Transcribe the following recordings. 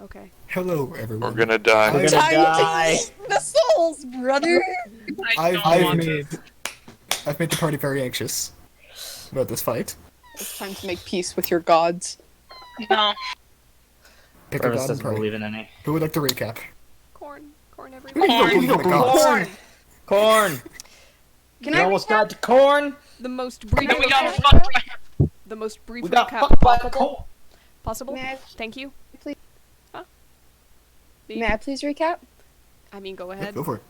Okay. Hello, everyone. We're gonna die. We're gonna die. The souls, brother! I've made the party very anxious about this fight. It's time to make peace with your gods. No. Pick a Purvis god and doesn't pray. believe in any. Who would like to recap? Corn everywhere. Who doesn't believe in the gods? Corn. Corn! Can You I almost recap? got to corn! The most brief Then we got recap. fucked by. The most brief We got recap fucked by a possible. corn! Possible. May I- Thank you. Please. Huh? May I please recap? I mean, go Yeah, ahead. go for it.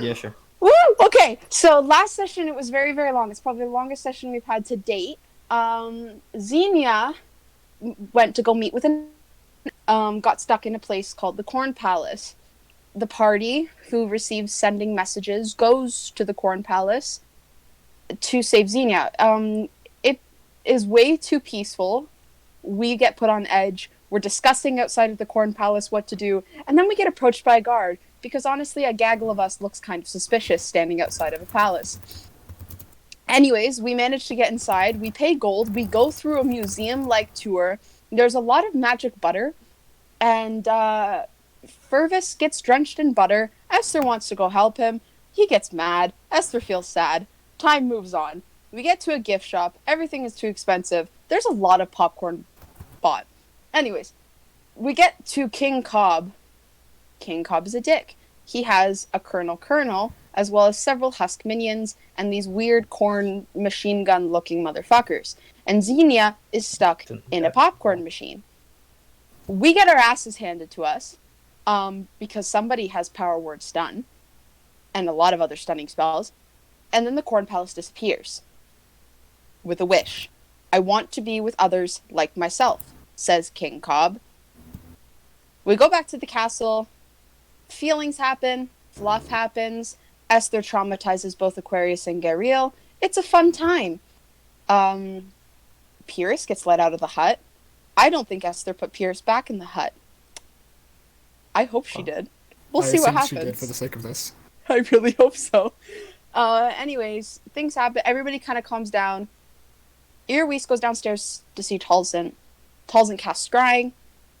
Yeah, sure. Woo! Okay, so last session it was very, very long. It's probably the longest session we've had to date. Zinnia went to go meet with got stuck in a place called the Corn Palace. The party, who receives sending messages, goes to the Corn Palace to save Zinnia. It is way too peaceful. We get put on edge. We're discussing outside of the Corn Palace what to do, and then we get approached by a guard, because honestly, a gaggle of us looks kind of suspicious standing outside of a palace. Anyways, we manage to get inside, we pay gold, we go through a museum-like tour. There's a lot of magic butter, and Purvis gets drenched in butter. Esther wants to go help him. He gets mad. Esther feels sad. Time moves on. We get to a gift shop. Everything is too expensive. There's a lot of popcorn bought. Anyways, we get to King Cobb. King Cobb is a dick. He has a Colonel, as well as several husk minions, and these weird corn machine gun looking motherfuckers. And Zinnia is stuck in a popcorn machine. We get our asses handed to us, because somebody has power word stun, and a lot of other stunning spells, and then the Corn Palace disappears. With a wish. I want to be with others like myself, says King Cobb. We go back to the castle. Feelings happen. Fluff happens. Esther traumatizes both Aquarius and Gariel. It's a fun time. Pierce gets let out of the hut. I don't think Esther put Pierce back in the hut. I hope she did. We'll see what I assume she did happens. for the sake of this. I really hope so. Anyways, things happen. Everybody kind of calms down. Earweast goes downstairs to see Talzin. Talzin casts Scrying.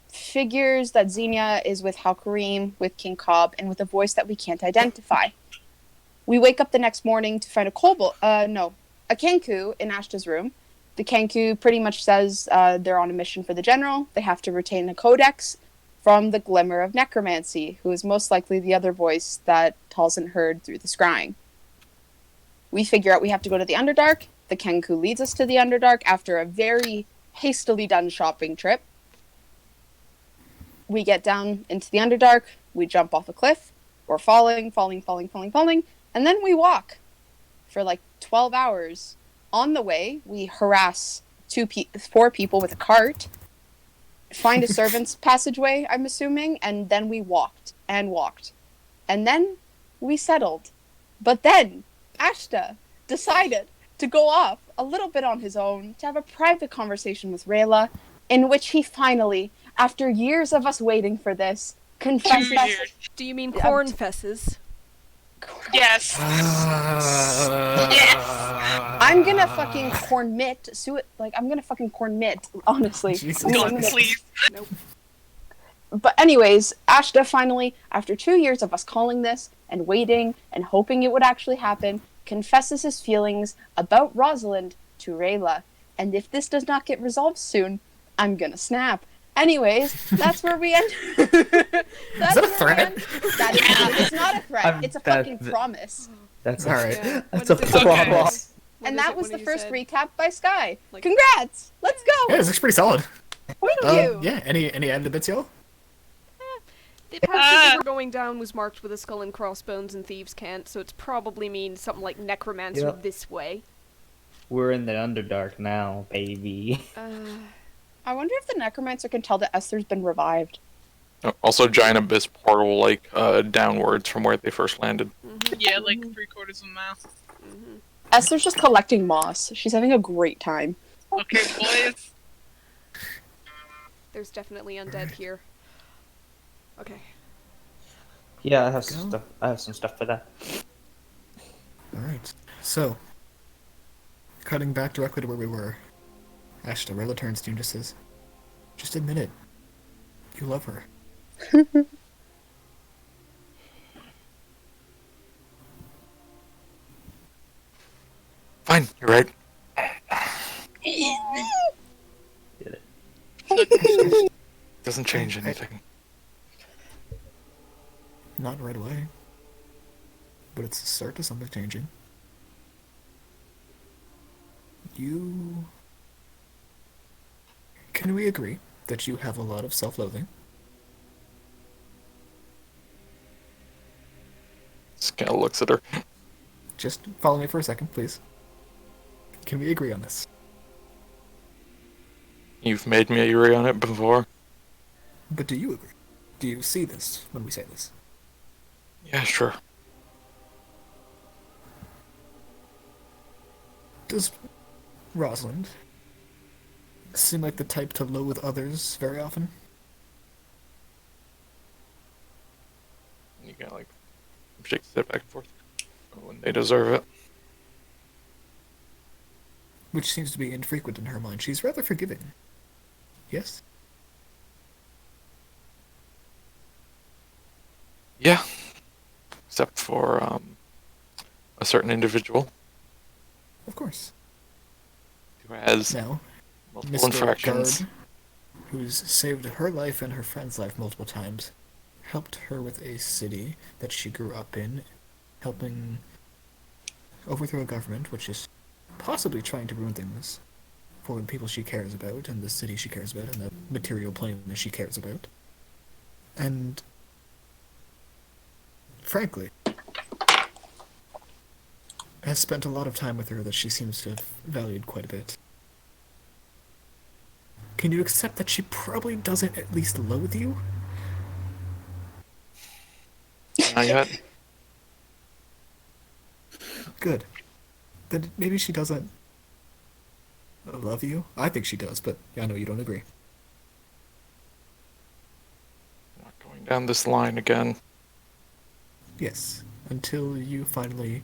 Figures that Zinnia is with Hal'qarim, with King Cobb, and with a voice that we can't identify. We wake up the next morning to find a Kenku in Ashta's room. The Kenku pretty much says they're on a mission for the general. They have to retain a codex from the Glimmer of Necromancy, who is most likely the other voice that Talzin heard through the scrying. We figure out we have to go to the Underdark. The Kenku leads us to the Underdark after a very hastily done shopping trip. We get down into the Underdark. We jump off a cliff. We're falling, and then we walk for like 12 hours. On the way, we harass 4 people with a cart, find a servant's passageway, I'm assuming, and then we walked. And then we settled. But then Ashta decided to go off a little bit on his own to have a private conversation with Rayla, in which he finally, after years of us waiting for this, confessed that... Do you mean corn fesses? Yes. I'm gonna fucking corn mitt, I'm gonna fucking corn mitt, honestly. Jesus. I'm God, gonna- please. Nope. But anyways, Ashta finally, after 2 years of us calling this, and waiting, and hoping it would actually happen, confesses his feelings about Rosalind to Rayla. And if this does not get resolved soon, I'm gonna snap. Anyways, that's where we end. That's Is that a threat? It's not a threat. It's a fucking promise. That's Alright. Yeah. That's What a is it? problem. What And is that it was when the you first said- recap by Sky. Like- Congrats! Let's go! Yeah, this looks pretty solid. Thank you! Yeah, any added bits, y'all? The path that we're going down was marked with a skull and crossbones and thieves' cant, so it's probably means something like necromancer Yep. this way. We're in the Underdark now, baby. I wonder if the necromancer can tell that Esther's been revived. Also, giant abyss portal, like, downwards from where they first landed. Yeah, like 3/4 of a mile. Esther's just collecting moss. She's having a great time. Okay, boys. There's definitely undead here. Okay. Yeah, I have Go. some stuff. I have some stuff for that. Alright. So, cutting back directly to where we were. Ashta, Rayla turns to you and just says, just admit it. You love her. Fine, you're right. Get it. Doesn't change anything. Not right away. But it's a start to something changing. You... Can we agree that you have a lot of self-loathing? Just kind of looks at her. Just follow me for a second, please. Can we agree on this? You've made me agree on it before. But do you agree? Do you see this when we say this? Yeah, sure. Does Rosalind seem like the type to loathe others very often? You kind of like shake his head back and forth when they deserve it. Which seems to be infrequent in her mind. She's rather forgiving. Yes? Yeah. Except for a certain individual Of course. who has Now, multiple Mr. infractions. Guard, who's saved her life and her friend's life multiple times, helped her with a city that she grew up in, helping overthrow a government which is possibly trying to ruin things for the people she cares about and the city she cares about and the material plane that she cares about. And frankly, has spent a lot of time with her that she seems to have valued quite a bit. Can you accept that she probably doesn't at least loathe you? Not yet. Good. Then maybe she doesn't love you? I think she does, but I know you don't agree. Not going down this line again. Yes. Until you finally...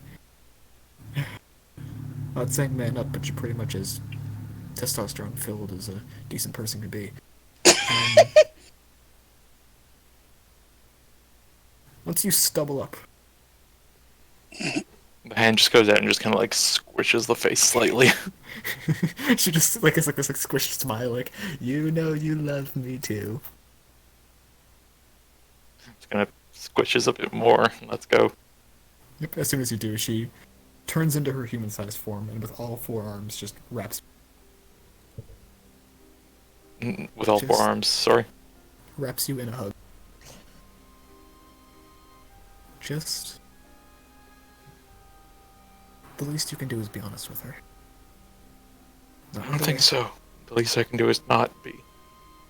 Not saying man up, but you're pretty much as testosterone filled as a decent person could be. Once you stubble up, The hand just goes out and just kind of like squishes the face slightly. she just like it's like this like squished smile, like you know you love me too. Just kind of squishes a bit more. Let's go. Yep. As soon as you do, she turns into her human-sized form and with all four arms just wraps With all four Just- arms, sorry. you in a hug. Just the least you can do is be honest with her. I don't think so. The least I can do is not be.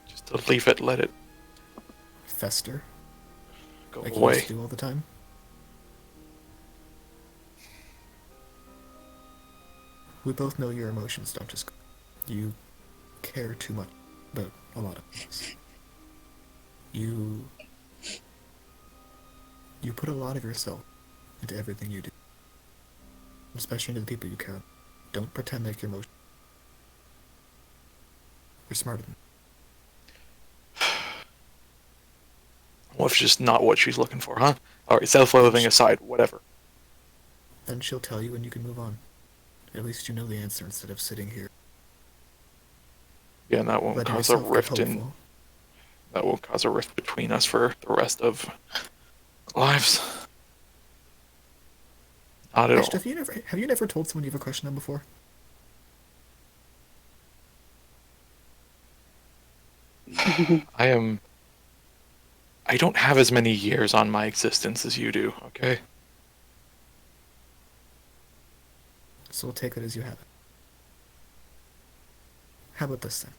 Just to leave it, let it Fester go like you away. used to do all the time. We both know your emotions don't just. You care too much about a lot of things. You put a lot of yourself into everything you do, especially into the people you care about. Don't pretend like you're emotional. You're smarter than Well, it's just not what she's looking for, huh? Alright, self-loathing aside, whatever. Then she'll tell you and you can move on. At least you know the answer instead of sitting here. Yeah, and that won't letting cause a yourself get rift in. hopeful. That won't cause a rift between us for the rest of lives. Not at Actually, all. have you never told someone you have a crush on them before? I don't have as many years on my existence as you do, okay? So we'll take it as you have it. How about this then?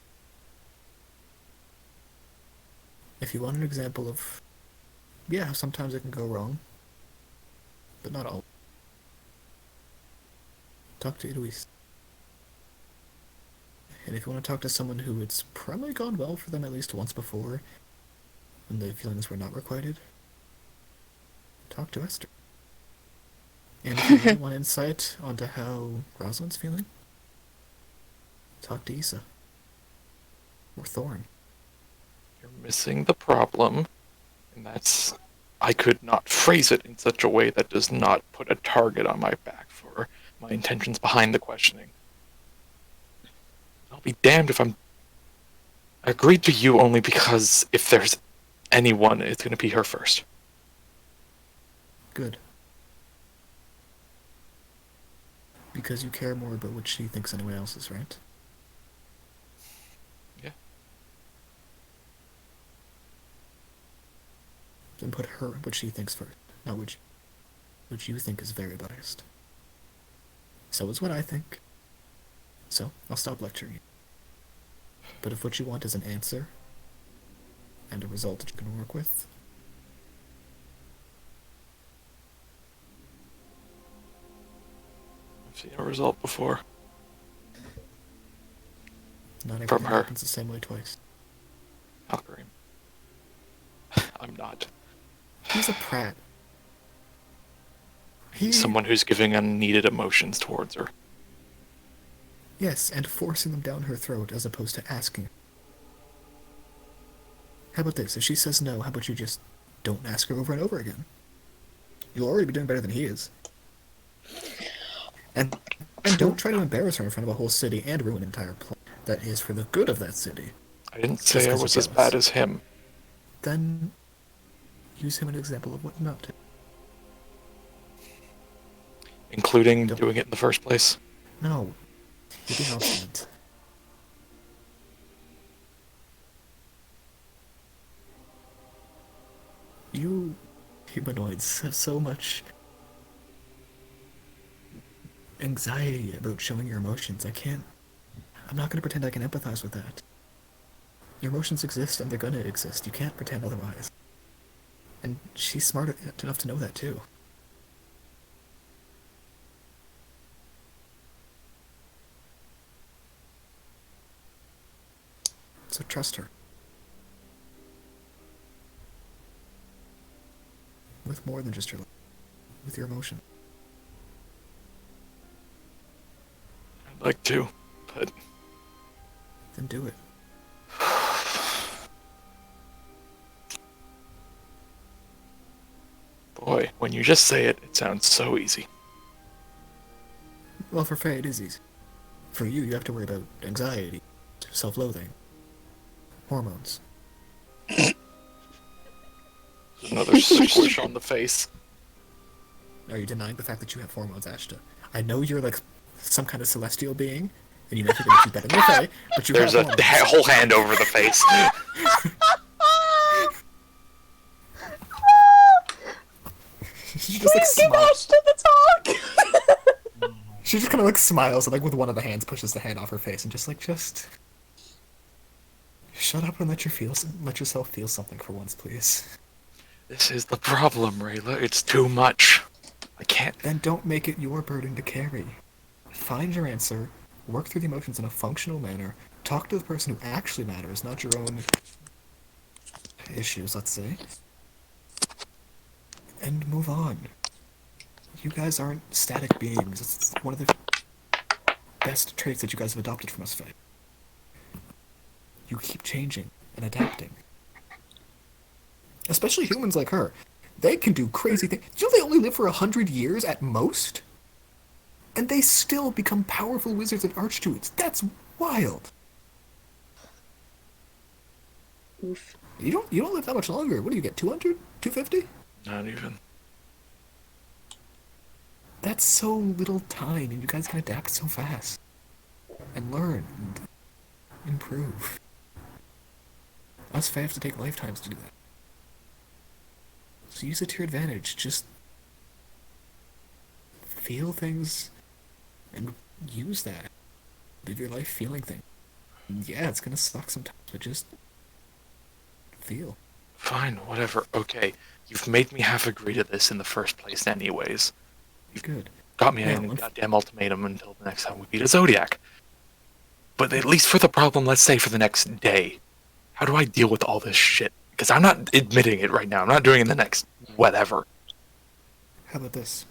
If you want an example of, yeah, sometimes it can go wrong, but not all. Talk to Eloise. And if you want to talk to someone who it's probably gone well for them at least once before, when the feelings were not requited, talk to Esther. And if you really want insight onto how Rosalind's feeling, talk to Issa. Or Thorn. You're missing the problem. And that's... I could not phrase it in such a way that does not put a target on my back for my intentions behind the questioning. I'll be damned if I agreed to you only because if there's anyone, it's going to be her first. Good. Because you care more about what she thinks anyone else is, right? Yeah. Then put her, what she thinks first, not what you think is very biased. So is what I think. So, I'll stop lecturing you. But if what you want is an answer, and a result that you can work with, I've seen a result before. not From everything her. happens the same way twice. Hal'qarim. I'm not. He's a prat. He's someone who's giving unneeded emotions towards her. Yes, and forcing them down her throat as opposed to asking. How about this? If she says no, how about you just don't ask her over and over again? You'll already be doing better than he is. And don't try to embarrass her in front of a whole city and ruin an entire plan that is for the good of that city. I didn't Just say I 'cause was you're as jealous. bad as him. Then use him as an example of what not to. Including Don't- doing it in the first place. No. You're being obstinate. You humanoids have so much anxiety about showing your emotions. I'm not gonna pretend I can empathize with that. Your emotions exist and they're gonna exist. You can't pretend otherwise. And she's smart enough to know that too. So trust her. With more than just your life. With your emotion. I'd like to, but Then do it. boy, when you just say it, it sounds so easy. Well, for Faye, it is easy. For you, you have to worry about anxiety, self-loathing, hormones. Another squish on the face. Are you denying the fact that you have hormones, Ashta? I know you're like some kind of celestial being, and you never gonna keep better than Faye, but you There's have a hormones. whole hand over the face. She just like Give smiles. Ashton the talk! She just kind of like smiles and like with one of the hands pushes the hand off her face and just shut up and let yourself feel something for once, please. This is the problem, Rayla. It's too much. I can't. Then don't make it your burden to carry. Find your answer, work through the emotions in a functional manner, talk to the person who actually matters, not your own issues, let's say, and move on. You guys aren't static beings. It's one of the best traits that you guys have adopted from us, Faye. You keep changing and adapting. Especially humans like her. They can do crazy things. You know they only live for 100 years at most? And they still become powerful wizards and archdruids. That's wild. Oof. You don't live that much longer. What do you get, 200? 250? Not even. That's so little time, and you guys can adapt so fast. And learn and improve. Us Fae have to take lifetimes to do that. So use it to your advantage. Just feel things and use that. Live your life feeling things. And yeah, it's gonna suck sometimes, but just feel. Fine, whatever. Okay, you've made me half agree to this in the first place anyways. Good. Got me Yeah, in a once- goddamn ultimatum until the next time we beat a Zodiac. But at least for the problem, let's say for the next day. How do I deal with all this shit? Because I'm not admitting it right now. I'm not doing it in the next whatever. How about this?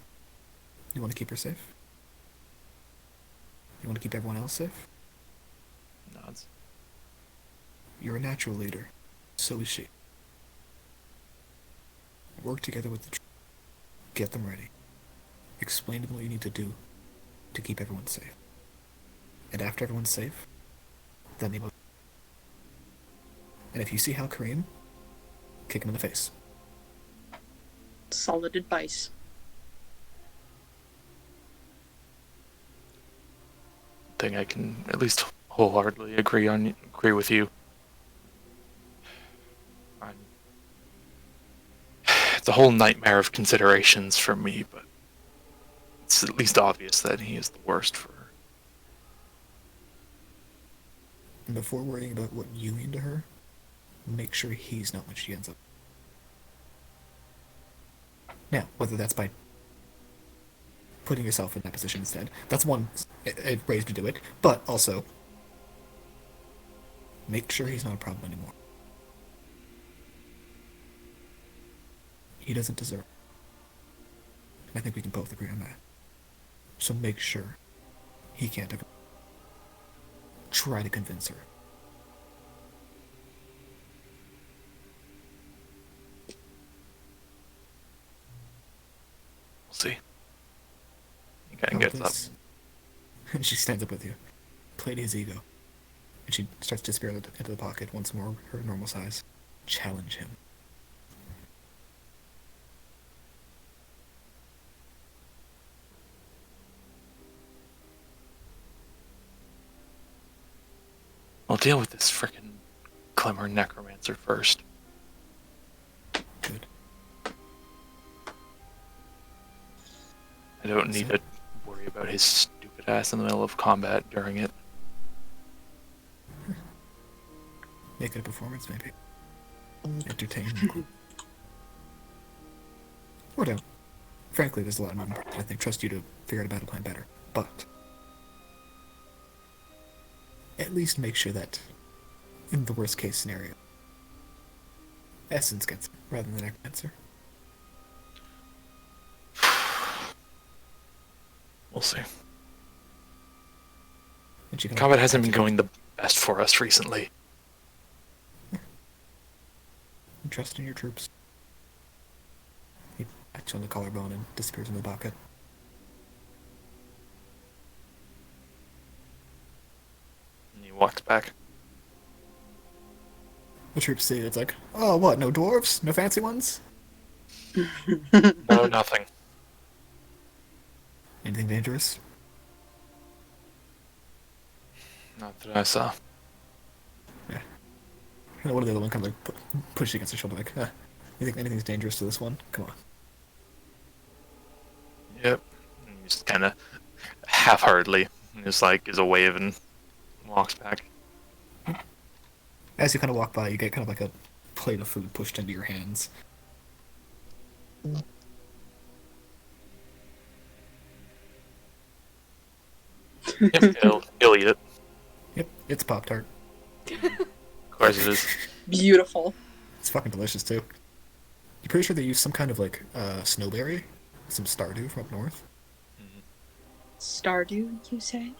You want to keep her safe? You want to keep everyone else safe? Nods. You're a natural leader. So is she. Work together with the troops. Get them ready. Explain to them what you need to do to keep everyone safe. And after everyone's safe, then they will. And if you see Hal'qarim, kick him in the face. Solid advice. Thing I can at least wholeheartedly agree with you. It's a whole nightmare of considerations for me, but it's at least obvious that he is the worst for her. And before worrying about what you mean to her, make sure he's not what she ends up. Now, whether that's by putting yourself in that position instead, that's one way to do it, but also make sure he's not a problem anymore. He doesn't deserve it. I think we can both agree on that. So make sure he can't ever try to convince her. We'll see. He kind of gets up. And she stands up with you. Play to his ego. And she starts to disappear into the pocket once more, her normal size. Challenge him. I'll deal with this frickin' Glimmer Necromancer first. Good. I don't need to worry about his stupid ass in the middle of combat during it. Make it a performance, maybe. Entertain. Or don't. Frankly, there's a lot of moving parts. I think trust you to figure out a battle plan better. But at least make sure that, in the worst case scenario, Essence gets it rather than the Necromancer. We'll see. And she can Combat hasn't been going the best for us recently. trust in your troops. He pats you on the collarbone and disappears in the pocket. And he walks back. The troops see it, it's like, oh, what, no dwarves? No fancy ones? No, nothing. Anything dangerous? Not that I saw. Yeah. And one of the other one kind of like pushes against her shoulder, like, you think anything's dangerous to this one? Come on. Yep. And he just kind of half-heartedly, just like, is a wave and walks back. As you kind of walk by, you get kind of like a plate of food pushed into your hands. Yep, he'll eat it. Yep, it's Pop-Tart. Of course it is. Beautiful. It's fucking delicious, too. You pretty sure they use some kind of, like, snowberry? Some Stardew from up north? Stardew, you say?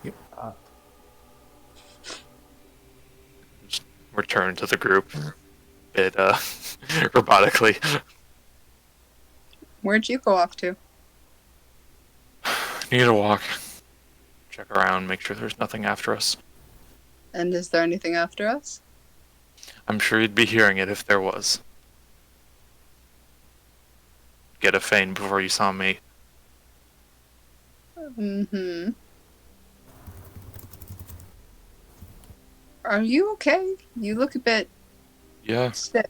Yep. Return to the group. Bit, robotically. Where'd you go off to? Need to walk. Check around, make sure there's nothing after us. And is there anything after us? I'm sure you'd be hearing it if there was. Get a feign before you saw me. Mm-hmm. Are you okay? You look a bit Yeah. sick.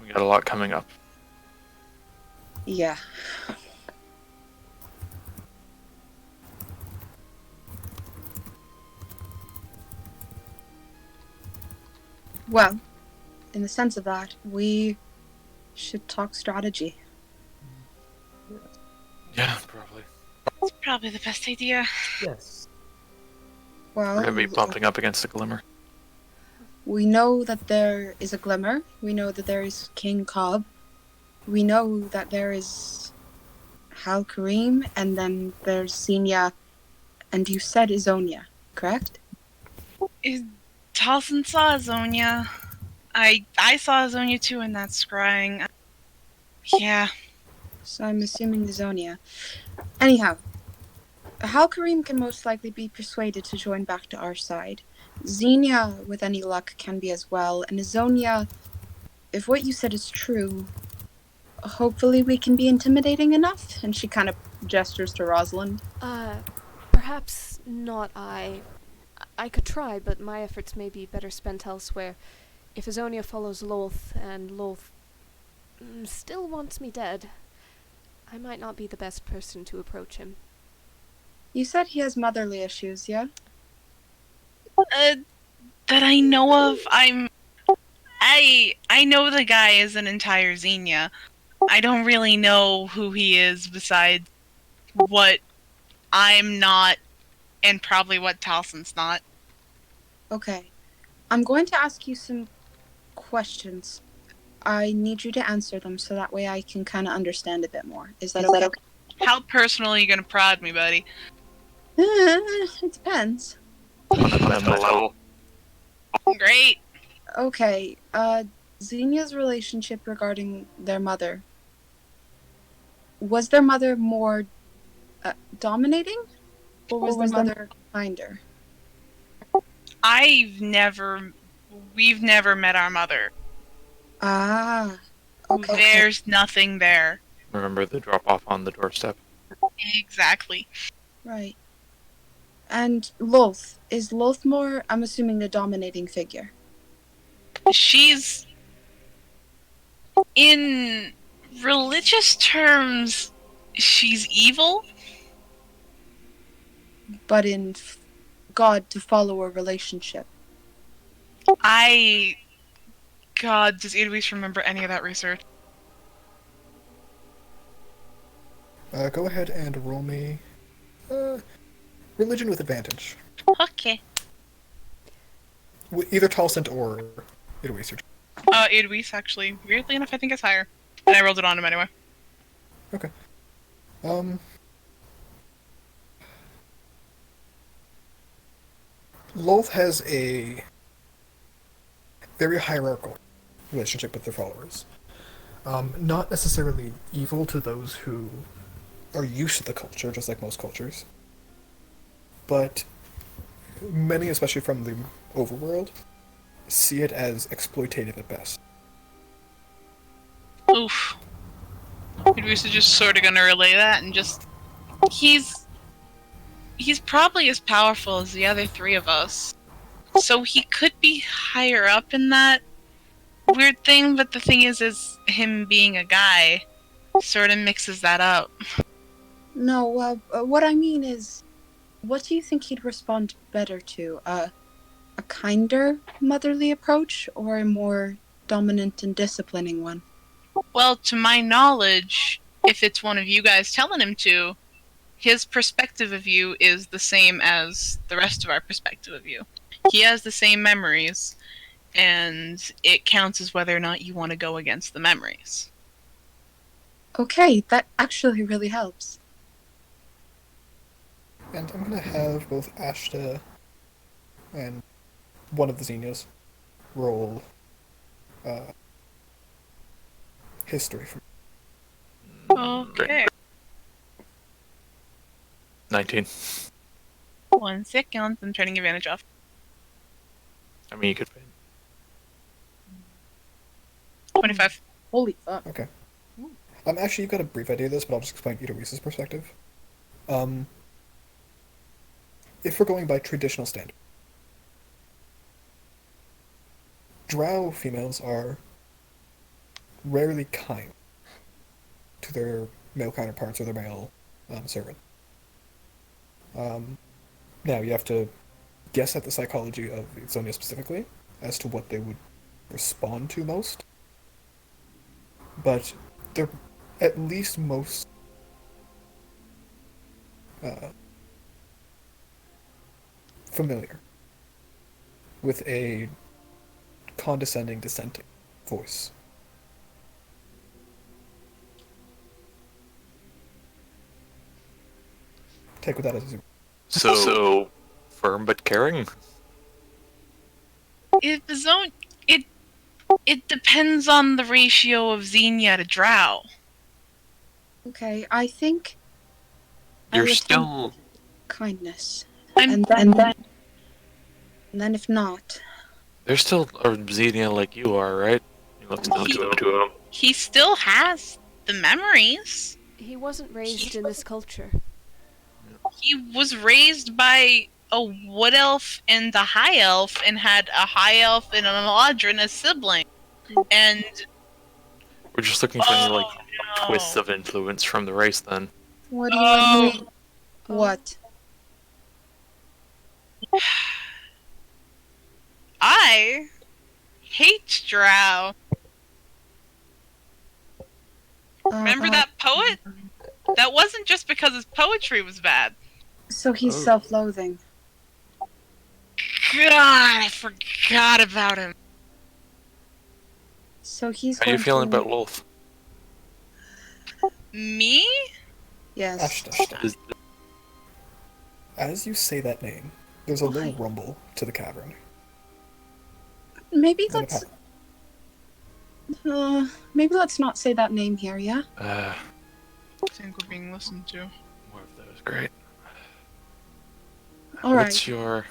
We got a lot coming up. Yeah. Well, in the sense of that, we should talk strategy. Yeah, probably. That's probably the best idea. Yes. Well, We're gonna be bumping up against the Glimmer. we know that there is a Glimmer. We know that there is King Cobb. We know that there is Hal'qarim, and then there's Zinnia, and you said Izonia, correct? Is Talson saw Azonia. I saw Azonia too, and that's scrying. Yeah. So I'm assuming Zonia. Anyhow, Hal'qarim can most likely be persuaded to join back to our side. Zinnia, with any luck, can be as well, and Zonia, if what you said is true, hopefully we can be intimidating enough. And she kind of gestures to Rosalind. Perhaps not I. I could try, but my efforts may be better spent elsewhere. If Azonia follows Lolth, and Lolth still wants me dead, I might not be the best person to approach him. You said he has motherly issues, yeah? That I know of, I know the guy is an entire Zinnia. I don't really know who he is besides what I'm not, and probably what Talson's not. Okay. I'm going to ask you some questions. I need you to answer them so that way I can kind of understand a bit more. Is that okay? How personal are you gonna prod me, buddy? It depends. Level. Great. Okay, Zinnia's relationship regarding their mother. Was their mother more dominating? Or was their mother kinder? We've never met our mother. Ah, okay. There's nothing there. Remember the drop off on the doorstep? Exactly. Right. And Lolth. Is Lolth more, I'm assuming, the dominating figure? She's, in religious terms, she's evil. But in God to follow a relationship. God, does Idwis remember any of that research? Go ahead and roll me religion with advantage. Okay. Either Talsent or Idwiser. Idwis, actually. Weirdly enough, I think it's higher. And I rolled it on him anyway. Okay. Lolth has a very hierarchical relationship with their followers. Not necessarily evil to those who are used to the culture, just like most cultures. But many, especially from the overworld, see it as exploitative at best. Oof. Idwis is just sort of gonna relay that and just... He's probably as powerful as the other three of us. So he could be higher up in that weird thing, but the thing is him being a guy sort of mixes that up. No, what I mean is, what do you think he'd respond better to? A kinder motherly approach, or a more dominant and disciplining one? Well, to my knowledge, if it's one of you guys telling him to, his perspective of you is the same as the rest of our perspective of you. He has the same memories, and it counts as whether or not you want to go against the memories. Okay, that actually really helps. And I'm gonna have both Ashta and one of the Zinnias roll history from. Okay. 19. 1 second, I'm turning advantage off. I mean, you could. 25. Holy fuck. Okay. Actually, you've got a brief idea of this, but I'll just explain Idris's perspective. If we're going by traditional standard, drow females are rarely kind to their male counterparts or their male servant. Now, you have to guess at the psychology of Zonia specifically as to what they would respond to most. But they're at least most familiar with a condescending, dissenting voice. Take with that as a So firm but caring? If Zone, it depends on the ratio of Zinnia to Drow. Okay, I think You're I'll still. attempt kindness. I'm And then if not, There's still a Zinnia like you are, right? You look still to him. he still has the memories. He wasn't raised in this culture. He was raised by a wood elf and a high elf, and had a high elf and an eladrin as sibling. And We're just looking for any like twists of influence from the race, then. what do you want to do? Oh. What? I hate Drow. Remember that poet? That wasn't just because his poetry was bad. So he's Oh. self-loathing. God, I forgot about him. So he's How are you going feeling to... about Lolth? Me? Yes. Ashta. As you say that name, there's a little rumble to the cavern. Maybe Then it let's... maybe let's not say that name here, yeah? I think we're being listened to. More of those, great. Alright. What's your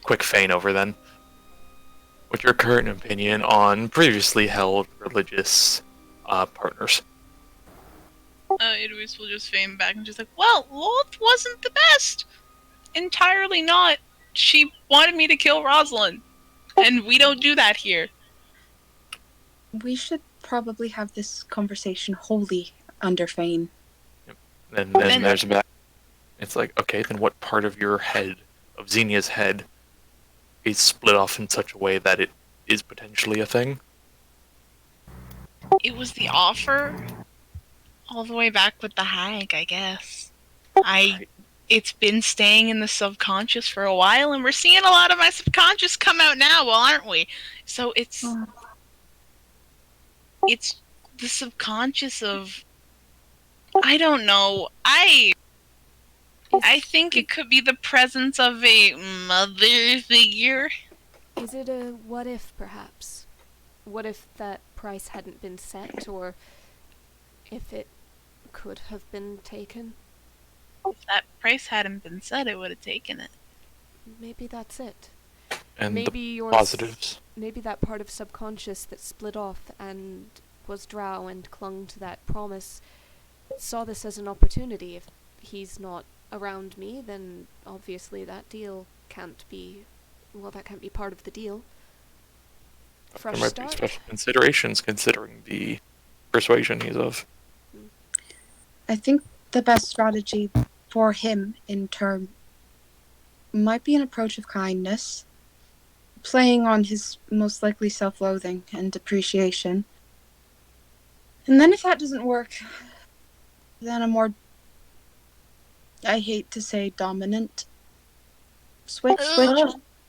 quick feign over then? What's your current opinion on previously held religious partners? Idris will just feign back and just like, well, Lolth wasn't the best. Entirely not. She wanted me to kill Rosalind. And we don't do that here. We should probably have this conversation wholly under Fane. And then there's back. It's like, okay, then what part of your head, of Zinnia's head, is split off in such a way that it is potentially a thing? It was the offer. All the way back with the hag, I guess. It's been staying in the subconscious for a while, and we're seeing a lot of my subconscious come out now, well, aren't we? So it's the subconscious of, I don't know. I think it could be the presence of a mother figure. Is it a what if, perhaps? What if that price hadn't been set, or if it could have been taken? If that price hadn't been set, it would have taken it. Maybe that's it. And Maybe the positives. Maybe that part of subconscious that split off and was drow and clung to that promise saw this as an opportunity. If he's not around me, then obviously that deal can't be... Well, that can't be part of the deal. Fresh There might start? be special considerations considering the persuasion he's of. I think the best strategy for him in turn might be an approach of kindness, playing on his most likely self-loathing and depreciation. And then if that doesn't work, then a more, I hate to say, dominant switch.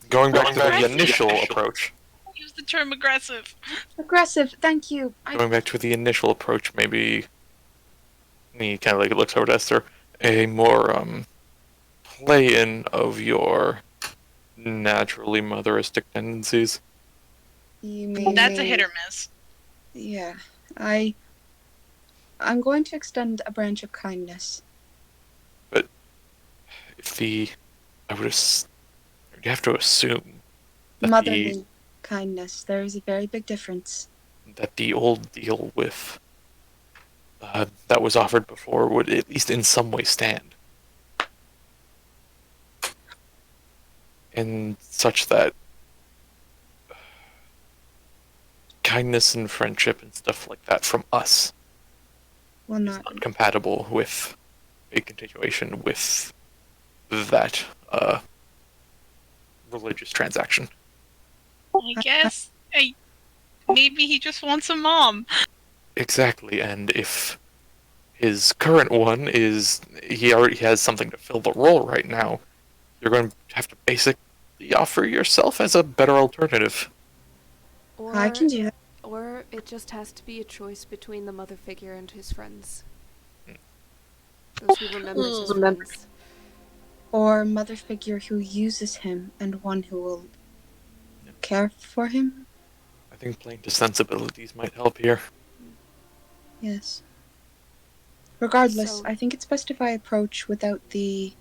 Going back to the initial approach. Use the term aggressive. Aggressive, thank you. Going back to the initial approach, maybe he kind of like looks over to Esther, a more play-in of your naturally motheristic tendencies. You mean That's a hit or miss. Yeah, I'm going to extend a branch of kindness. If you have to assume that Motherly kindness. There is a very big difference. that the old deal with that was offered before would at least in some way stand. And such that kindness and friendship and stuff like that from us Well, is not not compatible with a continuation with that religious transaction. I guess. Maybe he just wants a mom. Exactly, and if his current one is he already has something to fill the role right now, you're going to have to basically offer yourself as a better alternative. Or, I can do that. Or it just has to be a choice between the mother figure and his friends. Those he remembers as friends. Or mother figure who uses him and one who will care for him? I think plain sensibilities might help here. Yes. Regardless, So- I think it's best if I approach without the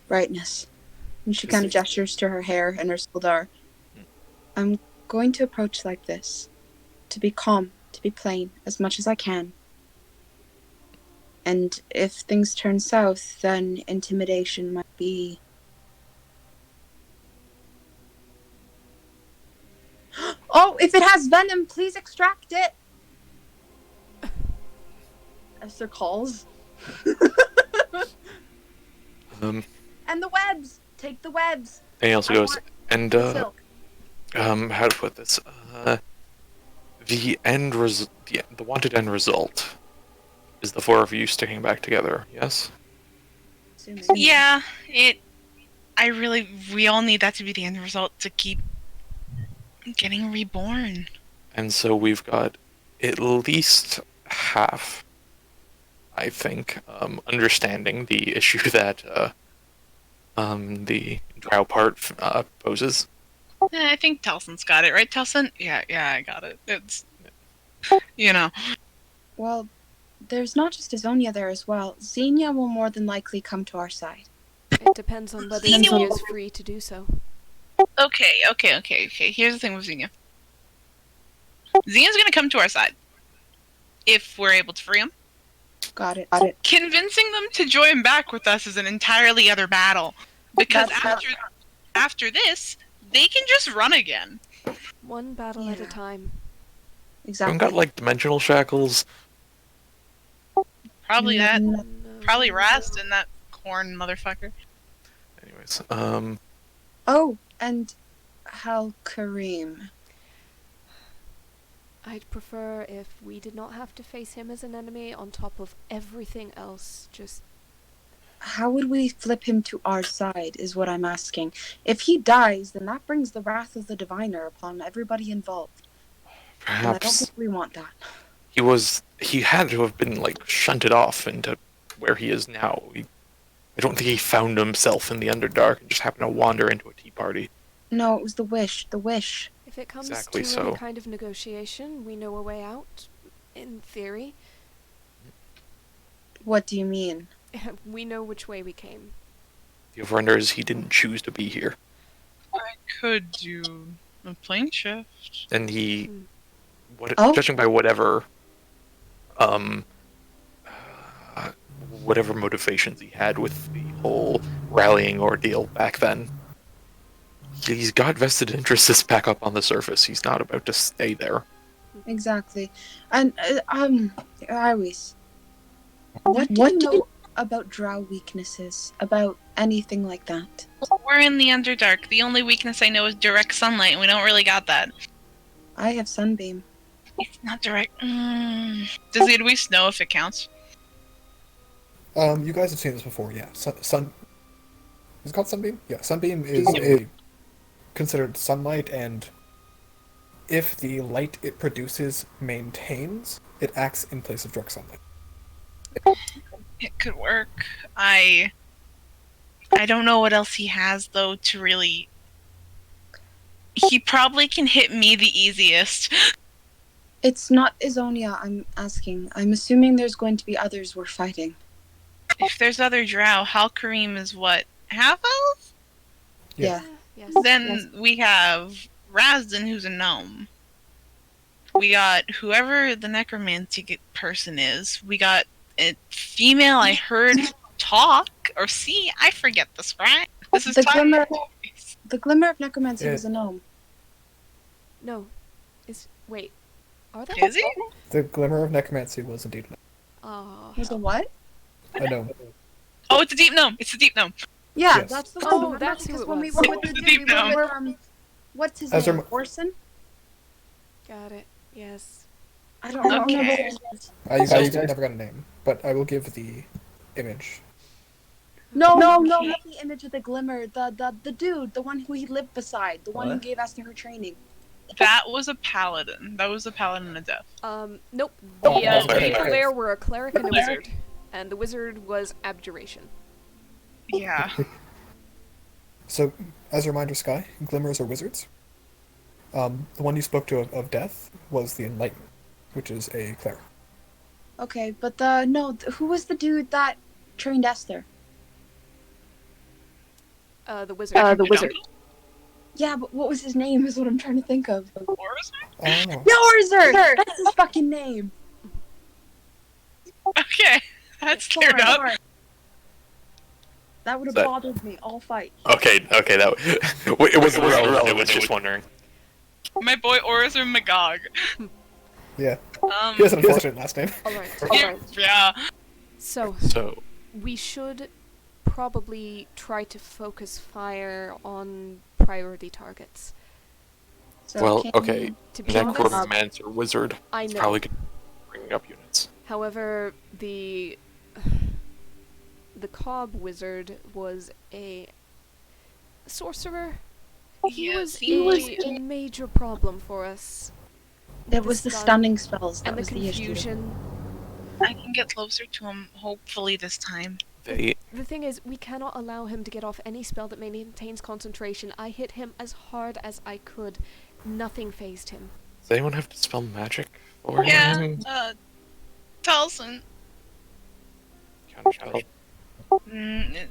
brightness. And she Is kind of it- gestures to her hair and her sildar. I'm going to approach like this. To be calm, to be plain, as much as I can. And if things turn south, then intimidation might be... Oh, if it has venom, please extract it! Esther calls. Um, And the webs! Take the webs! and he also I goes, want and the silk. how to put this? The the wanted end result is the four of you sticking back together. Yes. Assuming. Yeah, we all need that to be the end result to keep getting reborn. And so we've got at least half, I think, understanding the issue that the drow part poses. I think Telson's got it, right, Telson? Yeah, I got it. It's, Well, there's not just Azonia there as well. Zinnia will more than likely come to our side. It depends on whether Zinnia Zinnia will- is free to do so. Okay. Here's the thing with Zinnia. Zinnia's gonna come to our side. If we're able to free him. Got it. Convincing them to join back with us is an entirely other battle. Because That's- after this, they can just run again. One battle at a Yeah. time. Exactly. I've got like dimensional shackles. Probably that. No. No. Probably Rast and that corn motherfucker. Anyways, Oh, and Hal'qarim. I'd prefer if we did not have to face him as an enemy on top of everything else. Just How would we flip him to our side, is what I'm asking. If he dies, then that brings the wrath of the Diviner upon everybody involved. And I don't perhaps think we want that. he had to have been like shunted off into where he is now. I don't think he found himself in the Underdark and just happened to wander into a tea party. No, it was the wish. The wish. if it comes Exactly to so. any kind of negotiation, we know a way out. In theory, What do you mean? we know which way we came. The overrender is he didn't choose to be here, Could do a plane shift. and he, Hmm. Oh. judging by whatever whatever motivations he had with the whole rallying ordeal back then, he's got vested interests back up on the surface. He's not about to stay there. Exactly. And, Iris, what do you know about drow weaknesses? About anything like that? We're in the Underdark. The only weakness I know is direct sunlight, and we don't really got that. I have sunbeam. It's not direct. Does the Elvish know if it counts? You guys have seen this before, yeah. Sun. Is it called Sunbeam? Yeah, Sunbeam is considered sunlight, and if the light it produces maintains, it acts in place of direct sunlight. It could work. I don't know what else he has though to really. He probably can hit me the easiest. It's not Azonia I'm asking. I'm assuming there's going to be others we're fighting. If there's other drow, Hal'qarim is what, half elf? Yeah. Yes. Then we have Razdan, who's a gnome. We got whoever the necromancy person is. We got a female I heard talk or see. I forget this, right? This is The time. The Glimmer of Necromancy Yeah. was a gnome. No. Wait. Are they? Is he? The Glimmer of Necromancy was indeed Oh. Was a what? a gnome. Oh, it's a deep gnome. It's a deep gnome. Yeah, Yes. that's the Oh, one. Remember? that's who Because it when we was. were with the dude, we were with what's his Ezra name? M- Orson? Got it. Yes. I don't know. Okay. You guys never got a name, but I will give the image. No, not the image of the Glimmer. The dude, the one who he lived beside, the one who What? gave Esther her training. That was a paladin. That was a paladin of death. Nope. Oh, The okay. people there were a cleric and a Cleric. wizard. And the wizard was abjuration. Yeah. So, as a reminder, Sky, glimmers are wizards. The one you spoke to of death was the Enlightenment, which is a cleric. Okay, but who was the dude that trained Esther? The wizard. The wizard. Yeah, but what was his name is what I'm trying to think of. Oh. Yorzer! That's his fucking name! Okay, that's cleared up. Sorry. That would have That- bothered me all fight. Okay, that it was irrelevant. It was just wondering. My boy Orzer Magog. Yeah. He has an unfortunate last name. Alright. Yeah. So, So, we should probably try to focus fire on priority targets. So well, can okay. To be honest, Necromancer wizard I is know. probably gonna bring up units. However, the Cobb wizard was a sorcerer. He Yes, was a major problem for us. It was the stunning spells that And the was the issue. confusion. I can get closer to him, hopefully this time. They The thing is, we cannot allow him to get off any spell that maintains concentration. I hit him as hard as I could. Nothing phased him. does anyone have to spell magic for Yeah, him? Talson. Kind of.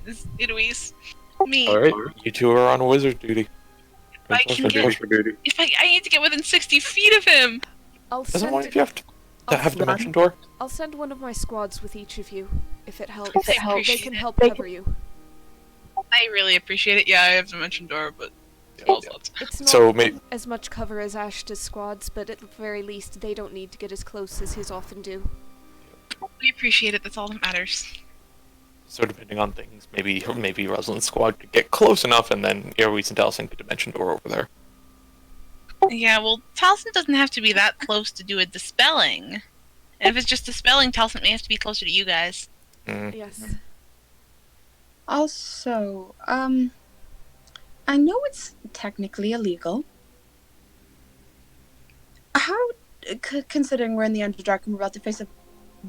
It's Eloise. Me. All right, you two are on wizard duty. I can get- If I need to get within 60 feet of him. I'll Doesn't send, one of you have to have a dimension door? I'll send one of my squads with each of you, if it helps. If it helps. They can help cover you. I really appreciate it. Yeah, I have Dimension Door, but It's not So may as much cover as Ashta's squads, but at the very least, they don't need to get as close as his often do. we appreciate it. That's all that matters. so depending on things, maybe Rosalind's squad could get close enough, and then Eloise and Dalsing could dimension door over there. Yeah, well, Talson doesn't have to be that close to do a dispelling. And if it's just dispelling, Talson may have to be closer to you guys. Yes. Also, I know it's technically illegal. How, considering we're in the Underdark and we're about to face a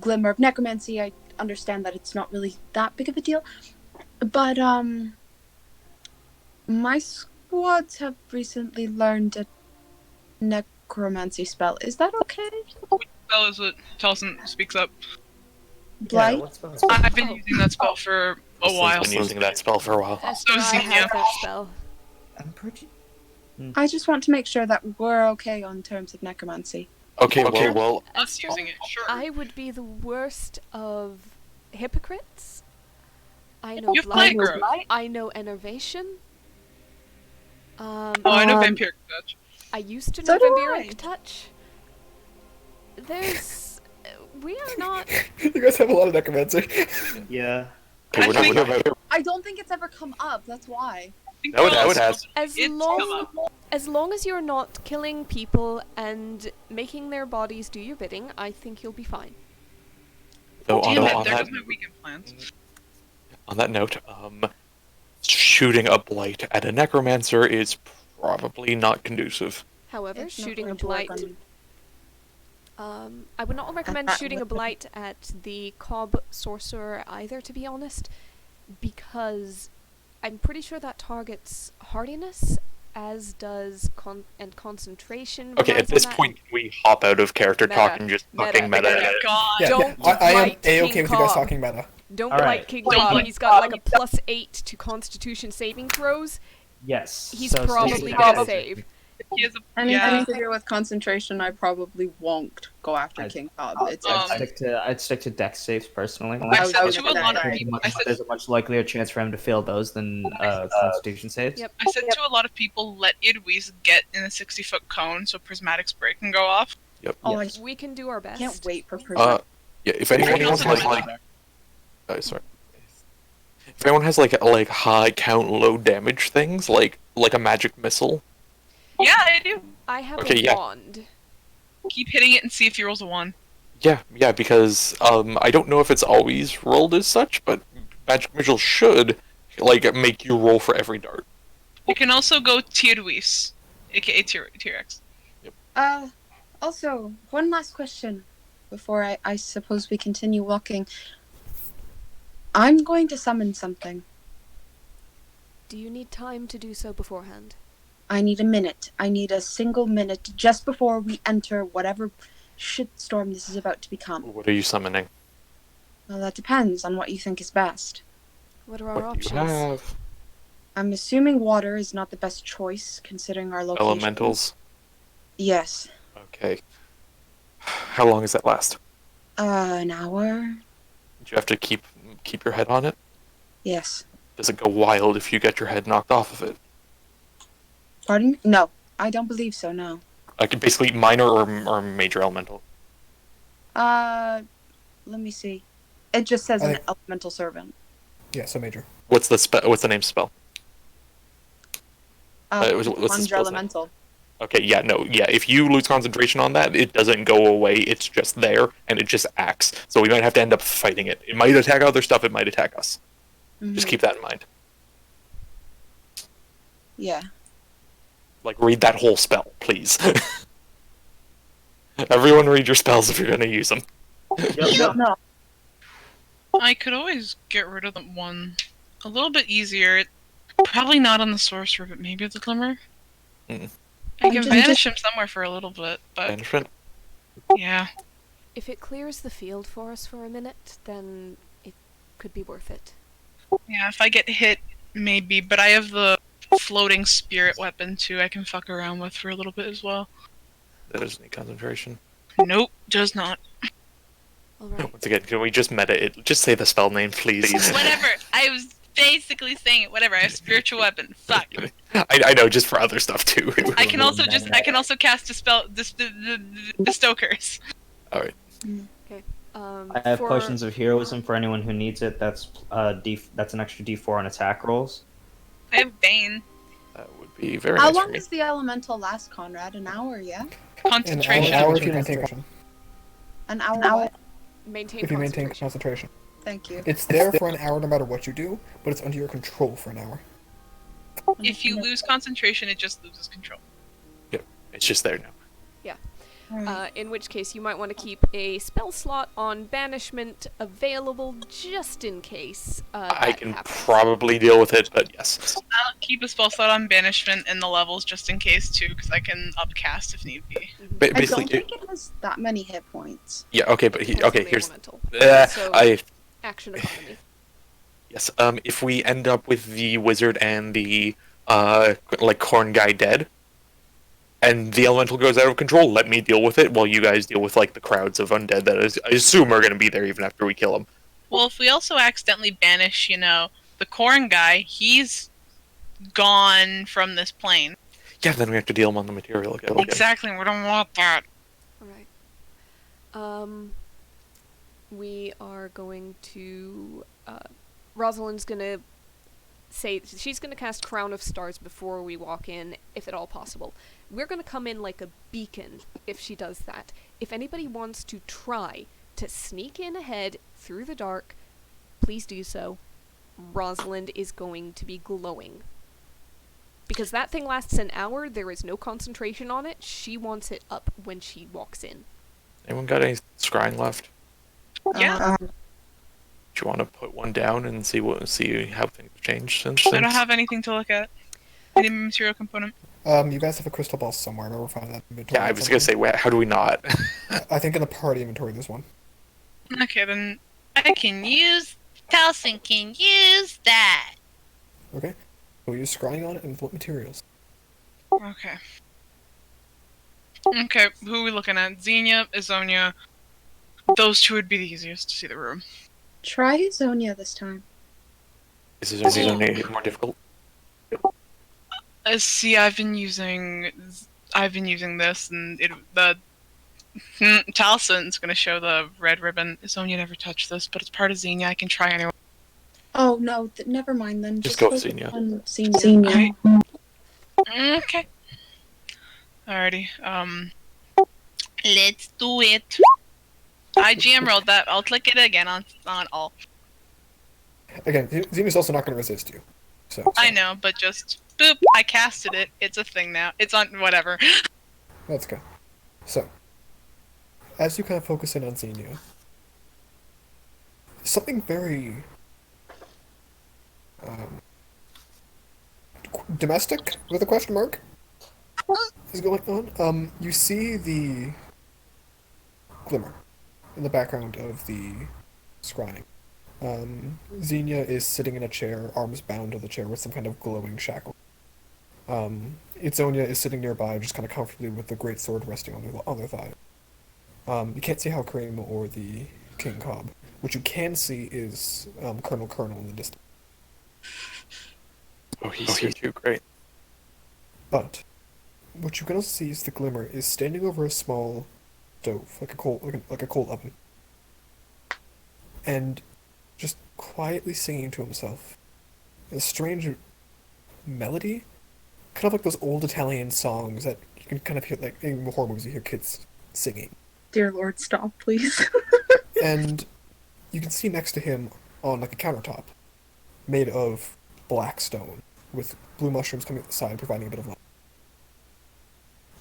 glimmer of necromancy, I understand that it's not really that big of a deal. But, my squads have recently learned a necromancy spell. Is that okay? Spell is what Talson speaks up. Blight? I've been using that spell for a while. Been using that spell for a while. Esther, I Zinnia. have that spell. I'm pretty. I just want to make sure that we're okay on terms of necromancy. Okay, well, Us using it, sure. I would be the worst of hypocrites. I know You have blight. Plague Growth. I know enervation. Oh, I know Vampiric Touch. I used to So know do vampiric I. touch. There's, we are not. You guys have a lot of necromancy. Yeah. okay, we're not I don't think it's ever come up, that's why. No, it has. As It's long as you're not killing people and making their bodies do your bidding, I think you'll be fine. So Damn it, on there that goes my weekend plans. on that note, shooting a blight at a necromancer is probably not conducive. However, It's not shooting a going to work blight. on- I would not recommend that shooting a level. blight at the Cobb sorcerer either, to be honest, because I'm pretty sure that targets hardiness, as does concentration. Okay, at relies on this that. point, we hop out of character Meta. talk and just Meta. fucking meta. Oh my god. Yeah, Don't I am blight a-okay King with you guys Cobb. talking meta. Don't All blight right. King Don't Cobb. blight He's got like a +8 to Constitution saving throws. Yes. He's so probably Stacey- gonna save. He has a, Anything to do with concentration, I probably won't go after I'd- King Cobb. It's I'd stick to dex saves personally. I said was to a gonna lot of say. people. There's a much likelier chance for him to fail those than Constitution saves. Yep. I said to a lot of people, let Idwis get in a 60-foot cone so prismatic spray can go off. Oh, I We can do our best. can't wait for Yeah, if anyone Anyone has else like, sorry. If anyone has like high count, low damage things, like a magic missile, Yeah, I do. I have Okay, a yeah. wand. Keep hitting it and see if he rolls a 1. yeah, because I don't know if it's always rolled as such, but magic missile should make you roll for every dart. You can also go Tidwis, aka T-Rex. Also, one last question before I suppose we continue walking. I'm going to summon something. Do you need time to do so beforehand? I need a minute. I need a single minute just before we enter whatever shitstorm this is about to become. What are you summoning? Well, that depends on what you think is best. What are our What do you options? have? I'm assuming water is not the best choice, considering our location. Elementals? Yes. Okay. How long does that last? An hour? Do you have to keep your head on it? Yes. Does it go wild if you get your head knocked off of it? Pardon me? No, I don't believe so, no. Like basically minor or major elemental. Let me see. It just says I an think- elemental servant. Yeah, so major. What's the name spell? What's the Conjure spell's name? elemental. Okay, yeah, no, yeah. If you lose concentration on that, it doesn't go away. It's just there, and it just acts. So we might have to end up fighting it. It might attack other stuff. It might attack us. Just Mhm. keep that in mind. Yeah. Like, read that whole spell, please. Everyone read your spells if you're going to use them. No. I could always get rid of the one a little bit easier. Probably not on the sorcerer, but maybe the glimmer. Mm. I can Just- banish him somewhere for a little bit, but Banishment? yeah. If it clears the field for us for a minute, then it could be worth it. Yeah, if I get hit, maybe. But I have the floating spirit weapon too I can fuck around with for a little bit as well. That doesn't need concentration. Nope, does not. Alright. Once again, can we just meta it? Just say the spell name, please. Whatever. I was basically saying it. Whatever. I have spiritual weapon. Fuck. I know, just for other stuff too. I can also cast dispel the Stokers. Alright. I have potions of heroism for anyone who needs it. That's that's an extra D4 on attack rolls. I have Bane. That would be very How nice for long me. does the elemental last, Conrad? An hour, yeah? An Concentration. hour if you maintain concentration. An hour? What? Maintain If you maintain concentration. concentration. Thank you. It's there for an hour no matter what you do, but it's under your control for an hour. If you lose concentration, it just loses control. It's just there now. Alright. In which case, you might want to keep a spell slot on banishment available just in case I that can happens. probably deal with it, but yes. I'll keep a spell slot on banishment in the levels just in case too, because I can upcast if need be. Ba- I basically, don't think it has that many hit points. yeah. Okay, but Depends on okay. the Here's elemental. uh, So, I action economy. yes. If we end up with the wizard and the like corn guy dead, and the elemental goes out of control, let me deal with it while you guys deal with like the crowds of undead that I assume are going to be there even after we kill them. Well, if we also accidentally banish, the corn guy, he's gone from this plane. Yeah, then we have to deal them on the material again. Exactly, we don't want that. Alright. We are going to... Rosalind's gonna say... She's gonna cast Crown of Stars before we walk in, if at all possible. We're gonna come in like a beacon if she does that. If anybody wants to try to sneak in ahead through the dark, please do so. Rosalind is going to be glowing. Because that thing lasts an hour, there is no concentration on it, she wants it up when she walks in. Anyone got any scrying left? Yeah. Do you want to put one down and see how things have changed since? I don't have anything to look at. I need a material component. You guys have a crystal ball somewhere. I remember finding that inventory. Yeah, I was gonna say, how do we not? I think in the party inventory there's one. Okay, then I can use... Taliesin can use that. Okay. We'll use scrying on it and with what materials? Okay. Okay, who are we looking at? Zinnia, Izonia. Those two would be the easiest to see the room. Try Zonia this time. Is this only more difficult? See, I've been using this, and the Taliesin's gonna show the red ribbon. Izonia never touched this, but it's part of Zinnia. I can try anyway. Oh, no, never mind then. Just go with focus Zinnia. on Zinnia. Okay. Alrighty. Let's do it. I GM rolled that. I'll click it again on all. Again, Xenia's also not going to resist you. So I know, but just boop. I casted it. It's a thing now. It's on whatever. That's good. So, as you kind of focus in on Xenia, something very domestic with a question mark is going on. You see the glimmer in the background of the scrying. Zinnia is sitting in a chair, arms bound to the chair with some kind of glowing shackle. Itzonia is sitting nearby, just kind of comfortably with the great sword resting on their thigh. You can't see Hal'qarim or the King Cobb. What you can see is Colonel in the distance. Oh, he's here too. Great. But what you can also see is the glimmer is standing over a small stove, like a coal oven, and just quietly singing to himself a strange melody, kind of like those old Italian songs that you can kind of hear, like in horror movies, you hear kids singing. Dear Lord, stop, please. And you can see next to him on like a countertop, made of black stone, with blue mushrooms coming at the side, providing a bit of light.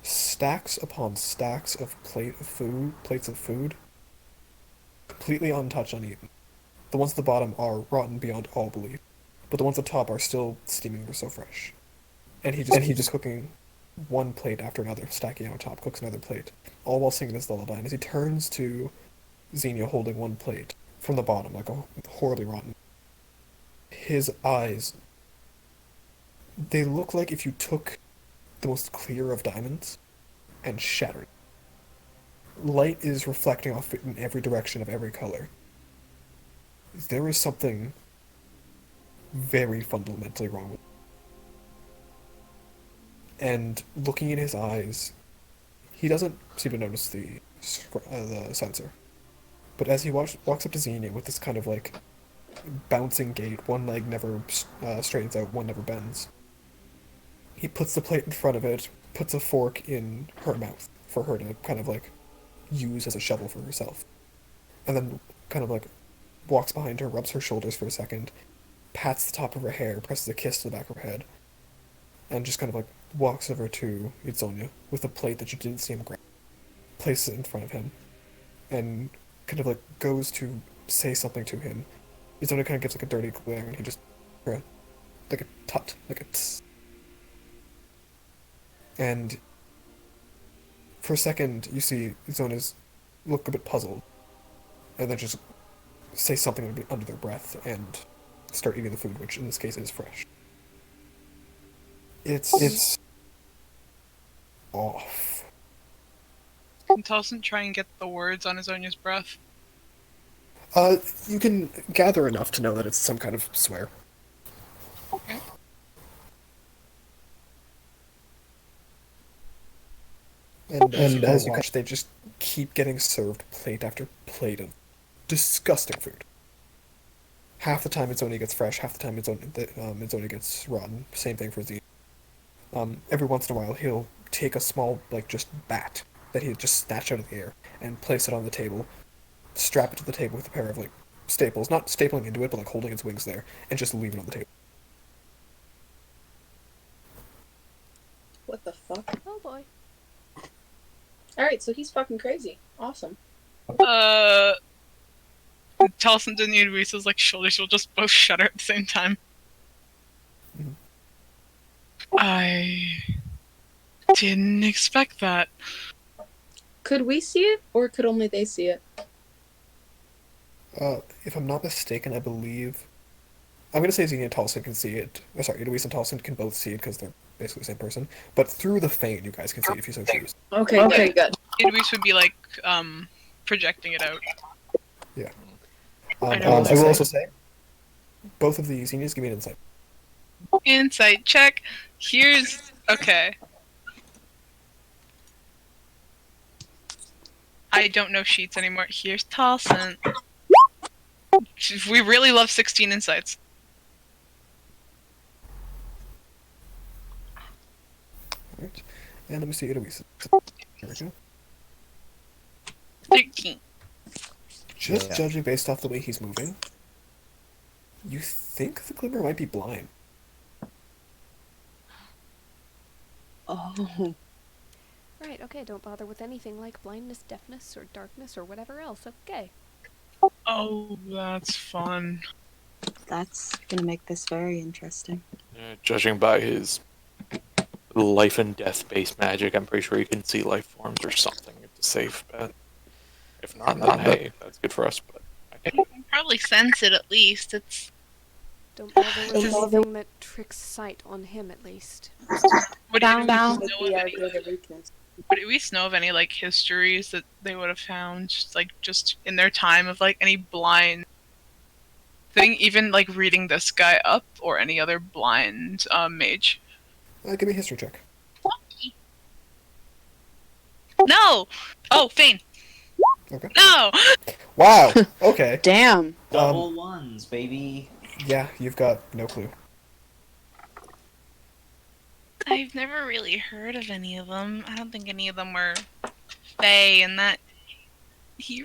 Stacks upon stacks of plates of food, completely untouched, uneaten. The ones at the bottom are rotten beyond all belief, but the ones at the top are still steaming, they're so fresh. And he just cooking one plate after another, stacking on top, cooks another plate, all while singing this lullaby. And as he turns to Zinnia holding one plate from the bottom, like a horribly rotten, his eyes, they look like if you took the most clear of diamonds and shattered. Light is reflecting off it in every direction of every color. There is something very fundamentally wrong with it. And looking in his eyes, he doesn't seem to notice the sensor. But as he walks up to Zinnia with this kind of like bouncing gait, one leg never straightens out, one never bends, he puts the plate in front of it, puts a fork in her mouth for her to kind of like use as a shovel for herself. And then kind of like walks behind her, rubs her shoulders for a second, pats the top of her hair, presses a kiss to the back of her head, and just kind of like walks over to Itzonia with a plate that you didn't see him grab, places it in front of him, and kind of like goes to say something to him. Itzonia kind of gives like a dirty glare, and he just like a tut, like a tss. And for a second, you see Itzonia's look a bit puzzled, and then just say something under their breath and start eating the food, which in this case is fresh. It's off. Can Talson try and get the words on Izonia's breath? You can gather enough to know that it's some kind of swear. Okay. And as you watch, they just keep getting served plate after plate of disgusting food. Half the time Itzonia gets fresh, half the time Itzonia gets rotten. Same thing for Z. Every once in a while, he'll take a small, like, just bat that he'll just snatch out of the air and place it on the table, strap it to the table with a pair of, like, staples, not stapling into it, but, like, holding its wings there, and just leave it on the table. What the fuck? Oh boy. Alright, so he's fucking crazy. Awesome. Talson and Reese's like shoulders will just both shudder at the same time. Mm-hmm. I didn't expect that. Could we see it, or could only they see it? If I'm not mistaken, I believe... I'm going to say Zinnia and Talson can see it. Sorry, Eloise and Talson can both see it because they're basically the same person. But through the Fane, you guys can see it if you so choose. Okay, good. Reese would be like projecting it out. Yeah. I I will also say, both of the Zinnias give me an insight. Insight check. Here's okay. I don't know sheets anymore. Here's Talson. We really love 16 insights. Alright. And let me see Eloise. There we go. 13. Just judging based off the way he's moving, you think the Glimmer might be blind. Oh. Right, okay, don't bother with anything like blindness, deafness, or darkness, or whatever else, okay? Oh, that's fun. That's gonna make this very interesting. Judging by his life and death based magic, I'm pretty sure he can see life forms or something. It's a safe bet. If not, then hey, that's good for us. But You can probably sense it at least. It's Don't bother with anything that tricks sight on him, at least. would Sound you would be our greater weakness. would we know of any like histories that they would have found just in their time of like any blind thing, even like reading this guy up or any other blind mage? Give me a history check. No! Oh, Fane! Okay. No! Wow. Okay. Damn. Double ones, baby. Yeah, you've got no clue. I've never really heard of any of them. I don't think any of them were Fae, and that he's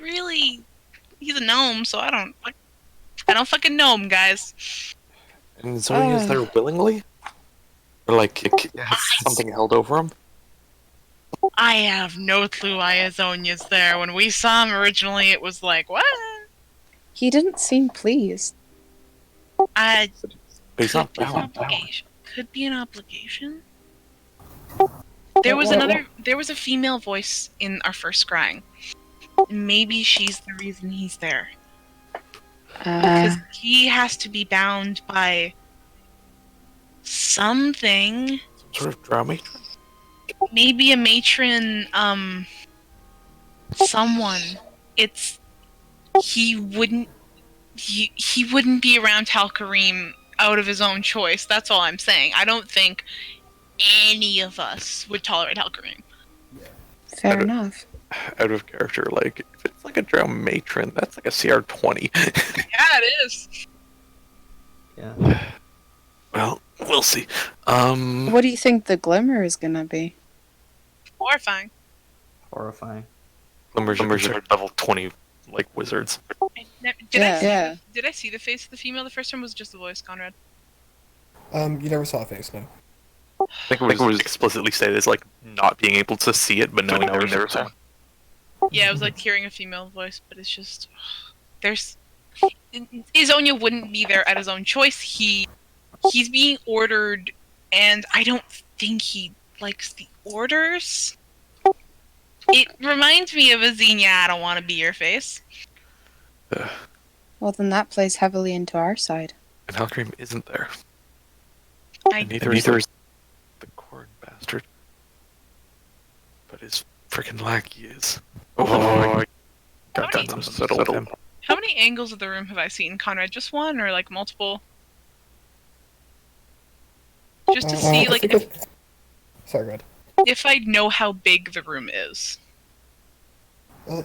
a gnome, so I don't fucking know him, guys. and so he is there willingly, or like it has something held over him. I have no clue why Azonia's there. When we saw him originally, it was like, what? He didn't seem pleased. But he's not Could be an bound. obligation. Could be an obligation. There was a female voice in our first scrying. Maybe she's the reason he's there. Because he has to be bound by something. Some sort of drow matron. Maybe a matron, someone. He wouldn't be around Hal'qarim out of his own choice. That's all I'm saying. I don't think any of us would tolerate Hal'qarim. Fair enough. Out of character, like if it's like a drow matron, that's like a CR 20. Yeah, it is. Yeah. Well, we'll see. What do you think the glimmer is gonna be? Horrifying. Horrifying. Glimmers are level 20 like wizards. Did I see the face of the female the first time? Or was it just the voice, Conrad? You never saw a face, no. I think it was explicitly stated as like not being able to see it, but knowing there was one. Yeah, it was like hearing a female voice, but it's just Izonia wouldn't be there at his own choice. He's being ordered, and I don't think he likes the orders. It reminds me of a Zinnia, I don't want to be your face. Well, then that plays heavily into our side. And Hal'qarim isn't there. I And neither is the corn bastard. But his freaking lackey is. Oh, I got some settled him. How many angles of the room have I seen, Conrad? Just one or like multiple? Just to see, like, Sorry, go ahead. if I know how big the room is.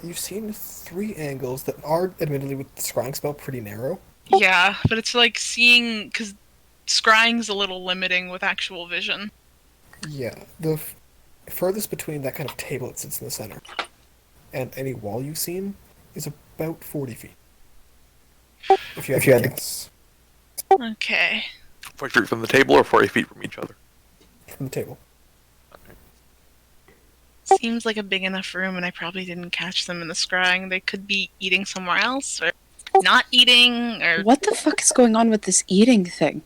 You've seen 3 angles that are, admittedly, with the scrying spell, pretty narrow. Yeah, but it's like seeing, because scrying's a little limiting with actual vision. Yeah, the furthest between that kind of table that sits in the center and any wall you've seen is about 40 feet. If you had to guess. Okay. 40 feet from the table or 40 feet from each other? From the table. Seems like a big enough room, and I probably didn't catch them in the scrying. They could be eating somewhere else, or not eating, or... What the fuck is going on with this eating thing?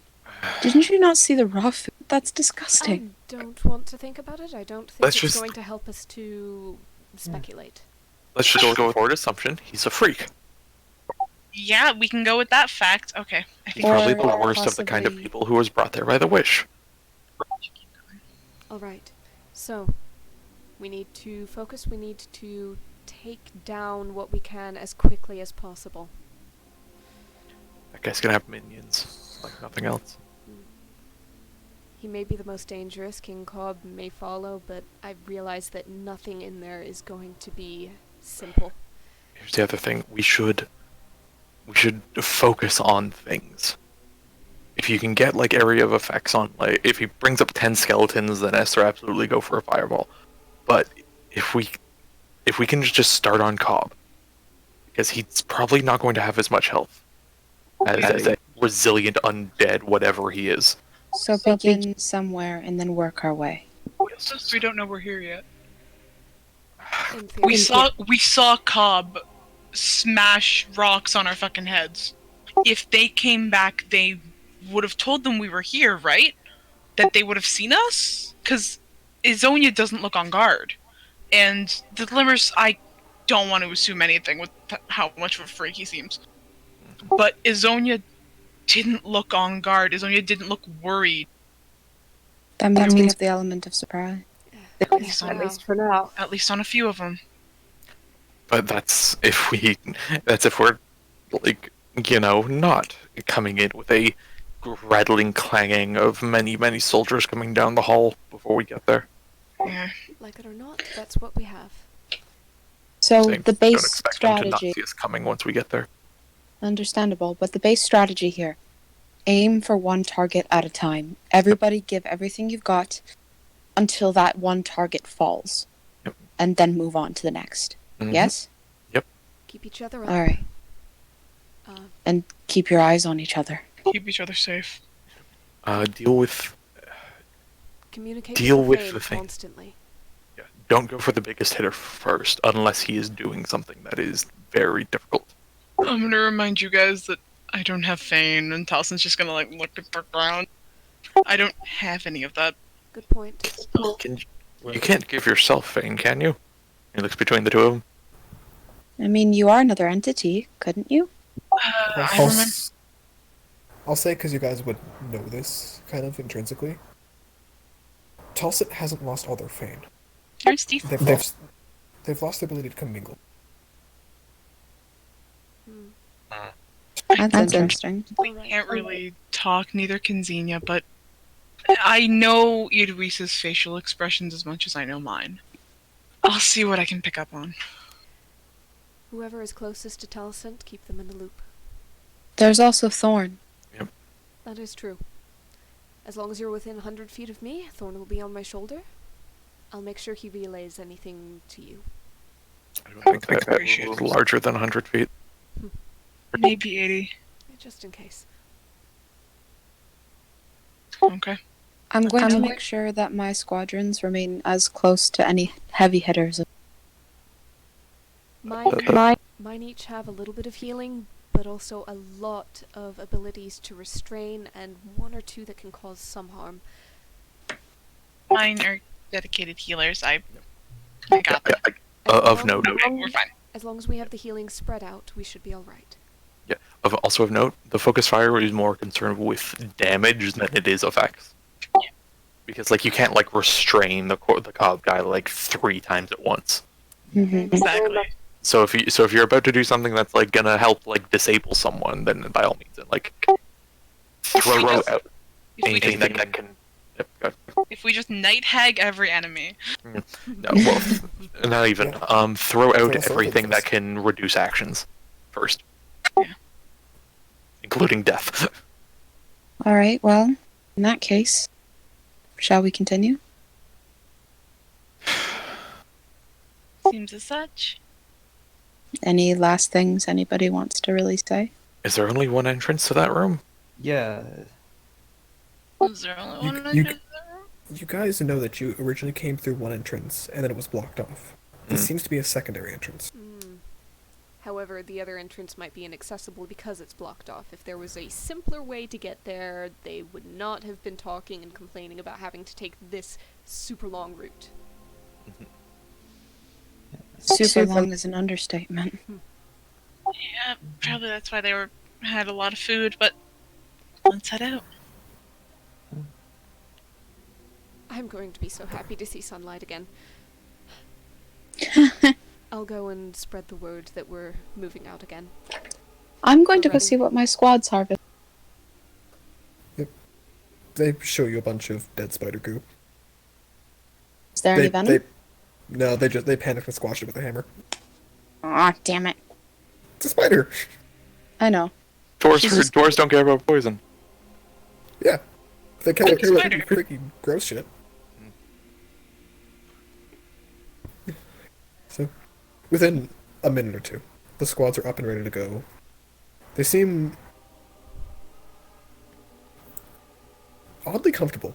Didn't you not see the raw food? That's I disgusting. don't want to think about it. I don't think Let's it's just- going to help us to speculate. Let's just go forward assumption. He's a freak. Yeah, we can go with that fact. Okay. I think Or Probably the worst of the kind of possibly- people who was brought there by the wish. Alright, so we need to focus. We need to take down what we can as quickly as possible. That guy's gonna have minions, like nothing else. He may be the most dangerous. King Cobb may follow, but I realize that nothing in there is going to be simple. Here's the other thing. We should focus on things. If you can get like area of effects on, like if he brings up 10 skeletons, then Esther absolutely go for a fireball. But if we can just start on Cobb, because he's probably not going to have as much health as a resilient undead whatever he is. So begin somewhere and then work our way. we don't know we're here yet. In theory. We saw Cobb smash rocks on our fucking heads. if they came back, they would have told them we were here, right? That they would have seen us? Because Izonia doesn't look on guard. And the Glimmers, I don't want to assume anything with how much of a freak he seems. But Izonia didn't look on guard. Izonia didn't look worried. That means we have the element of surprise. At least At least for now. At least on a few of them. But that's if we're, like, not coming in with a rattling clanging of many soldiers coming down the hall before we get there. Yeah. Like it or not, that's what we have. So Same. the Don't base expect them to not strategy, see us coming once we get there. understandable, but the base strategy here, aim for one target at a time. Everybody give everything you've got until that one target falls. Yep. And then move on to the next. Mhm. Yes? Keep each other up. Alright. And keep your eyes on each other. Keep each other safe. Communicate Deal with Thane the thing. constantly. Don't go for the biggest hitter first, unless he is doing something that is very difficult. I'm gonna remind you guys that I don't have Fane, and Talson's just gonna look at the ground. I don't have any of that. Good point. You can't give yourself Fane, can you? He looks between the two of them. I mean, you are another entity, couldn't you? I I'll, remember. I'll say, because you guys would know this, kind of, intrinsically. Tulsit hasn't lost all their Fane. Here's Steve. They've lost the ability to commingle. That's interesting. We can't really talk, neither can Zinnia, but I know Idrisa's facial expressions as much as I know mine. I'll see what I can pick up on. Whoever is closest to Talcent, keep them in the loop. There's also Thorn. That is true. As long as you're within 100 feet of me, Thorn will be on my shoulder. I'll make sure he relays anything to you. I don't think that appreciate was it. larger than 100 feet. Maybe 80. Just in case. Okay. I'm going to make sure that my squadrons remain as close to any heavy hitters. Mine each have a little bit of healing, but also a lot of abilities to restrain, and one or two that can cause some harm. Mine are dedicated healers. I got them. Of note. We're fine. As long as we have the healing spread out, we should be alright. Also of note, the focus fire is more concerned with damage than it is effects. Yeah. Because you can't restrain the cob guy 3 times at once. Mm-hmm. Exactly. So if you're about to do something that's gonna help disable someone, then by all means, throw out anything that can. Yep, go ahead. If we just night hag every enemy. No, well, not even. Yeah. Throw out Throw everything first. that can reduce actions first. Yeah. Including death. Alright, well, in that case, shall we continue? Seems as such. Any last things anybody wants to really say? Is there only one entrance to that room? Yeah. Was there only one you- entrance to that room? You guys know that you originally came through one entrance, and then it was blocked off. This seems to be a secondary entrance. However, the other entrance might be inaccessible because it's blocked off. If there was a simpler way to get there, they would not have been talking and complaining about having to take this super long route. Super long is an understatement. Yeah, probably that's why they had a lot of food, but let's head out. I'm going to be so happy to see sunlight again. I'll go and spread the word that we're moving out again. I'm going to go Already. see what my squad's harvest. They show you a bunch of dead spider goo. Is there any venom? They panicked and squashed it with a hammer. Aw, damn it. It's a spider. I know. Dwarves don't care about poison. Yeah, they kind of It's a care about spider. freaky gross shit. So, within a minute or two, the squads are up and ready to go. They seem oddly comfortable.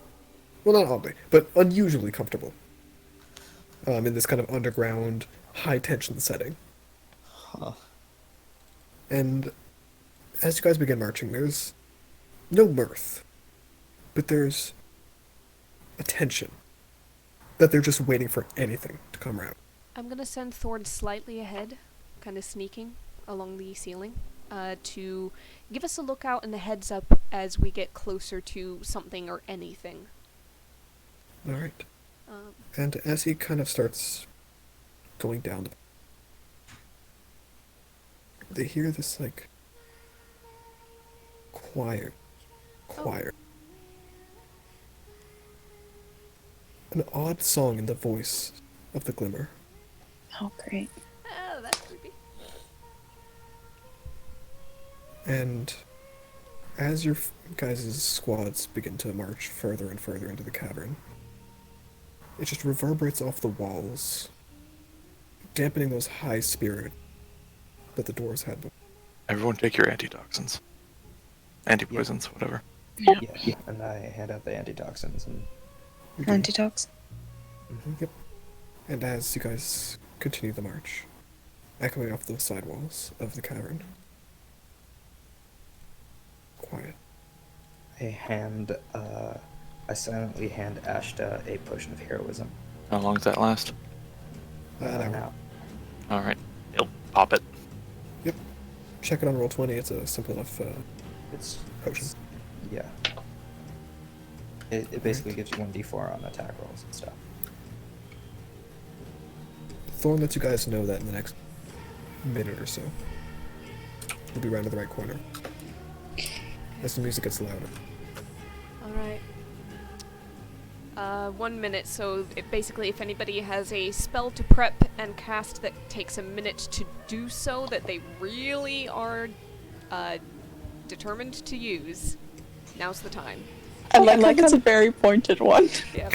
Well, not oddly, but unusually comfortable. In this kind of underground, high-tension setting. Huh. And as you guys begin marching, there's no mirth, but there's a tension that they're just waiting for anything to come around. I'm gonna send Thorn slightly ahead, kind of sneaking along the ceiling, to give us a lookout and a heads up as we get closer to something or anything. Alright. And as he kind of starts going down, they hear this, like, choir. An odd song in the voice of the Glimmer. Oh, great. Oh, that's creepy. And as your guys' squads begin to march further and further into the cavern, it just reverberates off the walls, dampening those high spirits that the dwarves had before. Everyone take your antitoxins. Anti-poisons, whatever. Yep. Yeah, and I hand out the antitoxins and Antitox. Yep. And as you guys continue the march, echoing off the side walls of the cavern, quiet. I silently hand Ashta a potion of heroism. How long does that last? An hour. Now. Alright. He'll pop it. Yep. Check it on Roll20, it's a simple enough It's potion. yeah. It basically gives you 1d4 on attack rolls and stuff. Thorn lets you guys know that in the next minute or so. We'll be round to the right corner. As the music gets louder. Alright. 1 minute, so basically if anybody has a spell to prep and cast that takes a minute to do so, that they really are determined to use, now's the time. I like it's a very pointed one. Yeah.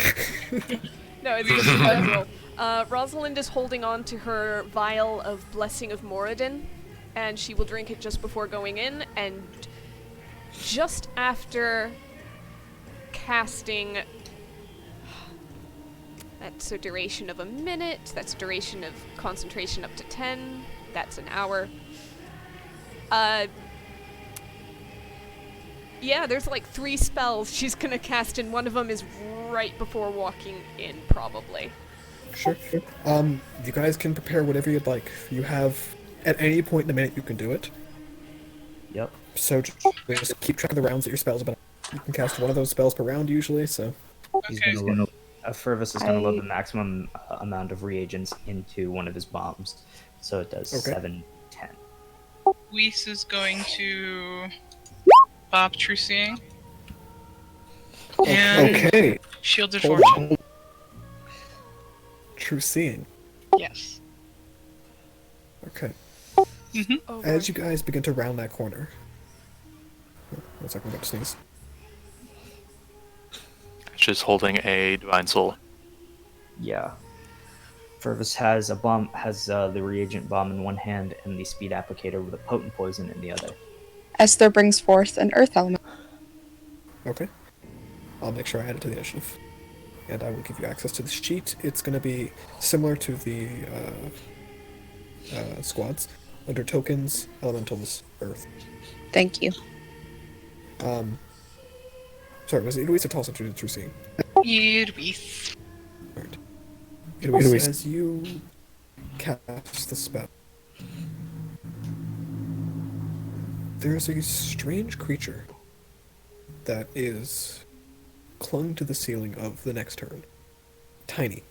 No, it's just a bad roll. Rosalind is holding on to her vial of Blessing of Moradin, and she will drink it just before going in, and just after casting... That's a duration of a minute, that's a duration of concentration up to 10, that's an hour. Yeah, there's like 3 spells she's gonna cast, and one of them is right before walking in, probably. Sure. You guys can prepare whatever you'd like. You have, at any point in a minute, you can do it. Yep. So just keep track of the rounds that your spells have been. You can cast one of those spells per round, usually, so... He's Okay. gonna load. Fervus is gonna load I- the maximum amount of reagents into one of his bombs, so it does Okay. 7, 10. Weiss is going to Bob True Seeing and Okay. Shield of Hold Fortune. on. True seeing. Yes. Okay. Mm-hmm. Oh, As you guys begin to round that corner... Oh, 1 second, I'm about to sneeze. She's holding a Divine Soul. Yeah. Fervus has the reagent bomb in one hand and the speed applicator with a potent poison in the other. Esther brings forth an earth element. Okay. I'll make sure I add it to the initiative. And I will give you access to the sheet. It's going to be similar to the squads. Under tokens, elementals, earth. Thank you. Sorry, was it Eloise or Tulsa to True Seeing? Weiss. Alright. Eloise, as you cast the spell, there's a strange creature that is clung to the ceiling of the next turn. Tiny.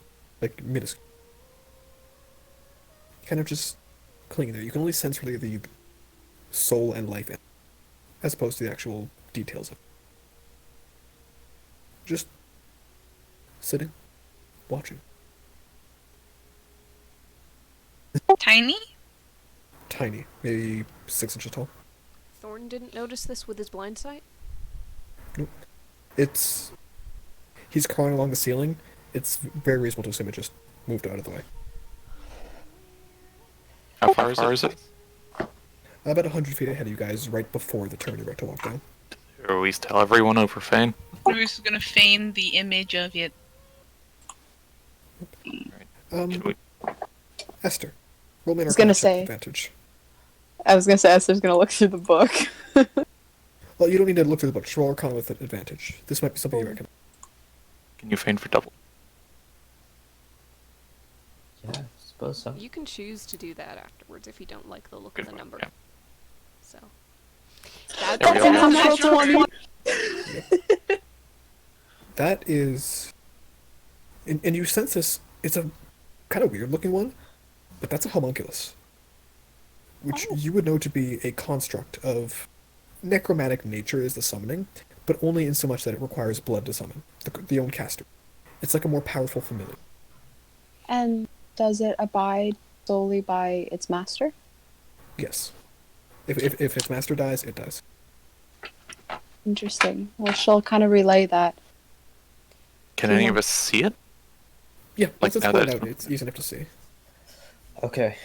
Like, minuscule. Kind of just clinging there. You can only sense really the soul and life in it, as opposed to the actual details of it. Just sitting, watching. Tiny? Tiny, maybe 6 inches tall. Thorn didn't notice this with his blind sight? He's crawling along the ceiling. It's very reasonable to assume it just moved out of the way. How far is it? About 100 feet ahead of you guys, right before the turn you're about to walk down. Or we tell everyone over Fane. Weiss is going to feign the image of it. Should we? Esther, roll me an I was gonna Arcana check say. with advantage. I was gonna say Esther's gonna look through the book. Well, you don't need to look through the book. Just roll Arcana with advantage. This might be something you recommend. Can you feign for double? Yeah, I suppose so. You can choose to do that afterwards if you don't like the look Good of the one, number. yeah. So. There we go. a natural 20. That is... And you sense this... It's a kind of weird-looking one, but that's a homunculus. Which you would know to be a construct of... Necromantic nature is the summoning, but only in so much that it requires blood to summon. The own caster. It's like a more powerful familiar. And does it abide solely by its master? Yes. If its master dies, it dies. Interesting. Well, she'll kind of relay that. Can any of us see it? Yeah, Like once it's now pointed that out, it's- it's easy enough to see. Okay.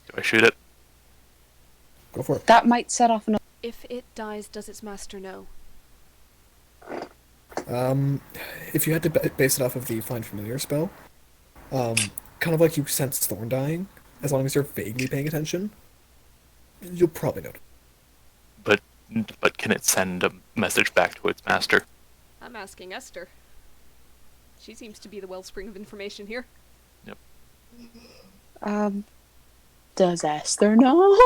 Do I shoot it? Go for it. That might set off another. If it dies, does its master know? If you had to base it off of the Find Familiar spell, kind of like you sense Thorn dying, as long as you're vaguely paying attention, you'll probably know. But can it send a message back to its master? I'm asking Esther. She seems to be the wellspring of information here. Does Esther know?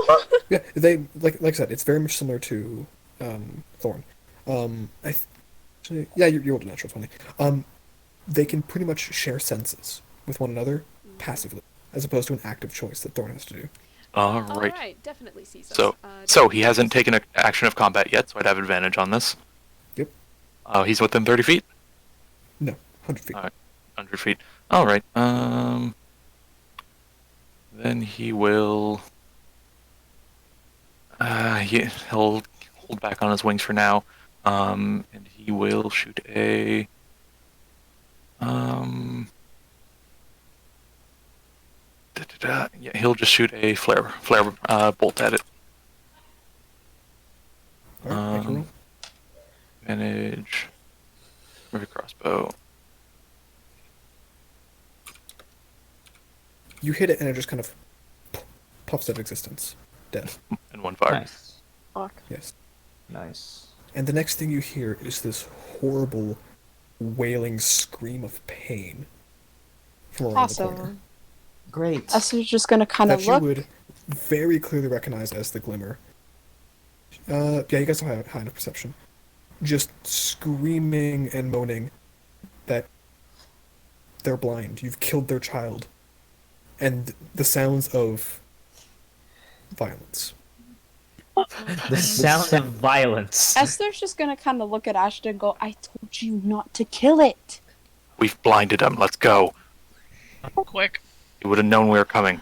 Yeah, they like I said, it's very much similar to Thorn. Yeah, you rolled a natural 20. They can pretty much share senses with one another passively, as opposed to an active choice that Thorn has to do. All right. Alright, definitely sees us. So Definitely he hasn't sees us. taken an action of combat yet, so I'd have advantage on this. Yep. He's within 30 feet? No, 100 feet. Alright. 100 feet. Alright, then he will... he'll hold back on his wings for now, and he will shoot a... Yeah, he'll just shoot a flare bolt at it. Alright, make a roll. Advantage. Maybe crossbow. You hit it and it just kind of puffs out of existence. Dead. And one fire. Nice. Yes. Nice. And the next thing you hear is this horrible, wailing scream of pain from around the corner. Awesome. Great. Esther's just gonna kind That of you look. would very clearly recognize as the glimmer. Yeah, you guys have high enough perception. Just screaming and moaning that they're blind. You've killed their child. And the sounds of violence. The sound of violence. Esther's just gonna kind of look at Ashton and go, "I told you not to kill it." We've blinded him. Let's go. Quick. He would have known we were coming.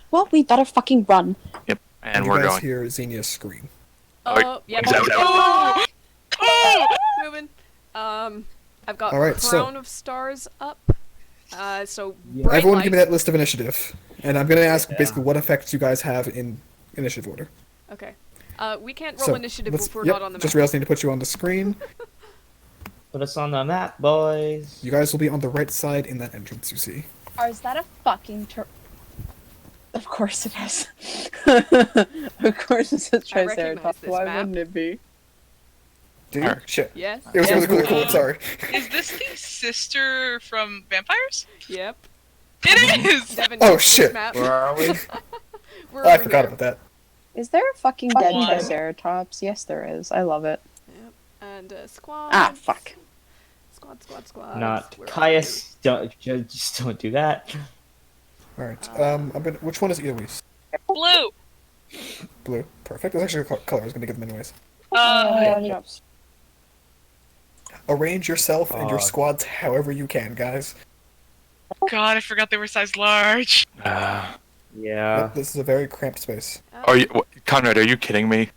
Well, we better fucking run. Yep. And you we're guys going. hear Zinnia scream. Oh, yeah. Exactly. Moving. I've got Alright, so- Crown of Stars up. So Yeah. bright Everyone light. give me that list of initiative. And I'm going to ask Yeah. basically what effects you guys have in initiative order. Okay. We can't roll So, initiative let's- if we're yep, not on the map. just realized I need to put you on the screen. Put us on the map, boys. You guys will be on the right side in that entrance you see. Or is that a fucking Of course it is. Of course it's a I recognize Triceratops. this Why map. wouldn't it be? Dude, Alright. shit. Yes. It was Yes. really cool, I'm sorry. Is this the sister from Vampires? Yep. It is! Devin Oh, knows this shit. map. Where are we? We're I over forgot here. about that. Is there a fucking dead One. Triceratops? Yes, there is. I love it. Yep. And squad. Ah, fuck. Squad. Not Where are Caius. Just don't do that. Alright, which one is Eloise? Blue! Blue. Perfect. That's actually a color I was going to give them anyways. Yeah. Arrange yourself and your Oh. squads however you can, guys. God, I forgot they were size large. Yeah. Yep, this is a very cramped space. you? Are you, Conrad? Are you kidding me?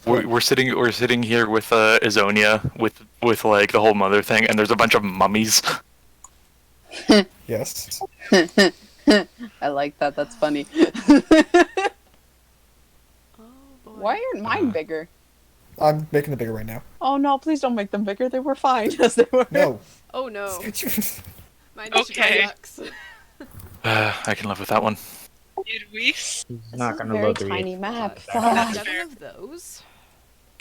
We're sitting here with Izonia with like the whole mother thing, and there's a bunch of mummies. Yes. I like that. That's funny. Oh boy. Why aren't mine bigger? I'm making it bigger right now. Oh no, please don't make them bigger. They were fine as they were. No. Oh no. My Okay. sucks. I can live with that one. Did we? He's This not is a gonna very load the tiny reagent map. bomb That's back. 7 fair. of those.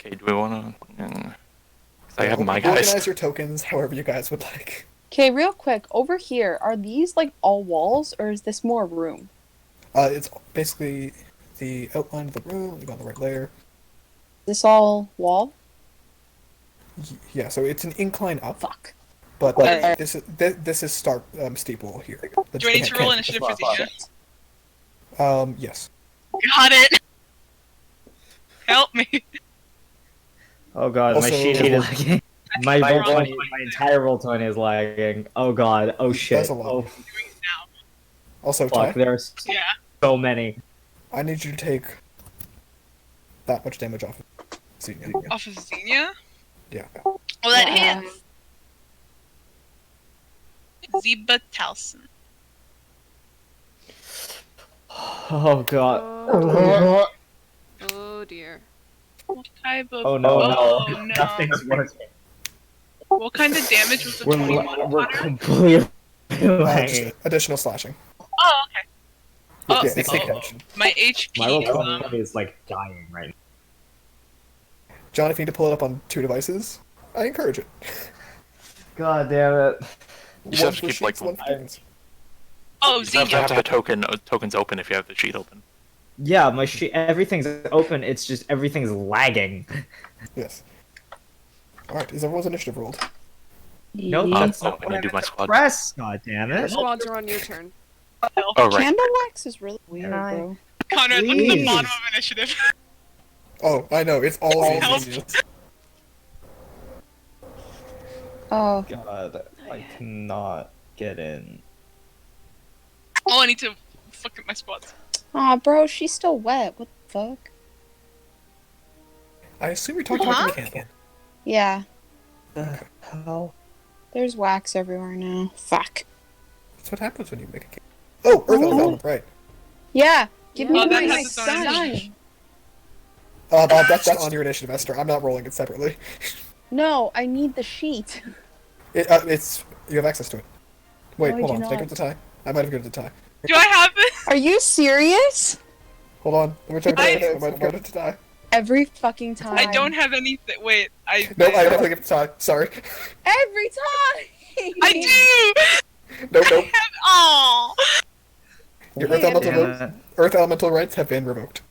Okay, do we want to? I have my Organize guys. your tokens however you guys would like. Okay, real quick, over here, are these like all walls or is this more room? It's basically the outline of the room. You got the right layer. This all wall? Yeah, so it's an incline up, Fuck. but Alright. this is start steep wall here. Do I need to roll initiative for Zinnia? Yes. Got it. Help me. Oh god, my Also- sheet is lagging. My That's roll wrong. 20, my entire roll 20 is lagging. Oh god, oh shit. That's a lot. Oh Doing it now. Also, fuck, Ty, there are Yeah. so many. I need you to take that much damage off of Zinnia. Off of Zinnia? Yeah. Well, that Yeah. hits. Zeba Talson. Oh god. Oh, oh dear. What type of... Oh no, Oh, no. no. Nothing's working. What kind of damage was the We're, 21 we're Hunter? completely Just lagging. additional slashing. Oh, okay. Oh, Yeah, 60 oh, damage. my HP My roll is, 20 is like dying right now. John, if you need to pull it up on 2 devices, I encourage it. God damn it. You just have to for keep like. sheets, one for tokens. Oh, You have to Zinnia. have tokens open if you have the sheet open. Yeah, my sheet, everything's open, it's just everything's lagging. Yes. Alright, is everyone's initiative rolled? Nope, Yeah. that's I'm not what gonna I do meant my to squad. press, god damn Your it. squads are on your turn. Oh right. Candle wax is really weird, Hi. bro. Conrad, look at the Please. bottom of initiative. Oh, I know, it's all Help. Zinnia. Oh, God, I cannot get in. Oh, I need to look at my squads. Aw, bro, she's still wet. What the fuck? I assume you're talking Huh? about the candle. Yeah, The hell? there's wax everywhere now. Fuck. That's what happens when you make a candle. Oh, Earth Oh. Element, right. Yeah, give Yeah. me Oh, that my has its own son. initiative. That's on your initiative, Esther. I'm not rolling it separately. No, I need the sheet. It's you have access to it. Wait, No, I hold do on. Did I not. give it to Ty? I might have given it to Ty. Do I have it? Are you serious? Hold on. Let me check I- it. I might have given it to Ty. Every fucking time. I don't have anything. Wait, No, I definitely give it to Ty. Sorry. Every time. I do. Nope, nope. Oh. Your Hey, Earth Elemental rights have been revoked.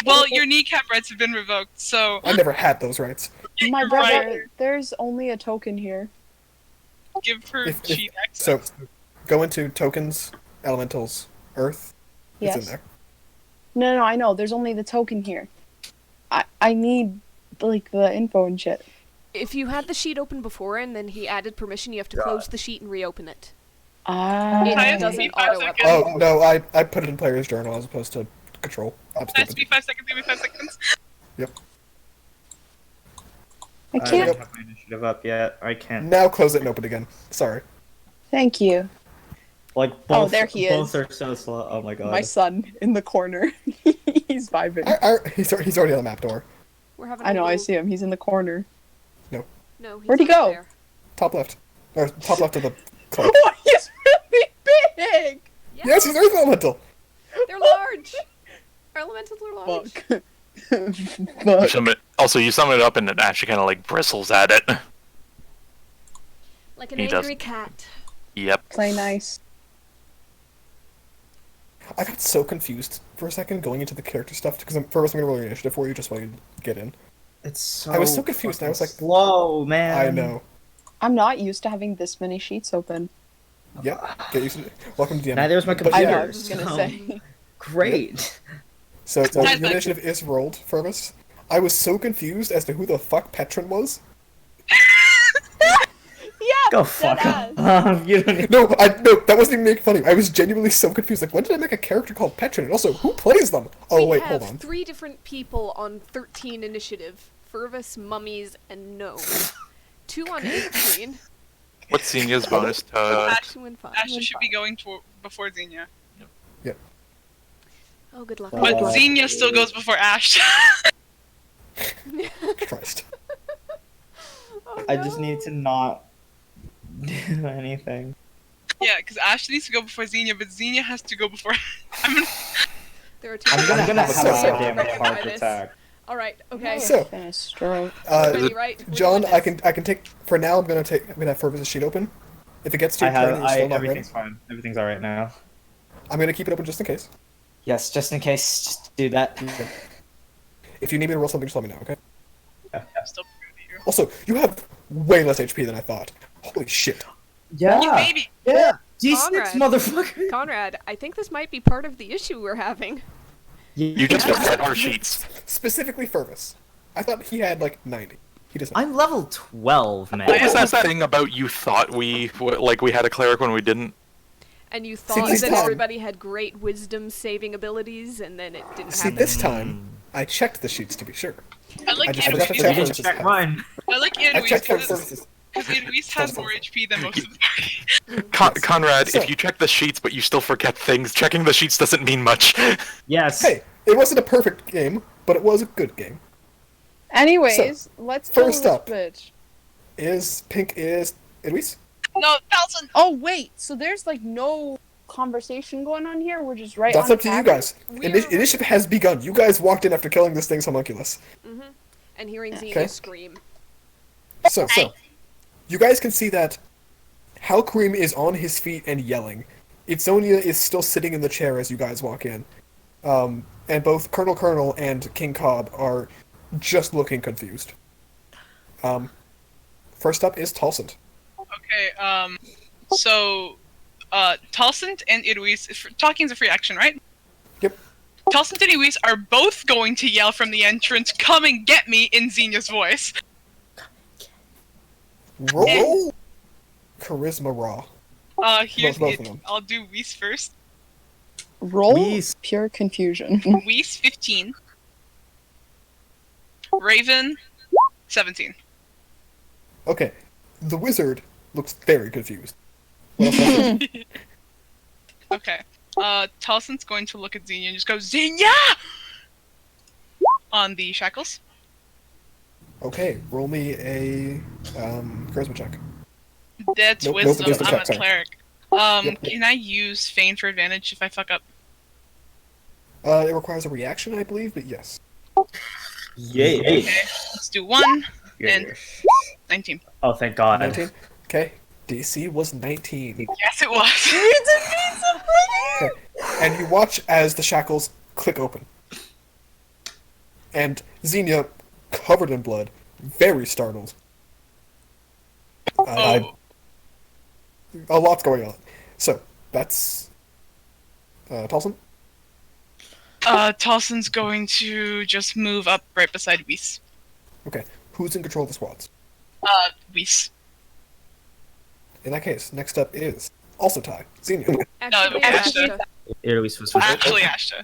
Well, your kneecap rights have been revoked, so I never had those rights. my you're brother. right. There's only a token here. give her If- cheat So, access. go into tokens, elementals, Earth. It's in Yes. there. No, I know. There's only the token here. I need like the info and shit. If you had the sheet open before and then he added permission, you have to close the sheet and reopen it. Ah. It Ty, doesn't give me 5 auto seconds. Oh no, I put it in player's journal as opposed to control. I'm Ty, give me stupid. 5 seconds. Give me 5 seconds. I I can't. don't have my initiative up yet. I can't. Now close it and open it again. Sorry. Thank you. Like both, Oh, there he both is. are so slow. Oh my god. My son in the corner. He's vibing. He's already on the map door. We're having I know. a I little- see him. He's in the corner. No, he's Where'd he over go? there. Top left. Or top left of the club. Oh, he's really big. Yes, he's Earth Elemental! They're large. Our elementals are large. Fuck. You summon it up and it actually kind of like bristles at it. Like an He angry doesn't. cat. Yep. Play nice. I got so confused for a second going into the character stuff because first I'm gonna roll your initiative for you just while you get in. It's so. I was so confused, and I was like, slow, man. I know. I'm not used to having this many sheets open. Yep. Get used to it. Welcome to DM. Neither is my But computer. I know. yeah, I was just gonna so- say. Great. So Ty's your like- initiative is rolled, Fergus. I was so confused as to who the fuck Petron was. Yeah. Go fuck deadass. off. You don't need... No, that wasn't even making funny. I was genuinely so confused. Like, when did I make a character called Petron? And also, who plays them? Oh, we wait, have hold on. 3 different people on 13 initiative. Fervus, Mummies, and Gnome. 2 on 18. What's Zinnia's bonus to? Ash, 2 and 5. Asha should be going before Zinnia. Oh, good luck. But Oh. Zinnia still goes before Ash. Christ. Oh, I just no. need to not do anything. Yeah, because Ash needs to go before Zinnia, but Zinnia has to go before There are two. I'm gonna have a So- goddamn threatened heart by this. attack. All right. Okay. So, Finish stroke. Ready, right? We're John, doing I this. can take for now. I'm gonna have Fervus' sheet open. If it gets too turny, you're still not ready. Everything's fine. Everything's alright now. I'm gonna keep it open just in case. Yes, just in case, just do that. If you need me to roll something, just let me know, okay? I'm still proud of you. Also, you have way less HP than I thought. Holy shit. Yeah, Baby. yeah. D6, Conrad. motherfucker. Conrad, I think this might be part of the issue we're having. You just read our sheets. Specifically Fervus. I thought he had like 90. He doesn't. I'm level 12, man. What was that thing about you thought we had a cleric when we didn't? And you thought this that time- everybody had great wisdom saving abilities, and then it didn't See, happen. this time, I checked the sheets to be sure. I like I just forgot to Eloise. check You Fervus' didn't check health. mine. I like I Eloise checked because Fervus'. Eloise has more HP than most of the party. Conrad, So- if you check the sheets but you still forget things, checking the sheets doesn't mean much. Yes. Hey, it wasn't a perfect game, but it was a good game. Anyways, let's kill first this up. bitch. Pink is Eloise? No, 1,000. Oh wait, so there's like no conversation going on here. We're just right. That's on up to you target? guys. Initiative has begun. You guys walked in after killing this thing's homunculus. And hearing Xenia Okay. scream. So, you guys can see that Hal'qarim is on his feet and yelling. Itzonia is still sitting in the chair as you guys walk in. And both Colonel and King Cobb are just looking confused. First up is Talsant. Okay, so, Talsant and Eloise, talking's a free action, right? Yep. Talsant and Eloise are both going to yell from the entrance, "Come and get me," in Xenia's voice. Roll Charisma Raw. Here's Both it. of them. I'll do Weiss first. Roll Please. pure confusion. Weiss, 15. Raven, 17. Okay. The wizard looks very confused. What else happened? Okay. Talsant's going to look at Xenia and just go, "Xenia!" on the shackles. Okay, roll me a charisma check. That's Nope, wisdom. wisdom I'm check, a sorry. cleric. Yep. Can I use feign for advantage if I fuck up? It requires a reaction, I believe, but yes. Yay. Okay, let's do 1 and 19. Oh, thank God. 19? Okay. DC was 19. Yes, it was. Okay. And you watch as the shackles click open. And Xenia, covered in blood, very startled. Oh, A lot's going on. So, that's... Talsant? Talsant's going to just move up right beside Weiss. Okay. Who's in control of the squads? Weiss. In that case, next up is also Ty. Xenia. Actually, Ashta. Eloise was first. Actually, Ashta.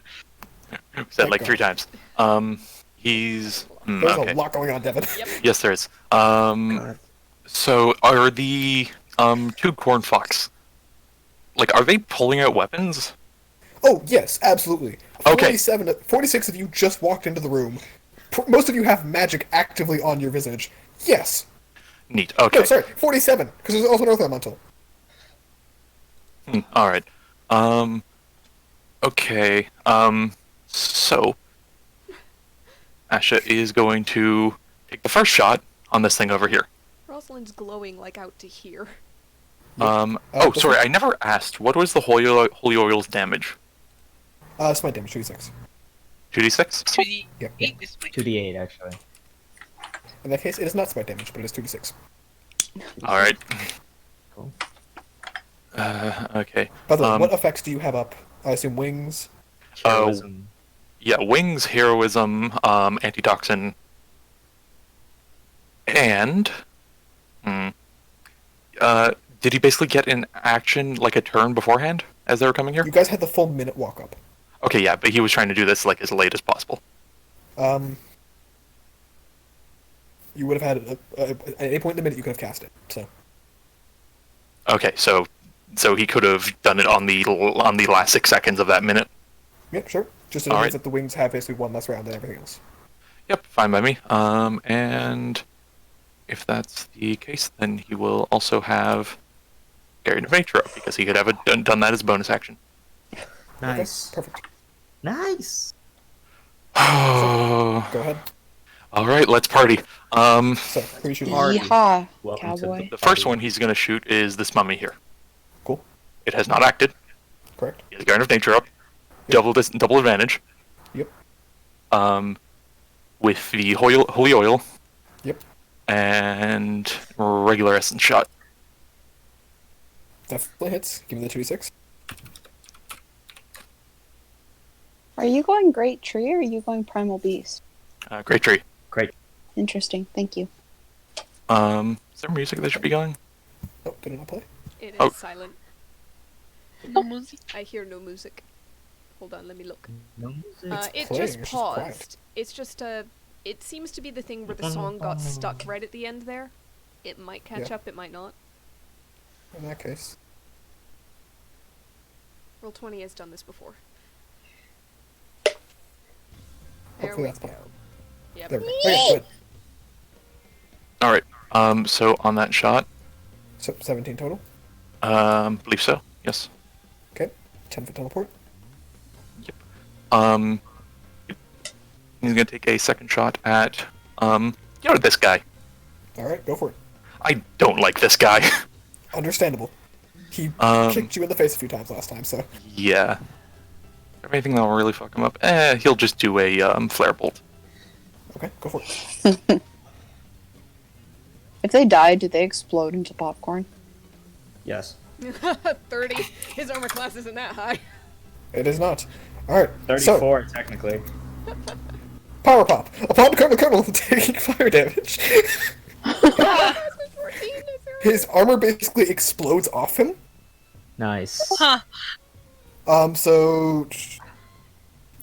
Said like God. 3 times. He's There's okay. a lot going on, Devin. Yes, there is. So are the 2 corn fox, like, are they pulling out weapons? Oh, yes, absolutely. Okay. 46 of you just walked into the room. Most of you have magic actively on your visage. Yes. Neat. Okay. No, sorry, 47, because there's also an Earth Elemental. All right. Okay. So Asha is going to take the first shot on this thing over here. Rosalind's glowing like out to here. Sorry, I never asked. What was the holy oil's damage? Smite damage, 2d6. 2d6? 2d8 Yeah. is my 2d8, actually. In that case, it is not smite damage, but it is 2d6. All right. Cool. Okay. By the way, what effects do you have up? I assume wings. Heroism. Yeah, wings, heroism, antitoxin, and did he basically get an action, like a turn beforehand, as they were coming here? You guys had the full minute walk up. Okay, yeah, but he was trying to do this like as late as possible. You would have had at any point in the minute you could have cast it. So Okay, so he could have done it on the last 6 seconds of that minute. yep, sure. Just All means right. that the wings have basically one less round than everything else. Yep, fine by me. And if that's the case, then he will also have Guardian of Nature up, because he could have done that as a bonus action. Nice. Okay, perfect. Nice. All Go ahead. right, let's party. So, who are you shooting? Party. Yeehaw, Welcome to cowboy. The first one he's going to shoot is this mummy here. Cool. It has not acted. Correct. He has Guardian of Nature up. Yep. Double advantage. Yep. With the holy oil. Yep. And regular essence shot. Definitely hits. Give me the 2d6. Are you going Great Tree or are you going Primal Beast? Great tree. Interesting. Thank you. Is there music that should be going? Oh, did it not play? It is Oh. silent. No music. I hear no music. Hold on, let me look. No music. It playing, just it's just quiet. paused. It's just it seems to be the thing where the song got stuck right at the end there. It might catch Yeah. up, it might not. In that case. Roll20 has done this before. There Hopefully we that's go. fine. Yep. There we go. Okay, good. All right. So on that shot, So, 17 total. believe so. Yes. Okay. 10-foot teleport. Um, he's gonna take a second shot at this guy. Alright, go for it. I don't like this guy. Understandable. He kicked you in the face a few times last time, so. Yeah. Anything that'll really fuck him up? He'll just do a flare bolt. Okay, go for it. If they die, do they explode into popcorn? Yes. 30. His armor class isn't that high. It is not. Alright, so, 34, technically. power pop. Upon Colonel taking fire damage, his armor basically explodes off him. Nice. Huh. So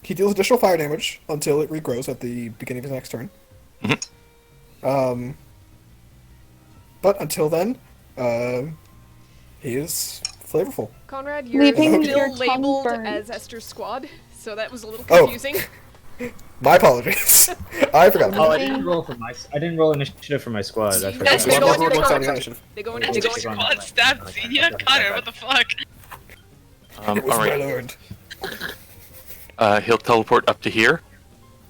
he deals additional fire damage until it regrows at the beginning of his next turn. But until then, he is flavorful. Conrad, you're Leaving still your tongue labeled burnt. as Esther's squad, so that was a little Oh. confusing. My apologies. I forgot Oh, about I that. didn't roll for I didn't roll initiative for my squad. I That's forgot. they go into What the works on card. the initiative? They go They into go the into card. the God, stab Zinnia? Connor, what the fuck? It was All right. well earned. He'll teleport up to here.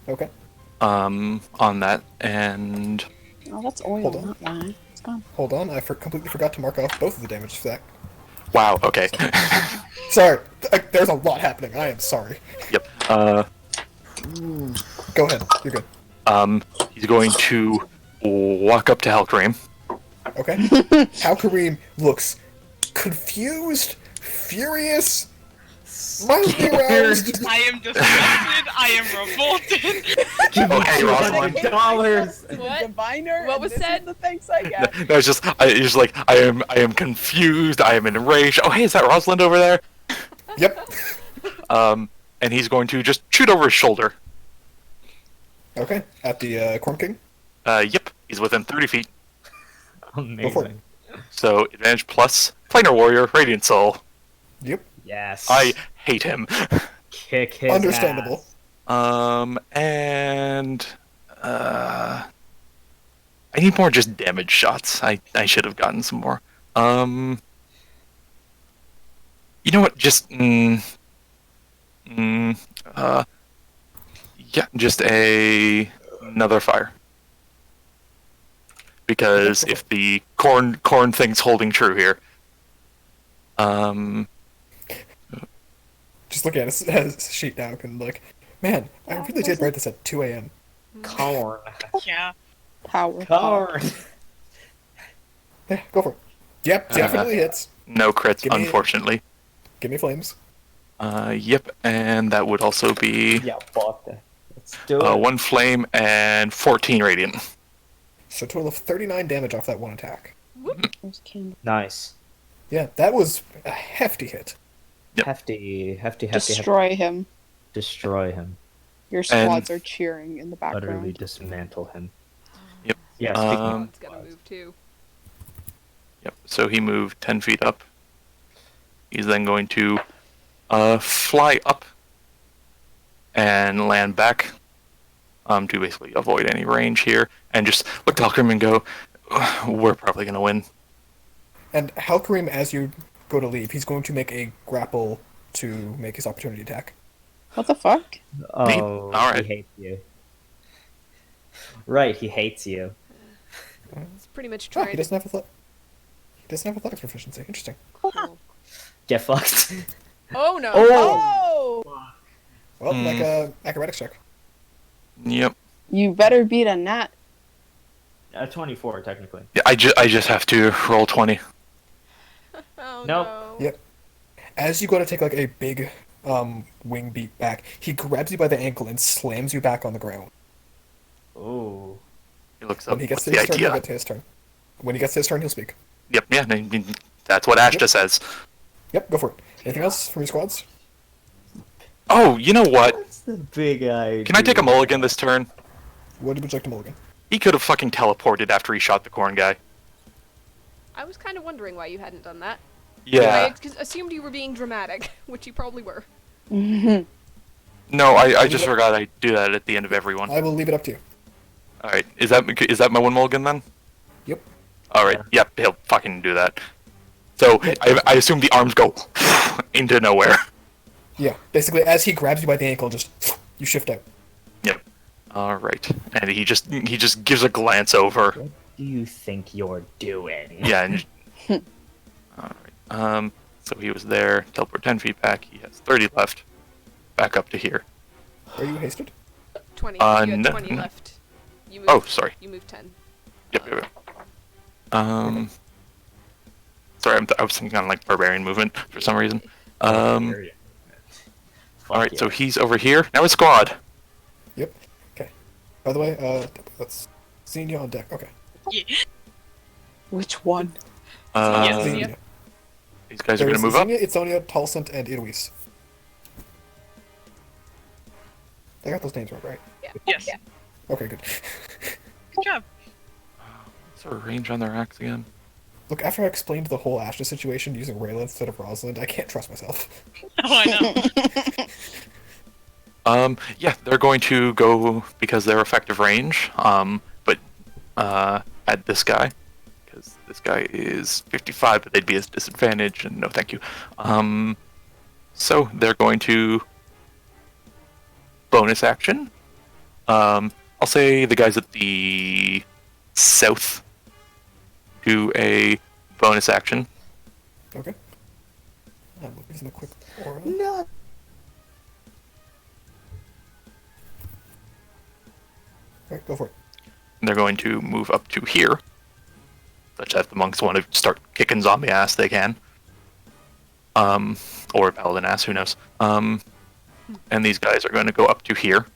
Okay. On that, and Oh, that's oil, Hold on. not wine. It's gone. Hold on, I completely forgot to mark off both of the damage for that. wow. Okay. Sorry, there's a lot happening. I am sorry. Yep. Go ahead, you're good. He's going to walk up to Hal'qarim. Okay. Hal'qarim looks confused, furious, mildly aroused. I am disgusted. I am revolted. Okay, Rosalind. $200. What? Diviner. What and was this said? Is the thanks I get. No, it's just I am confused. I am enraged. Oh, hey, is that Rosalind over there? Yep. And he's going to just shoot over his shoulder. Okay, at the Corn King. Yep, he's within 30 feet. Amazing. So advantage plus Planar Warrior, Radiant Soul. Yep. Yes. I hate him. kick his Understandable. ass. And I need more just damage shots. I should have gotten some more. You know what? Just yeah, just another fire. Because if the corn thing's holding true here, Just looking at his sheet now and like, man, I really did write this at 2 a.m. Corn. Yeah. Power. Corn. Yeah, go for it. Yep, definitely hits. no crits, Give me- unfortunately. Give me flames. Yep, and that would also be Yeah, fuck that. Let's do it. 1 flame and 14 radiant. So a total of 39 damage off that one attack. There's a candle. Nice. Yeah, that was a hefty hit. Yep. Hefty. Destroy him. Destroy him. Your squads are cheering in the Utterly background. dismantle him. Yep. Yeah, speaking of It's gotta move too. Yep. So he moved 10 feet up. He's then going to fly up and land back to basically avoid any range here, and just look to Hal'qarim and go, we're probably going to win. And Hal'qarim, as you go to leave, he's going to make a grapple to make his opportunity attack. What the fuck? Oh, Alright. he hates you. Right, he hates you. It's pretty much Oh, trying he doesn't have he doesn't have athletics proficiency. Interesting. to... Get fucked. Oh no! Oh! Well, like a acrobatics check. Yep. You better beat a nat. 24, technically. Yeah, I just have to roll 20. Oh Nope. no! Yep. As you go to take like a big wing beat back, he grabs you by the ankle and slams you back on the ground. Oh. He looks up. When he gets What's to the his turn, he'll idea? get to his turn. When he gets to his turn, he'll speak. Yep. Yeah. I mean, that's what Ashta says. Yep, go for it. Anything else from your squads? Oh, you know what? What's the big idea? Can I take a mulligan this turn? What would you like to mulligan? He could have fucking teleported after he shot the corn guy. I was kind of wondering why you hadn't done that. Yeah. I assumed you were being dramatic, which you probably were. No, I just forgot I do that at the end of every one. I will leave it up to you. All right. Is that my one mulligan then? Yep. All right. Yep. He'll fucking do that. So I assume the arms go into nowhere. Yeah, basically, as he grabs you by the ankle, just you shift out. Yep. All right. And he just gives a glance over. What do you think you're doing? Yeah. And, all right. So he was there. Teleport 10 feet back. He has 30 left. Back up to here. Are you hasted? 20. You had no- 20 left. You moved, Oh, sorry. You moved 10. Yep. Sorry, I was thinking on like barbarian movement for some reason. All right, so he's over here. Now it's squad. Yep. Okay. By the way, that's Zinnia on deck. Okay. Yeah. Which one? Uh, Zinnia. These guys are There's gonna move up. Zinnia, Itzonia, Talsant, and Idwis. I got those names right, right? Yes. Okay, good. Good job. What's our range on their axe again? Look, after I explained the whole Ashta situation using Rayla instead of Rosalind, I can't trust myself. Oh, I know. Yeah, they're going to go because they're effective range. But add this guy because this guy is 55, but they'd be at a disadvantage, and no, thank you. So they're going to bonus action. I'll say the guys at the south do a bonus action. Okay. I'm looking for the quick aura. No. Alright, go for it. They're going to move up to here, such that if the monks want to start kicking zombie ass, they can. Or paladin ass, who knows. And these guys are going to go up to here.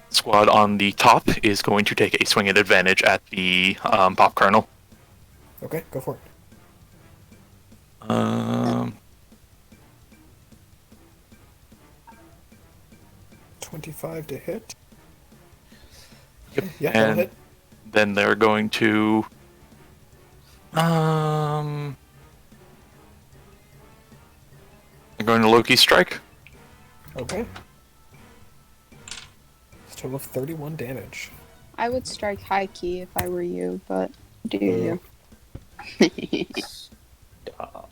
Squad on the top is going to take a swing at advantage at the pop kernel. Okay, go for it. 25 to hit. Yep. Yeah, that'll And hit. then they're going to they're going to Loki strike. Okay. It's a total of 31 damage. I would strike high key if I were you, but do you? Stop.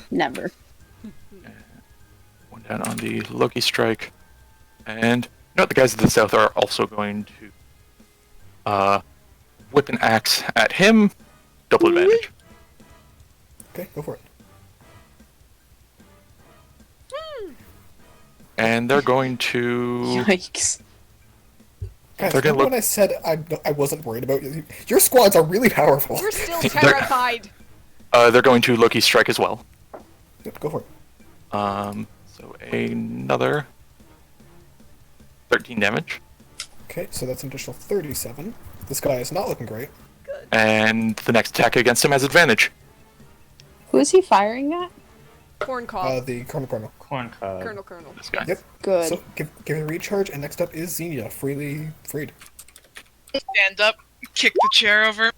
Never. One down on the Loki strike. And no, the guys at the south are also going to whip an axe at him. Double advantage. Okay, go for it. And they're going to Yikes. Guys, They're gonna remember when I said I wasn't worried about you? Your squads are really powerful. You're still terrified. they're going to Loki strike as well. Yep, go for it. So another 13 damage. Okay, so that's an additional 37. This guy is not looking great. And the next attack against him has advantage. Who is he firing at? Corn cob. The Colonel. Corn cob. Colonel. This guy. Yep. Good. So give it a recharge, and next up is Zinnia, freed. Stand up, kick the chair over.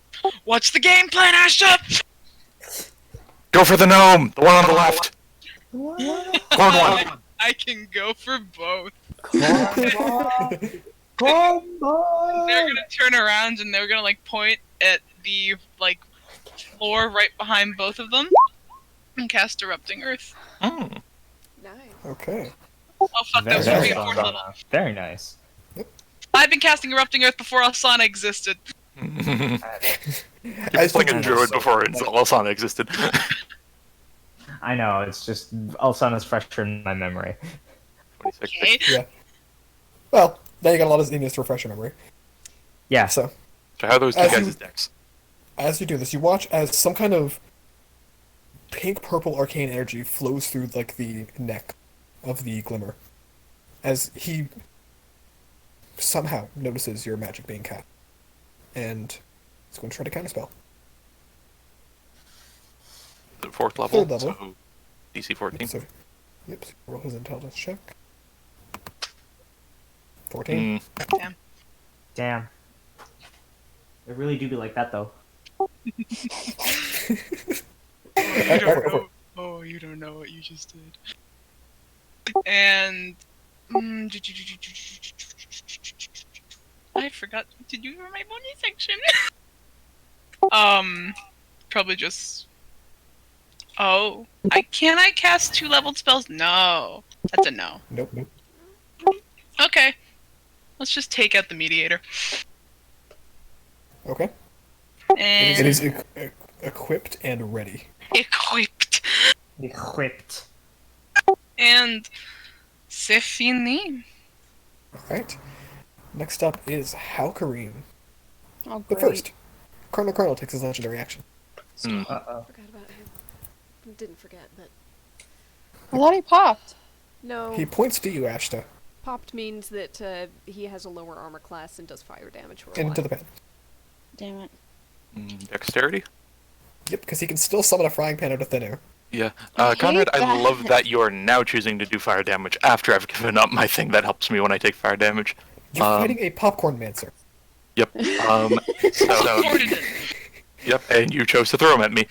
What's the game plan, Ashta? Go for the gnome! The one on the left! Corn one! I can go for both. Combo! They're gonna turn around and they're gonna like point at the like floor right behind both of them. And cast Erupting Earth. Hmm. Nice. Okay. Oh fuck, that was Very gonna be nice. a fourth level. Very nice. I've been casting Erupting Earth before Alsana existed. You're As playing you a do druid this, before Alsana existed. I know, it's just Alsana's fresher in my memory. 26. Okay. yeah. Well, now you got a lot of Zinnias to refresh your memory. Yeah. So, So how are those two As you- guys' decks? as you do this, you watch as some kind of pink-purple arcane energy flows through like the neck of the Glimmer, as he somehow notices your magic being cast, and he's going to try to counterspell. The fourth level. Third level. So DC 14. So, yep. So roll his intelligence check. 14. Damn. It really do be like that, though. Oh, you don't know what you just did. And I forgot to do for my bonus section. Probably just. Oh, can I cast 2-leveled spells? No, that's a no. Nope. Okay, let's just take out the mediator. Okay. And It is equipped and ready. equipped. Equipped. And Sefini. Alright. Next up is Hal'qarim. Oh, But great. first, Colonel takes his legendary action. Uh-oh. Forgot about him. Didn't forget, but I thought he popped. no. He points to you, Ashta, Popped means that he has a lower armor class and does fire damage for a and while. into the pen. Damn it. Dexterity? Yep, because he can still summon a frying pan out of thin air. Yeah. I hate Conrad, I that. love that you're now choosing to do fire damage after I've given up my thing that helps me when I take fire damage. You're Um, fighting a popcorn mancer. Yep. So, Supported it. yep, and you chose to throw them at me.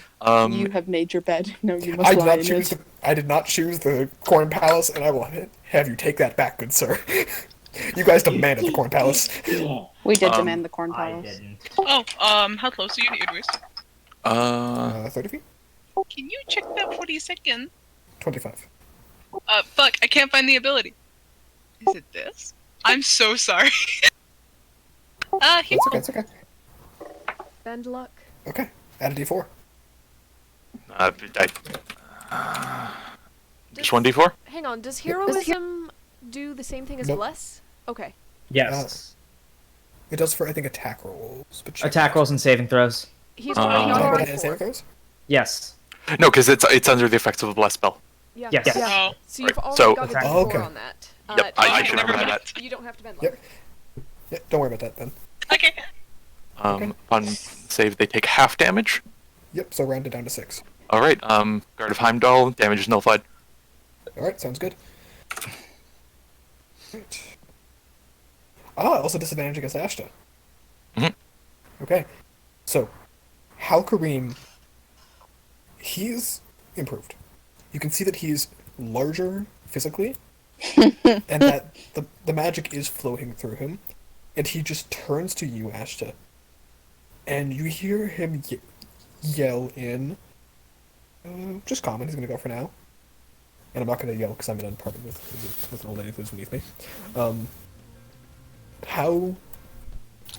You have made your bed. No, you must I did lie not in choose. it. I did not choose the Corn Palace, and I will have you take that back, good sir. You guys demanded the Corn Palace. We did Um, demand the corn I palace. didn't. Oh, how close are you to Idris? 30 feet? Can you check that 40 seconds? 25. Fuck, I can't find the ability. Is it this? I'm so sorry. Here. It's okay. Bend luck. Okay, add a d4. Just 1d4? Hang on, does heroism do the same thing as Nope. bless? Okay. Yes. It does for, I think, attack rolls. But check Attack that. rolls and saving throws. He's Uh, already Talk got about a it in saving D4. throws? Yes. No, because it's under the effects of a blessed spell. Yeah. Yes. Yeah. Oh, So you've Right, already so- got a Okay. D4 Oh, okay. on that. Yep, I should remember never that. You don't have to bend luck. Yep. Yeah, don't worry about that then. okay. Okay. Upon save, they take half damage. Yep, so round it down to 6. Alright, Guard of Heimdall, damage is nullified. Alright, sounds good. Right. Also disadvantage against Ashta. Mhm. Okay. So, Hal'qarim, he's improved. You can see that he's larger physically, and that the magic is flowing through him, and he just turns to you, Ashta, and you hear him yell in, just common, he's gonna go for now. And I'm not going to yell because I'm in an apartment with an old lady who's beneath me. How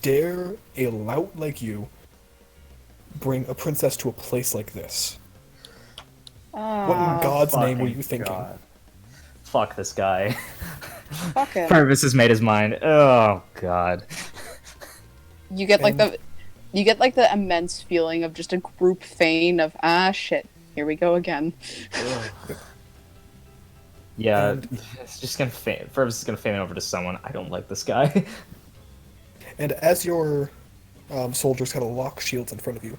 dare a lout like you bring a princess to a place like this? What in God's name were you thinking? God. Fuck this guy. Fuck it. Purvis has made his mind. Oh god. You get like And- the immense feeling of just a group feign of shit. Here we go again. Yeah, And- it's just gonna Purvis is gonna feign over to someone. I don't like this guy. And as your soldiers kind of lock shields in front of you,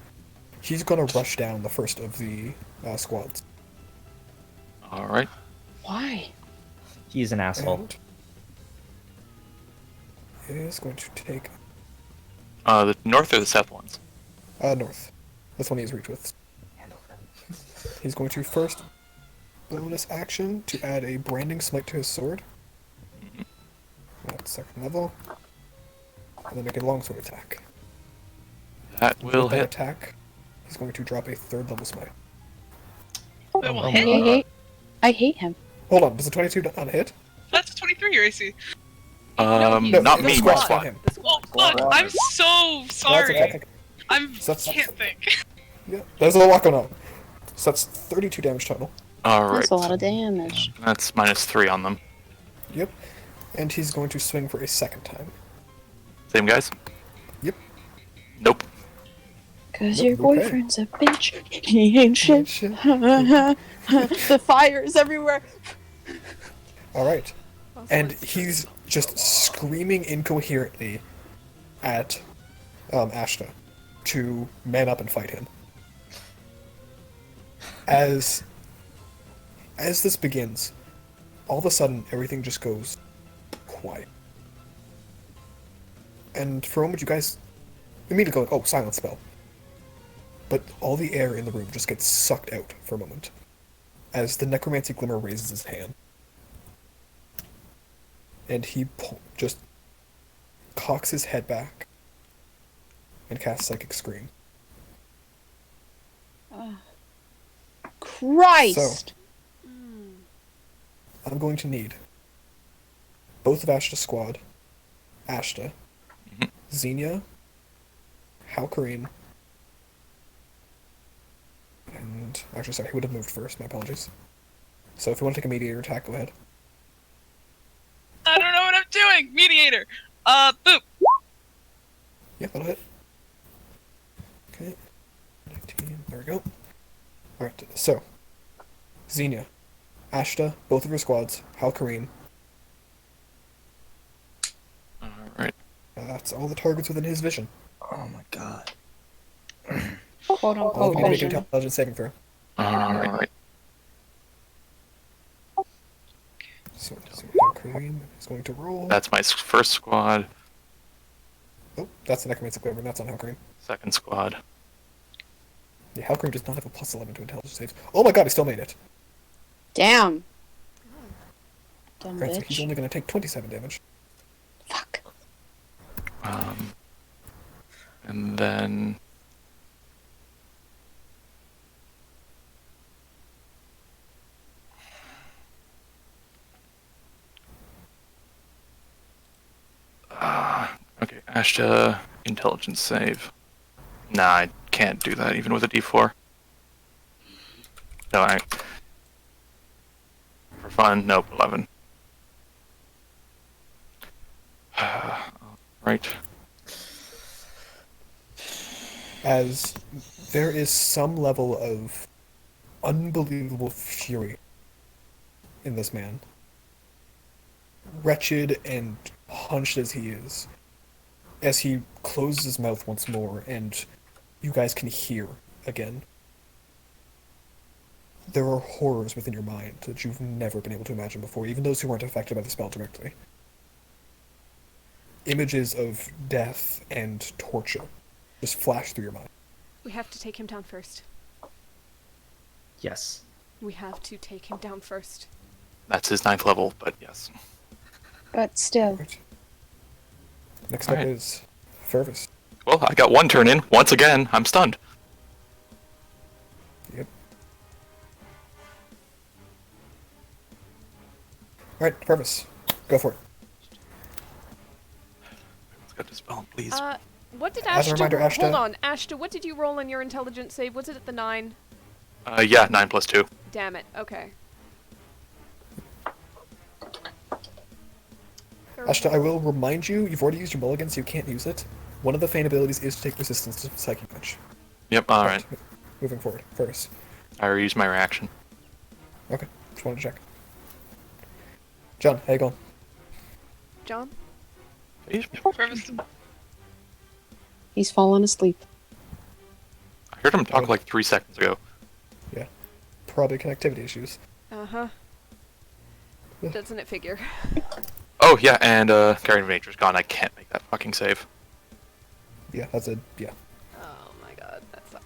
he's going to rush down the first of the squads. Alright. Why? He's an asshole. And is going to take The north or the south ones? north. That's one he has reach with. He's going to first bonus action to add a branding smite to his sword. At second level. And then make a longsword attack. That will With that hit. attack, he's going to drop a third level smite. It will Oh, hit. my. I hate him. Hold on, does a 22 not hit? That's a 23 your AC. No, No, Not the me, squad, my squad. him. The Oh, squad. fuck. I'm so sorry. That's okay. I So that's- can't think. Yeah, there's a lot going on. So that's 32 damage total. Alright. That's a lot of damage. That's -3 on them. Yep. And he's going to swing for a second time. Same guys? Yep. Nope. Cause Nope, your okay. boyfriend's a bitch. He ain't shit. The fire is everywhere. Alright. Also, And it's- he's just screaming incoherently at Ashta to man up and fight him. As this begins, all of a sudden everything just goes quiet. And for a moment you guys immediately go like, oh, silence spell. But all the air in the room just gets sucked out for a moment as the necromancy glimmer raises his hand. And he just cocks his head back and casts Psychic Scream. Christ. I'm going to need both of Ashta's squad, Ashta, Zinnia, Hal'qarim, and actually, sorry, he would have moved first. My apologies. So if you want to take a mediator attack, go ahead. I don't know what I'm doing. Mediator. Boop. Yeah, that'll hit. Okay. 19. There we go. Alright, so. Zinnia. Ashta, both of your squads. Hal'qarim. Alright. That's all the targets within his vision. Oh my god. Quote All of unquote you make vision. intelligence saving throw. Alright. So Hal'qarim is going to roll. That's my first squad. Oh, that's the necromantic glimmer. That's on Hal'qarim. Second squad. Yeah, Hal'qarim does not have a +11 to intelligence saves. Oh my god, he still made it. Damn. Dumb Right, so he's bitch. only going to take 27 damage. Fuck. And then... okay, Ashta, intelligence save. Nah, I can't do that even with a d4. No, for fun, nope, 11. Right. As there is some level of unbelievable fury in this man. Wretched and hunched as he is, as he closes his mouth once more and you guys can hear again. There are horrors within your mind that you've never been able to imagine before, even those who weren't affected by the spell directly. Images of death and torture just flash through your mind. We have to take him down first. Yes. We have to take him down first. That's his 9th level, but yes. But still. Right. Next up Alright. is Fervus. Well, I got one turn in. Once again, I'm stunned. Yep. Alright, Fervus. Go for it. Let's go to spell, please. What did As a Ashta... reminder, Ashta- Hold on, Ashta, what did you roll on your intelligence save? Was it at the 9? Yeah, 9 plus 2. Damn it, okay. Ashta, I will remind you, you've already used your mulligan, so you can't use it. One of the Feign abilities is to take resistance to psychic punch. Yep, alright. Moving forward, Fervus. I reused my reaction. Okay, just wanted to check. John, how you going? John? Fervus. He's fallen asleep. I heard him talk like 3 seconds ago. Yeah. Probably connectivity issues. Uh-huh. Doesn't it figure? Oh, yeah, and Guardian of Nature's gone. I can't make that fucking save. Yeah, that's a... yeah. Oh my god, that sucks.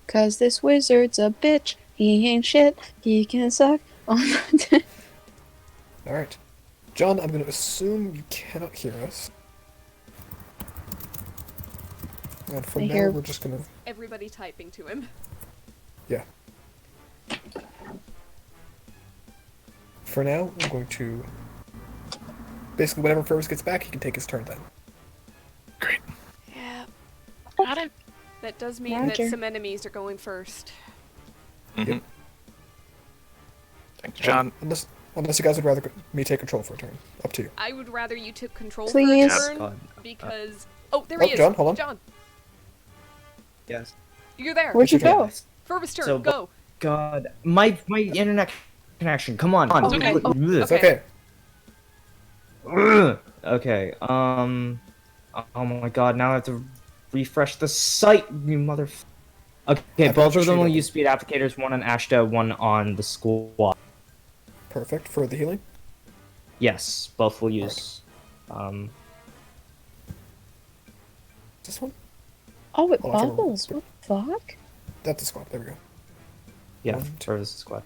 Cause this wizard's a bitch. He ain't shit. He can suck on the Alright. John, I'm going to assume you cannot hear us. And from I now, hear- we're just going to... Everybody typing to him. Yeah. for now, I'm going to... Basically, whenever Fervus gets back, he can take his turn then. Great. Yeah, Got it. that does mean Roger. that some enemies are going first. Mm-hmm. Thanks, John. Unless you guys would rather me take control for a turn. Up to you. I would rather you took control Please. for a turn God. because. Oh, there Oh, he is. John, hold on. John, Yes. you're there. Where'd you go? Fervus turn, So, go. God, my internet connection. Come on. It's okay. It's Okay. okay. Ugh. Okay. Oh my God. Now I have to refresh the site. You mother. Okay, I've both got of them your will sheet use speed applicators. One on Ashta, one on the squad. Perfect. For the healing? Yes, both will use. This one? Oh, it Hold on, bubbles. What the fuck? That's the squad. There we go. Yeah, One, two. for the squad.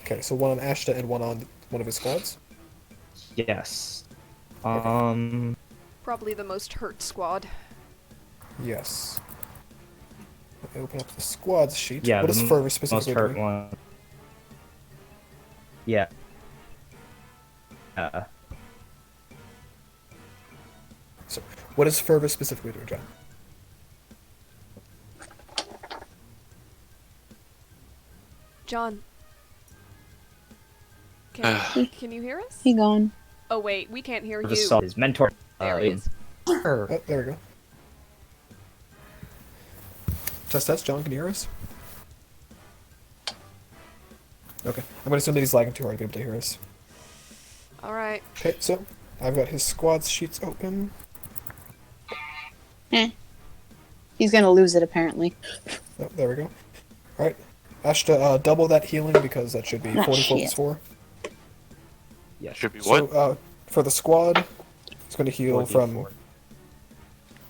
Okay, so one on Ashta and one on one of his squads. Yes. Probably the most hurt squad. Yes. Let me open up the squads sheet. Yeah. What the is m- Fervus most specifically hurt doing? one. Yeah. So, what is Fervus specifically doing, John? John. Can you hear us? He gone. Oh wait, we can't hear you. Fervus saw his mentor. There he is. Oh, there we go. Test. John, can you hear us? Okay. I'm gonna assume that he's lagging too hard to be able to hear us. Alright. Okay, so I've got his squads sheets open. He's gonna lose it apparently. Oh, there we go. Alright. Ashta, double that healing because that should be Ah, 44 shit. plus 4. Yeah. Should be what? So, for the squad, it's going to heal 4d4. from...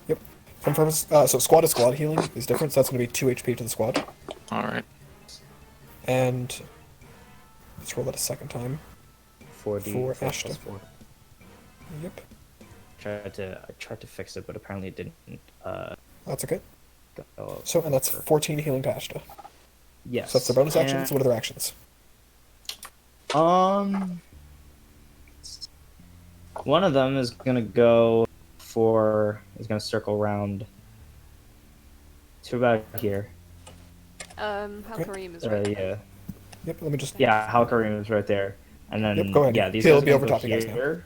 Yep. From purpose, so squad to squad healing is different, so that's going to be 2 HP to the squad. Alright. And... Let's roll that a second time. 4d For 4 Ashta. plus 4. Yep. I tried to fix it, but apparently it didn't. That's okay. Go So, and that's 14 healing to Ashta. Yes. So that's the bonus actions. and- What are their actions? One of them is gonna go is gonna circle around to about here. Hal'qarim is right. Yeah. Yep, let me just... Yeah, Hal'qarim is right there. And then Yep, go ahead. yeah, these He'll guys be are over gonna top of go you guys now. here.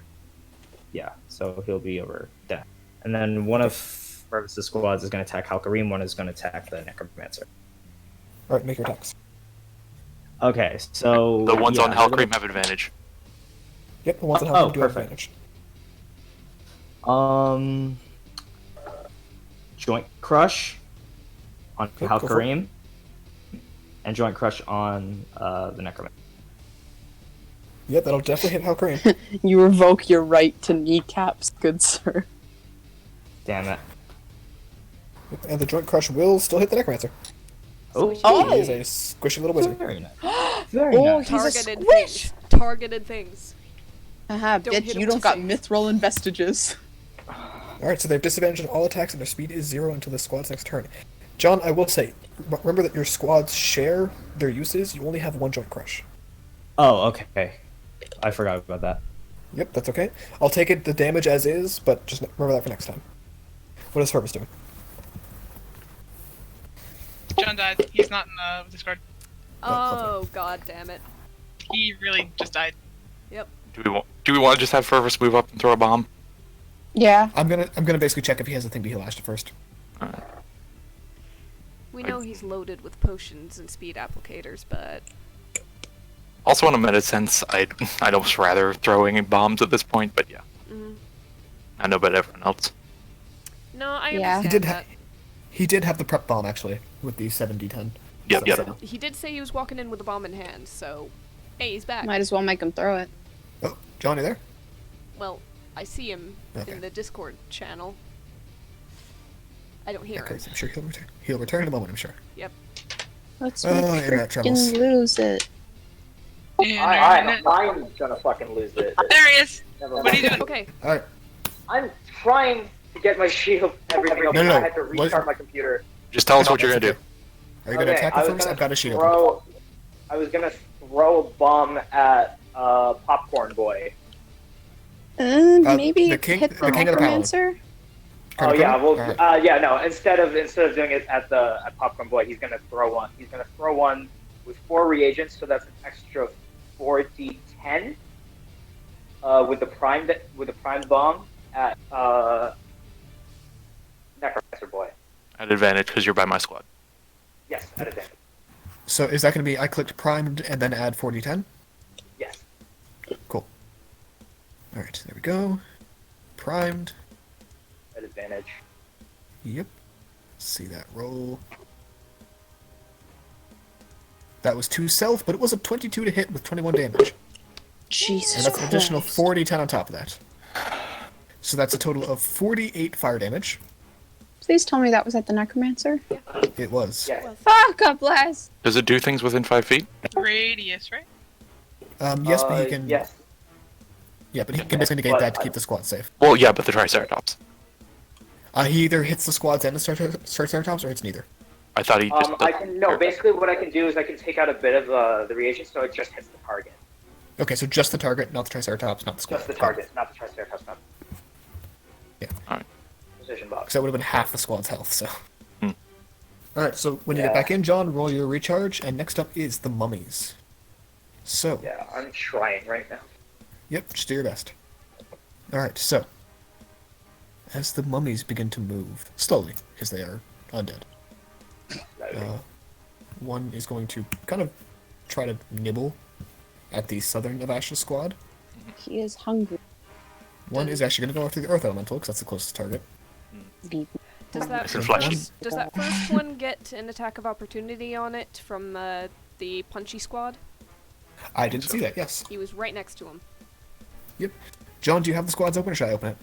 Yeah, so he'll be over there. And then one of Fervus' squads is gonna attack Hal'qarim, one is gonna attack the Necromancer. Alright, make your attacks. Okay, so The ones yeah, on we're Hal'qarim gonna- have advantage. Yep, the ones that Oh, help do have perfect. advantage. Joint Crush on Okay, go for it. Hal'qarim, and Joint Crush on the Necromancer. Yep, that'll definitely hit Hal'qarim. You revoke your right to kneecaps, good sir. Damn it. Yep, and the joint crush will still hit the Necromancer. Oh, He is a squishy little wizard. very nice. Very Oh, nice. he's a Targeted squish! things. Targeted things. Haha, Don't bitch, hit you him don't with got things. mithril and vestiges. Alright, so they have disadvantage on all attacks and their speed is 0 until the squad's next turn. John, I will say, remember that your squads share their uses. You only have one joint crush. Oh, okay. I forgot about that. Yep, that's okay. I'll take it the damage as is, but just remember that for next time. What is Fervus doing? John died. He's not in the Discord. Oh, god damn it. He really just died. Yep. Do we want to just have Fervus move up and throw a bomb? Yeah. I'm gonna basically check if he has a thing to heal Ashta first. We know he's loaded with potions and speed applicators, but Also, on a meta sense, I'd almost rather throwing bombs at this point, but yeah. mm, I know about everyone else. no, I Yeah. understand He did have the prep bomb actually with the 7d10. Yep, yep. that. He did say he was walking in with a bomb in hand, so hey, he's back. Might as well make him throw it. Oh, John, you there? Well, I see him Okay. in the Discord channel. I don't Yeah, hear him. crazy. I'm sure he'll return. He'll return in a moment, I'm sure. Yep. Let's Oh, make internet troubles. freaking lose it. And I'm gonna fucking lose it. there he is. Never What are you mind. doing? Okay. Alright, I'm trying to get my shield, everything else. No, no, I had to what- restart my computer. Just tell us what you're That's gonna do. okay. Are you gonna attack I the was first? gonna I've got a shield. I was gonna throw a bomb at Popcorn Boy. Maybe the king- hit the the king of the paladin. necromancer. Oh yeah, well, Alright. yeah, no. Instead of doing it at Popcorn Boy, he's gonna throw one. He's gonna throw one with 4 reagents, so that's an extra 4d10. With the primed bomb at Necromancer Boy. At advantage because you're by my squad. Yes, at advantage. So is that going to be I clicked primed and then add 4d10? Yes. Cool. Alright, there we go. Primed. At advantage. Yep. See that roll. That was 2 self, but it was a 22 to hit with 21 damage. Jesus And that's an additional Christ. 4d10 on top of that. So that's a total of 48 fire damage. Please tell me that was at the necromancer. It was. Yes. Oh, God bless. Does it do things within 5 feet? Radius, right? Yes, but he can. Yes. Yeah, but he can basically negate that to keep the squad safe. Well, yeah, but the Triceratops. He either hits the squads and the Triceratops, or hits neither. I thought he just. I can no. Basically, what I can do is I can take out a bit of the reagent, so it just hits the target. Okay, so just the target, not the Triceratops, not the squad. Just the target, not the Triceratops. Not Yeah. Alright. precision box. Because that would have been half the squad's health, so. Hmm. Alright, so when you get back in, John, roll your recharge, and next up is the mummies. So, Yeah, I'm trying right now. yep, just do your best. Alright, so. As the mummies begin to move, slowly, because they are undead, one is going to kind of try to nibble at the southern of Ash's squad. He is hungry. One is actually going to go after the Earth Elemental, because that's the closest target. Does that It's in flesh. does that first one get an attack of opportunity on it from the punchy squad? I didn't see that, yes. He was right next to him. Yep. John, do you have the squads open, or should I open it?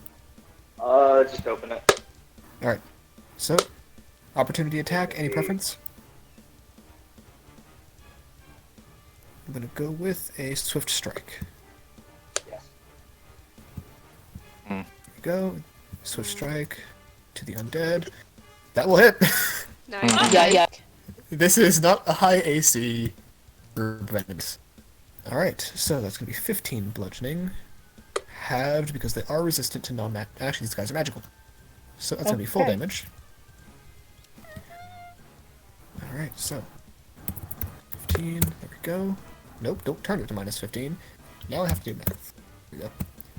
Just open it. Alright. So, opportunity attack, any preference? I'm gonna go with a swift strike. Yes. There we go. Swift strike to the undead. That will hit! Nice. Yeah. This is not a high AC for venomous. Alright, so that's gonna be 15 bludgeoning. Halved because they are resistant to non-mag. Actually, these guys are magical. So that's gonna be full Okay. damage. Alright, so. 15, there we go. Nope, don't turn it to minus 15. Now I have to do math. There we go.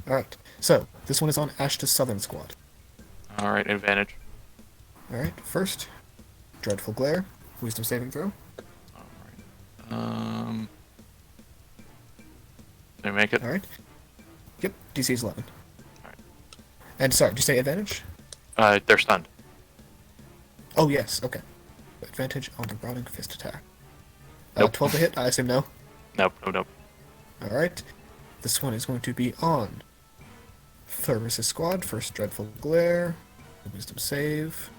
Alright, so this one is on Ashta's southern squad. Alright, advantage. Alright, first, Dreadful Glare. Wisdom saving throw. Did I make it? Alright. Yep, DC is 11. Alright. And sorry, did you say advantage? They're stunned. Oh, yes, okay. Advantage on the Rotting Fist attack. Nope. 12 to hit, I assume no. Nope. Alright. This one is going to be on Thurvis' squad. First, Dreadful Glare. Wisdom save.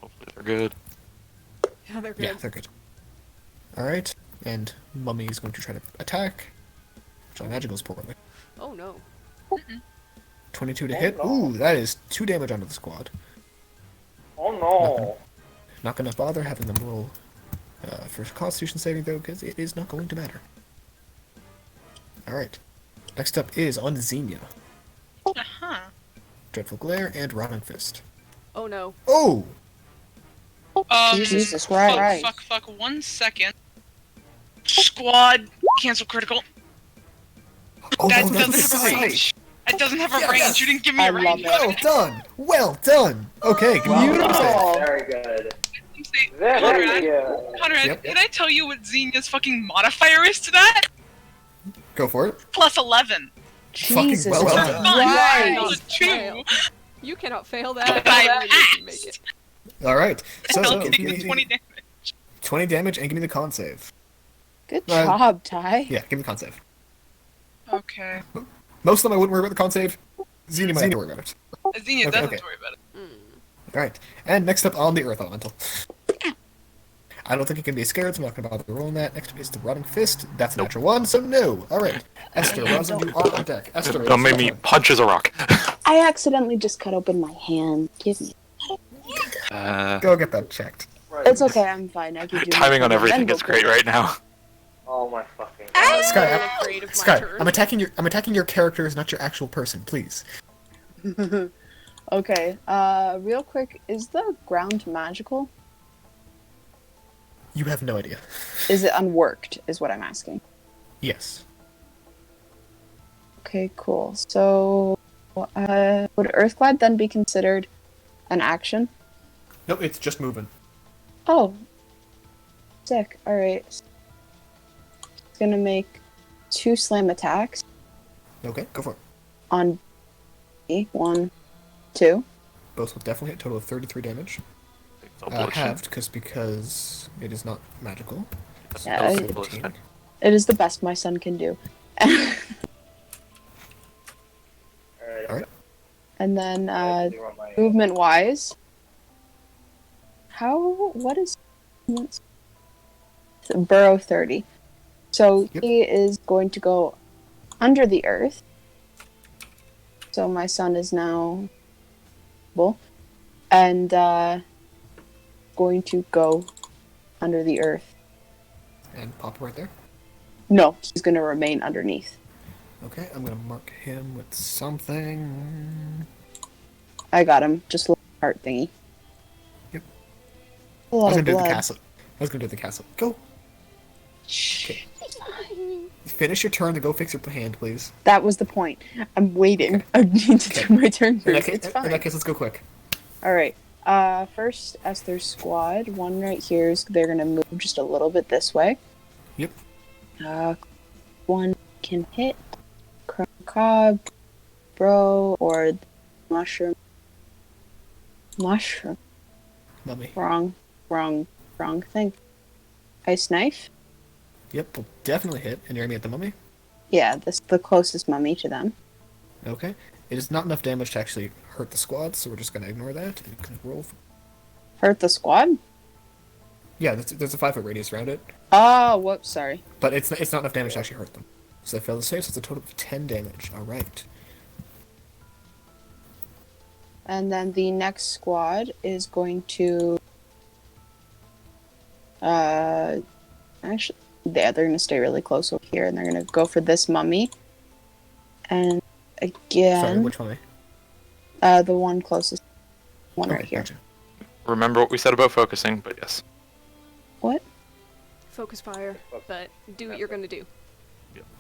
Hopefully they're good. Yeah, they're good. Yeah, they're good. Alright. And Mummy is going to try to attack. Which on magicals poorly. Oh no. 22 to Oh, hit. no. Ooh, that is 2 damage onto the squad. Oh no. Not gonna bother having them roll for Constitution saving though, because it is not going to matter. Alright. Next up is on Zinnia. Uh-huh. Dreadful Glare and Rotting Fist. Oh no. Oh! Jesus Christ. Fuck, 1 second. Squad, cancel critical. Oh, That no, doesn't that's have a right. range. It doesn't have a Yes. range. You didn't give me I a love range. it. Well done! Well done! Okay, give me your Beautiful. save. Very good. Say, Very Conrad, good. Conrad, Yep. can I tell you what Zinnia's fucking modifier is to that? Go for it. Plus 11. Fucking Jesus well So done. fine. Right. Plus a 2. You cannot fail that. But I You can make passed. it. Alright, so Hell, give getting me the 20 damage. 20 damage and give me the con save. Good job, Ty. Yeah, give me the con save. Okay. Most of them I wouldn't worry about the con save. Zinnia might have to worry about it. Zinnia Okay, doesn't okay. worry about it. Alright, and next up on the Earth Elemental. I don't think it can be scared, so I'm not going to bother rolling that. Next up is the Rotting Fist. That's a natural 1, so no. Alright, Esther, Rosin, you are on deck. Esther, Don't make me punch as a rock. I accidentally just cut open my hand. Give me. Go get that checked. Right. It's okay, I'm fine. I can do Timing on my everything then is great right now. Oh my fucking I'm god. Sky, really afraid of my Sky, turn. I'm attacking your characters, not your actual person, please. Okay. Real quick, is the ground magical? You have no idea. Is it unworked? Is what I'm asking. Yes. Okay, cool. So, would Earthglide then be considered an action? Nope, it's just moving. Oh, sick. All right. It's gonna make 2 slam attacks Okay, go for it. on me. 1, 2. Both will definitely hit, total of 33 damage. Double it. Halved, because it is not magical. Yeah, Double it- it. 17. It is the best my son can do. Alright. Alright. And then Clear on my- movement wise, what is burrow 30? So Yep. he is going to go under the earth. So my son is now and going to go under the earth. And pop right there. No, he's going to remain underneath. Okay, I'm gonna mark him with something. I got him. Just a little heart thingy. Yep. A I lot was of gonna do the blood. castle. Go. Okay. Finish your turn to go fix your hand, please. That was the point. I'm waiting. I need to do my turn In that, first. case, It's fine. let's go quick. All right. First, Esther's squad. One right here is they're gonna move just a little bit this way. Yep. One can hit cob, bro, or mushroom. Mushroom. Mummy. Wrong thing. Ice knife. Yep, will definitely hit. And you're aiming at the mummy? Yeah, this the closest mummy to them. Okay. It is not enough damage to actually hurt the squad, so we're just gonna ignore that and can roll. Hurt the squad. Yeah, there's a 5-foot radius around it, Oh, whoops, sorry. but it's not enough damage to actually hurt them. So they fail the save, so it's a total of 10 damage. Alright. And then the next squad is going to actually they're gonna stay really close over here and they're gonna go for this mummy. And Sorry, again, which mummy? the one closest one right Okay, here. gotcha. Remember what we said about focusing, but yes. What? Focus fire, but do what you're gonna do.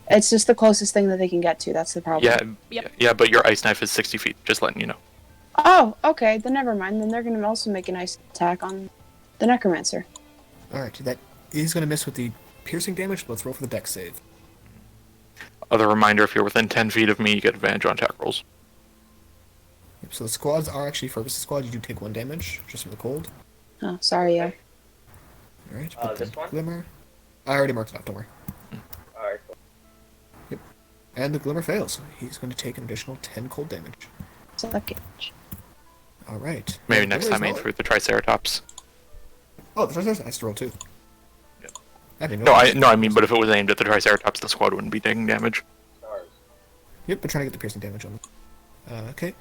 It's just the closest thing that they can get to, that's the problem. Yeah, yeah, but your ice knife is 60 feet, just letting you know. Oh, okay, then never mind. Then they're gonna also make a nice attack on the necromancer. Alright, that is gonna miss with the piercing damage, but let's roll for the dex save. Other reminder, if you're within 10 feet of me, you get advantage on attack rolls. Yep, so the squads are actually Fergus' squad, you do take 1 damage, just from the cold. Oh, sorry, yeah. Alright, but this the one? glimmer. I already marked it off, don't worry. Alright, cool. And the glimmer fails. He's going to take an additional 10 cold damage. Suckage. Alright. Maybe And next Glimmer's time aim not- through the Triceratops. Oh, the Triceratops has to roll too. Yep. I didn't No, know. I mean, but if it was aimed at the Triceratops, the squad wouldn't be taking damage. Stars. Yep, we're trying to get the piercing damage on them. Okay.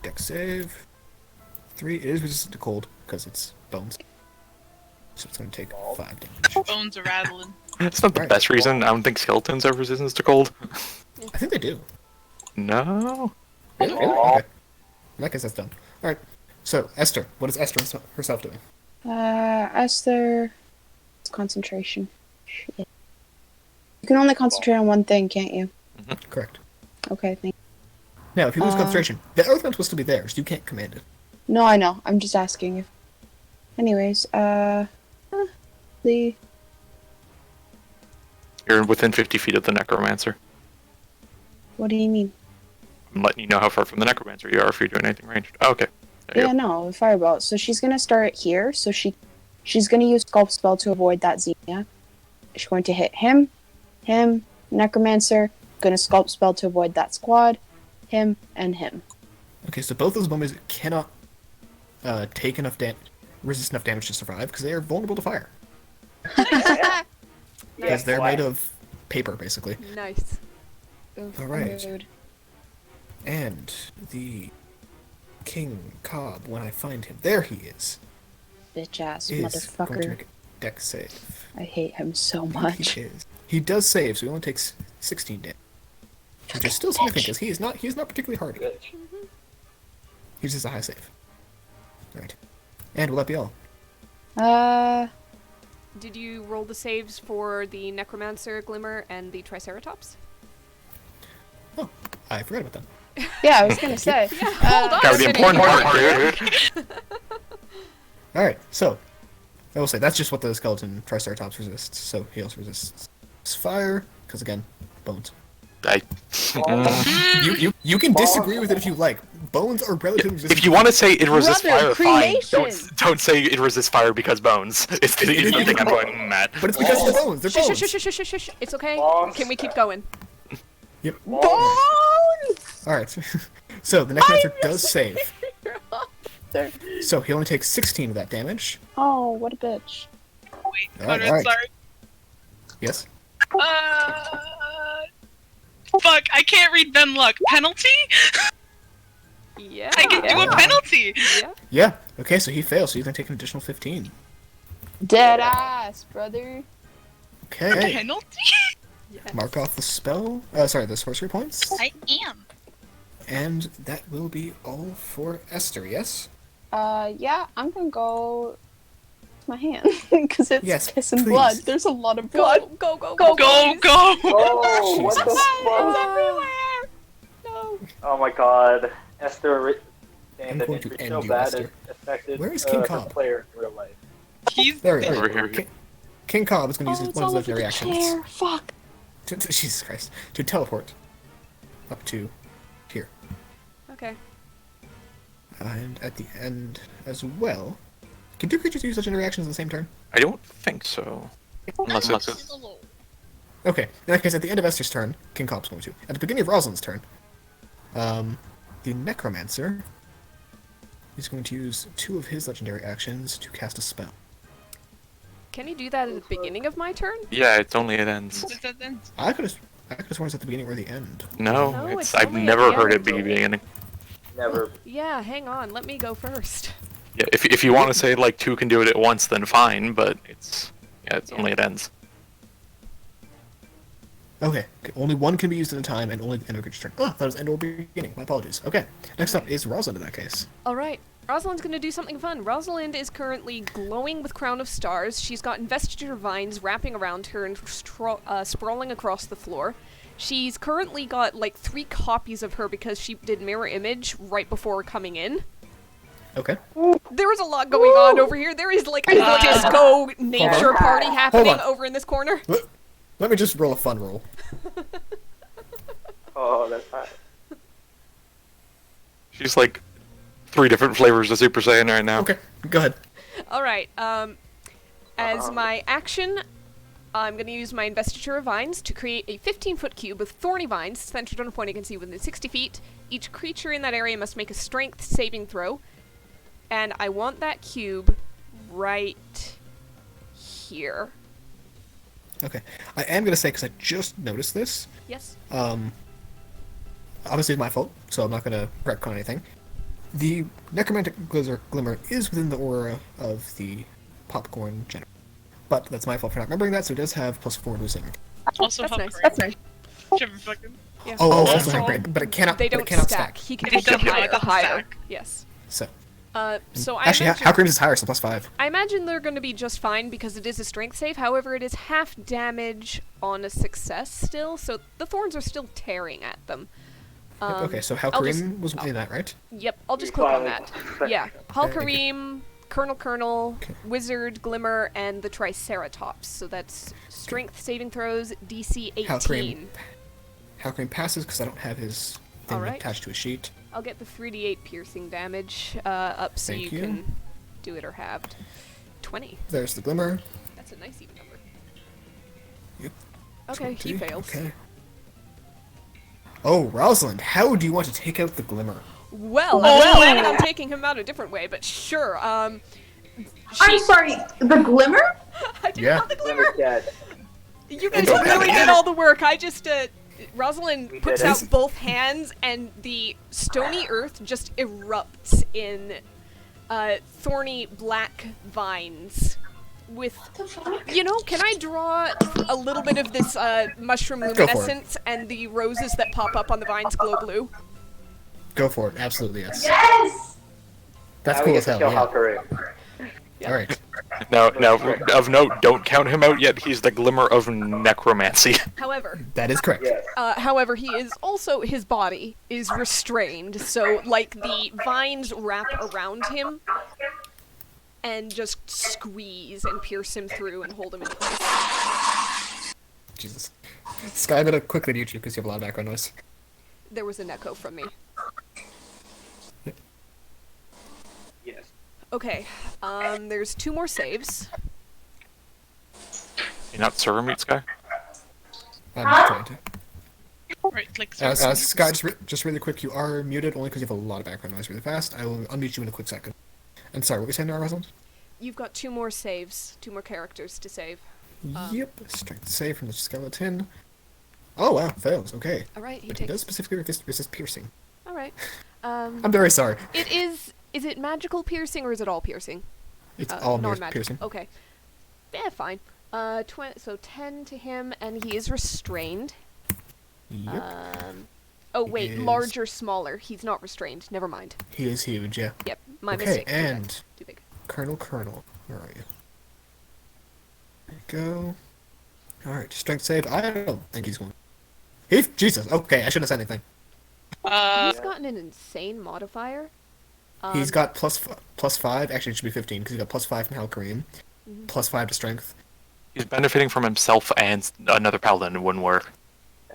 Dex save. 3. It is resistant to cold, because it's bones. So it's going to take 5 damage. Bones are rattling. It's not the Right. best reason. I don't think skeletons have resistance to cold. I think they do. No. Really? Okay. In that case, that's done. Alright. So, Esther. What is Esther herself doing? Esther. It's concentration. Shit. You can only concentrate on one thing, can't you? Correct. Okay, thank Now, if you lose concentration, the element will still be there, so you can't command it. No, I know. I'm just asking if. Anyways, the. You're within 50 feet of the necromancer. What do you mean? I'm letting you know how far from the necromancer you are if you're doing anything ranged. Oh, okay. There you Yeah, no, fireball. So she's gonna start here. So she's gonna use sculpt spell to avoid that Zinnia. She's going to hit him, necromancer. Gonna sculpt spell to avoid that squad, him, and him. Okay, so both those mummies cannot take enough resist enough damage to survive, because they are vulnerable to fire. Because they're made of paper, basically. Nice. Alright. Rude. And the King Cobb, when I find him, there he is, Bitch ass is going to motherfucker. make dex save. I hate him so He much. is. He does save, so he only takes 16 damage. Which is still significant, because he's not particularly hard. Bitch. He's just a high save. Alright. And will that be all? Did you roll the saves for the Necromancer, Glimmer, and the Triceratops? Oh, I forgot about that. Yeah, I was gonna say. Hold on Got a the minute important here. part, dude. Alright, so, I will say, that's just what the skeleton Triceratops resists. So he also resists fire, because again, bones. You can disagree with it if you like. Bones are relatively resistant. If you want to say it resists Brother, fire, fine. cremation! Don't say it resists fire because bones. It's the thing I'm going mad. But it's because of the bones. They're Shh, bones. shh, shh, shh, shh, shh, shh. It's okay. Bones. Can we keep going? Yep. Bones! Alright. So the Necromancer does save. So he only takes 16 of that damage. Oh, what a bitch. Wait, Alright, Conrad, alright. sorry. Yes. Fuck, I can't read Ben Luck. Penalty? Yeah. I can do a penalty! Yeah. Yeah. Okay, so he fails, so he's gonna take an additional 15. Dead ass, brother. Okay. Penalty? Yes. Mark off the spell. Sorry, the sorcery points. I am. And that will be all for Esther, yes? Yeah, I'm gonna go with my hand because it's Yes, piss and please. blood. There's a lot of blood. Go, go, Go, go, please. go! Oh, what the Jesus. fuck? No. Oh my god. Esther I'm saying that going to injury end so you, bad Esther. it affected Where is King her Cobb? player in real life. He's There we Over go. here. King Cobb is going to use Oh, his, it's one of all his over the legendary chair. actions. Fuck. Jesus Christ. To teleport. Up to here. Okay. And at the end as well. Can two creatures use legendary actions in the same turn? I don't think so. Unless it's... Okay, in that case, at the end of Esther's turn, King Cobb's going to. At the beginning of Rosalind's turn, the Necromancer is going to use 2 of his legendary actions to cast a spell. Can you do that at the beginning of my turn? Yeah, it's only it ends. Does that then? I could have sworn it's at the beginning or the end. No, No, it's it's I've only at never the heard end. it be beginning. Never. Yeah, hang on. Let me go first. Yeah, if you want to say like 2 can do it at once, then fine. But it's Yeah. only it ends. Okay, only one can be used at a time, and only the end of a creature's turn. Oh, that was end or beginning. My apologies. Okay, next up is Rosalind in that case. Alright, Rosalind's gonna do something fun. Rosalind is currently glowing with Crown of Stars. She's got investiture vines wrapping around her and sprawling across the floor. She's currently got like 3 copies of her because she did mirror image right before coming in. Okay. There is a lot going on over here. There is like a disco nature party happening on. over in this corner. Let me just roll a fun roll. Oh, that's hot. She's like 3 different flavors of Super Saiyan right now. Okay, go ahead. Alright, as my action, I'm going to use my Investiture of Vines to create a 15-foot cube with thorny vines centered on a point I can see within 60 feet. Each creature in that area must make a strength saving throw. And I want that cube right here. Okay. I am going to say, because I just noticed this, Yes? obviously it's my fault, so I'm not going to retcon anything. The Necromantic Glimmer is within the aura of the Popcorn Generator. But that's my fault for not remembering that, so it does have +4 losing. Also, That's nice. Hal'qarim. That's nice. Whichever fucking. Yeah. Oh, also That's have all- great, but it cannot. They but don't it cannot stack. stack. He can It take doesn't the higher. stack. Yes. So So I actually, imagine, Hal'Qarim's is higher, so +5. I imagine they're going to be just fine because it is a strength save. However, it is half damage on a success still, so the thorns are still tearing at them. Yep, okay, so I'll just- Hal'Qarim was in that, right? Yep, I'll just click on Finally. that. Yeah, Hal'Qarim, Colonel, Okay. Wizard, Glimmer, and the Triceratops. So that's strength saving throws, DC 18. Hal'Qarim passes because I don't have his thing Alright. attached to a sheet. I'll get the 3d8 piercing damage up so Thank you you. can do it or halved. 20. There's the Glimmer. That's a nice even number. Yep. Okay, he 20. fails. Okay. Oh, Rosalind, how do you want to take out the Glimmer? Well, I was planning on taking him out a different way, but sure. I'm sorry, the Glimmer? I did Yeah. not the Glimmer. Glimmer's dead. You guys don't really have did all the work. I just, Rosalind We puts did out it. both hands, and the stony earth just erupts in thorny black vines, with... You know, can I draw a little bit of this mushroom Go for it. luminescence and the roses that pop up on the vines glow blue? Go for it. Absolutely, yes. Yes! That's Now cool we as get to hell, kill yeah. Hal'qarim. Alright. Now, of note, don't count him out yet. He's the glimmer of necromancy. However, That is correct. Yes. however, he is also, his body is restrained, so, like, the vines wrap around him and just squeeze and pierce him through and hold him in place. Jesus. Sky, I'm gonna quickly mute you because you have a lot of background noise. There was an echo from me. Yes. Okay, there's 2 more saves. You're not server mute, Sky? I'm just trying to. Right click. Sky, just really quick, you are muted only because you have a lot of background noise really fast. I will unmute you in a quick second. I'm sorry, what were you saying there, Rosalind? You've got 2 more saves, 2 more characters to save. Yep, strength save from the skeleton. Oh wow, fails, okay. Alright, he But he does takes... specifically resist piercing. Alright. I'm very sorry. It is... Is it magical piercing or is it all piercing? It's all mere non-magical. piercing. Okay. Yeah, fine. So 10 to him, and he is restrained. Yep, Oh He wait, is- large or smaller. He's not restrained. Never mind. he is huge, yeah. Yep, my Okay, mistake. and Too big. Colonel, where are you? There you go. Alright, strength save. I don't think he's going. Jesus, okay, I shouldn't have said anything. He's gotten an insane modifier. He's got plus 5, actually it should be 15, because he got plus 5 from Hal'qarim, plus 5 to strength. He's benefiting from himself and another paladin. It wouldn't work.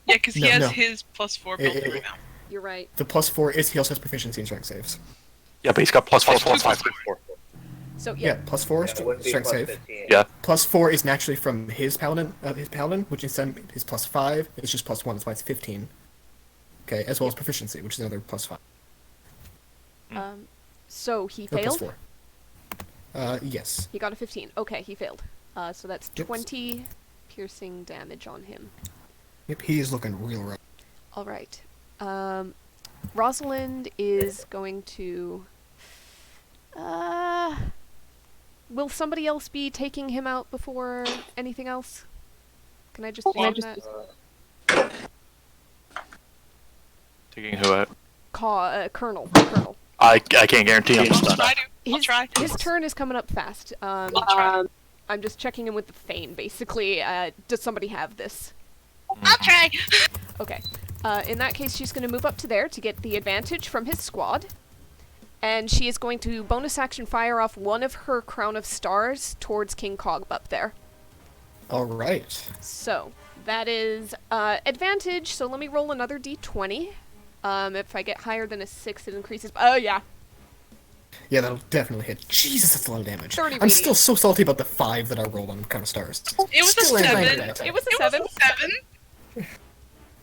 Yeah, because he No, has no. his +4 built in right now. You're right. The plus 4 is he also has proficiency in strength saves. Yeah, but he's got +4, +5. So Yeah, yeah, plus 4 It wouldn't be strength plus save. 15. Yeah. Plus 4 is naturally from his paladin, which instead of his plus 5, it's just plus 1, that's why it's 15. Okay, as well as proficiency, which is another plus 5. so he Or plus failed. 4. Yes. He got a 15. Okay, he failed. So that's Yep. 20 piercing damage on him. Yep, he is looking real rough. All right. Rosalind is going to. Will somebody else be taking him out before anything else? Can I just warn that? Taking who out? Colonel. I can't guarantee him. I'll try. His turn is coming up fast. I'll try. I'm just checking in with the Thane, basically. Does somebody have this? I'll try. Okay. In that case, she's going to move up to there to get the advantage from his squad. And she is going to bonus action fire off one of her Crown of Stars towards King Cog up there. Alright. So, that is advantage. So let me roll another d20. If I get higher than a 6, it increases. Oh, yeah. Yeah, that'll definitely hit. Jesus, that's a lot of damage. 30 I'm radiant. still so salty about the 5 that I rolled on Crown of Stars. It was Still a angry 7. at that. It was a It was 7. a 7.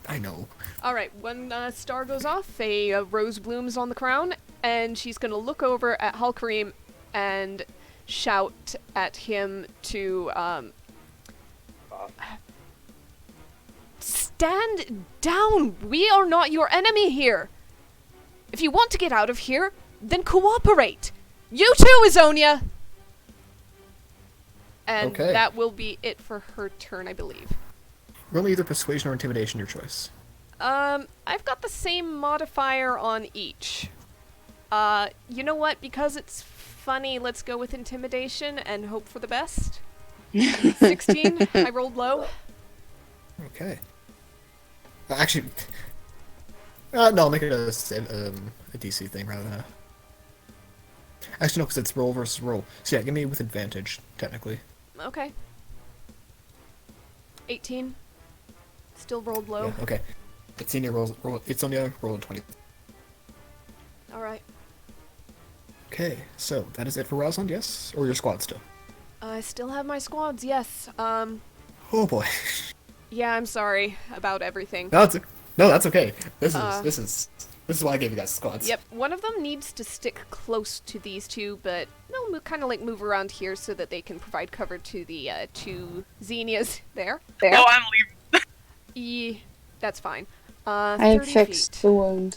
I know. Alright, when star goes off, a rose blooms on the crown, and she's going to look over at Hal'qarim and shout at him to, stand down! We are not your enemy here! If you want to get out of here, then cooperate! You too, Izonia! And Okay. that will be it for her turn, I believe. Roll either persuasion or intimidation, your choice. I've got the same modifier on each. You know what? Because it's funny, let's go with intimidation and hope for the best. 16. I rolled low. Okay. Actually, no, I'll make it a DC thing rather than a... Actually, no, because it's roll versus roll. So yeah, give me with advantage, technically. Okay. 18. Still rolled low. Yeah, okay. It's in your it's on your roll of 20. Alright. Okay, so that is it for Rosalind, yes? Or your squad still? I still have my squads, yes. Oh boy. Yeah, I'm sorry about everything. No, that's okay. This is why I gave you guys squads. Yep, one of them needs to stick close to these two, but they'll kind of like move around here so that they can provide cover to the two Zinnias there. Oh, I'm leaving. That's fine. I 30 fixed feet. the wound.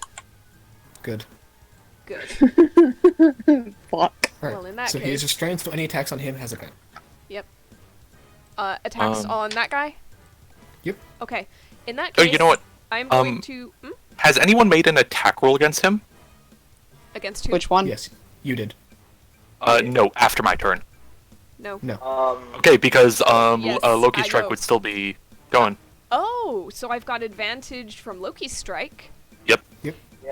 Good. Good. Fuck. Alright, Well, in that so he is case- restrained, so any attacks on him has a gun. Yep. Attacks on that guy? Yep. Okay. In that Oh, case, you know what? I'm going to... Has anyone made an attack roll against him? Against who? Which one? Yes, you did. No, after my turn. No. No. Okay, because Yes, Loki's I strike know. would still be going. Oh, so I've got advantage from Loki's strike. Yep.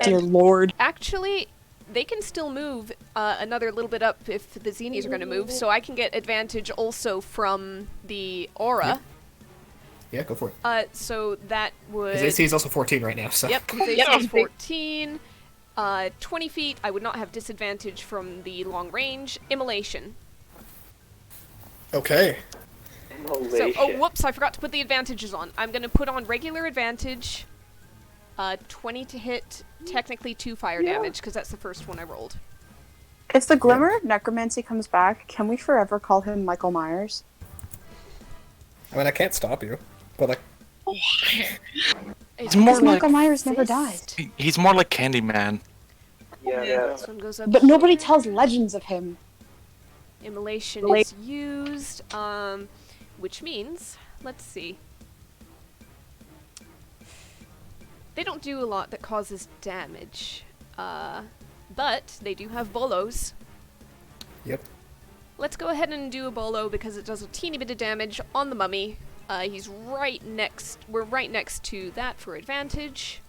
Dear lord. Actually, they can still move another little bit up if the Zenies are going to move, so I can get advantage also from the aura. Yeah, go for it. So that would... His AC is also 14 right now, so... Yep, his AC is 14. 20 feet, I would not have disadvantage from the long range. Immolation. Okay. So, oh, whoops, I forgot to put the advantages on. I'm going to put on regular advantage. 20 to hit, technically 2 fire damage, because that's the first one I rolled. If the Glimmer of Necromancy comes back, can we forever call him Michael Myers? I mean, I can't stop you, but like... He's more Because like... Michael Myers never died. He's more like Candyman. Yeah. This one goes up. But nobody tells legends of him. Immolation is used, which means, let's see. They don't do a lot that causes damage, but they do have bolos. Yep. Let's go ahead and do a bolo because it does a teeny bit of damage on the mummy. He's right next, we're right next to that for advantage.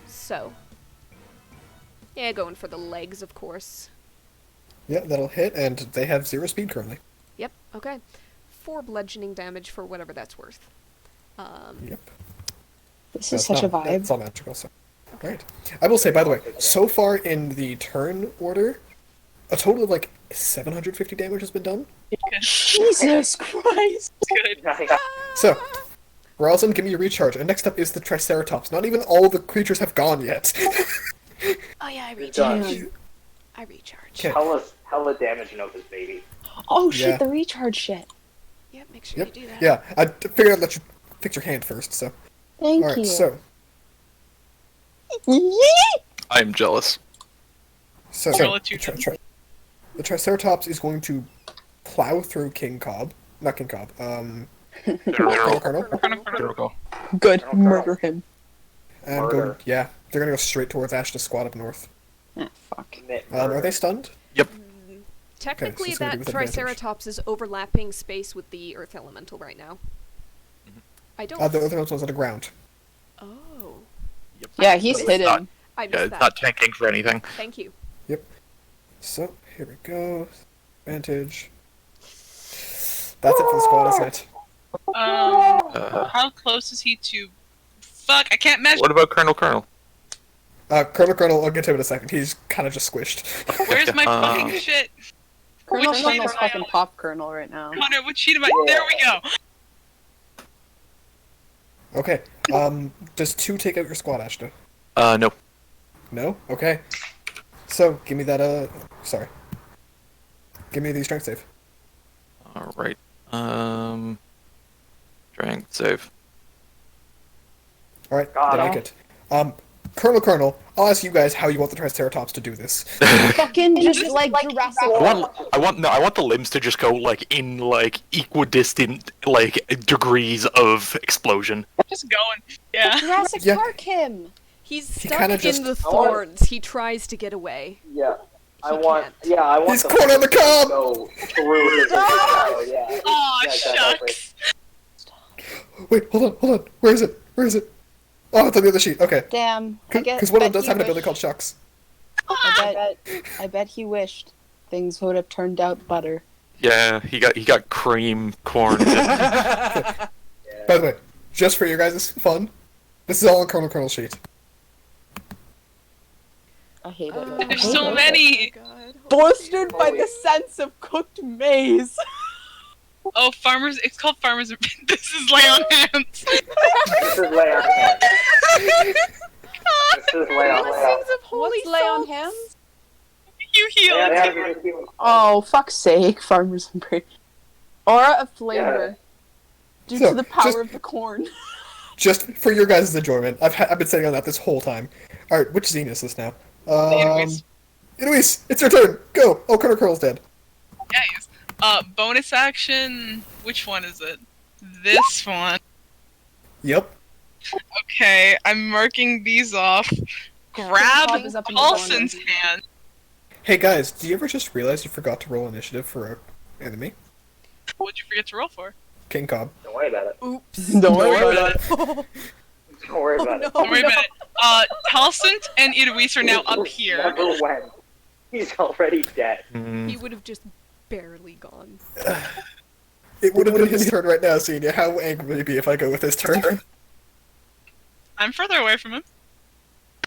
So, yeah, going for the legs, of course. Yeah, that'll hit, and they have 0 speed currently. Yep, okay. 4 bludgeoning damage for whatever that's worth. Yep. This is such a vibe. It's all magical, so... Right. I will say, by the way, so far in the turn order, a total of like 750 damage has been done. Jesus Christ! Good. So, Roslyn, give me a recharge. And next up is the Triceratops. Not even all the creatures have gone yet. Oh yeah, I done. recharge. I recharge. Okay. Hella damage of this baby. Oh shit, Yeah. the recharge shit. Yep, make sure Yep. you do that. Yeah, I figured I'd let you fix your hand first, so... Thank Alright, you. so... I'm jealous. So, I'll let you the Triceratops is going to plow through King Cobb. Not King Cobb, Colonel. There we go. Good, Colonel. murder him. And Murder. go, yeah, they're gonna go straight towards Ashta's squad up north. Ah, fuck. Are they stunned? Technically, it's gonna be that with advantage. Triceratops is overlapping space with the Earth Elemental right now. I don't... The other one's on the ground. Oh. Yeah, he's It's hidden. not- I Yeah, missed it's that. not tanking for anything. Thank you. So, here we go. Advantage. That's it for the squad, isn't it? How close is he to... Fuck, I can't measure. What about Colonel? Colonel, I'll get to him in a second. He's kind of just squished. Where's my fucking shit? Colonel Which sheet Colonel's am I fucking on? pop Colonel right now. Connor, what sheet am I? There we go. Okay, does 2 take out your squad, Ashta? No. No? Okay. So, give me that, sorry. Give me the strength save. Alright. Strength save. Alright, Got they him. make it. Colonel, I'll ask you guys how you want the Triceratops to do this. Fucking just like Jurassic I want the limbs to just go like in like equidistant like degrees of explosion. Just going. Yeah. Jurassic Yeah. Park him! He's He stuck kinda in just- the thorns. He tries to get away. Yeah. I He want. can't. Yeah, I want. He's caught on the cob! Go through his. Oh, yeah. Aw, Yeah, exactly. shucks. Wait, hold on. Where is it? Oh, it's on the other sheet. Okay. Damn. Because one of them does have an ability called Shucks. I bet he wished things would have turned out better. Yeah, he got cream corn. By the way, just for your guys' fun, this is all on Colonel's sheet. I hate it. Oh, There's so many. God. Blistered by the sense of cooked maize. Oh, farmers. It's called farmers. This is lay on hands. This is lay on hands. This is lay on hands. Blessings of holy What's lay on salts. hands? You heal. Lay on hands, you're healing. Oh, fuck's sake, farmers and brain. Aura of flavor. Due So, to the power just- of the corn. Just for your guys' enjoyment, I've been sitting on that this whole time. Alright, which Zinnia is this now? Anyways. Eloise, it's your turn! Go! Oh, Colonel's dead. Nice. Bonus action. Which one is it? This one. Yep. Okay, I'm marking these off. Grab Bob is up in the corner. Paulson's hand. Hey guys, do you ever just realize you forgot to roll initiative for an enemy? What'd you forget to roll for? King Cobb. Don't worry about it. Oops. Don't worry about it. Don't worry about it. Don't worry about it. Paulson and Idawis are now up here. Never went. He's already dead. He would have just barely gone. It would have been his turn right now, Zinnia. How angry would he be if I go with his turn? I'm further away from him.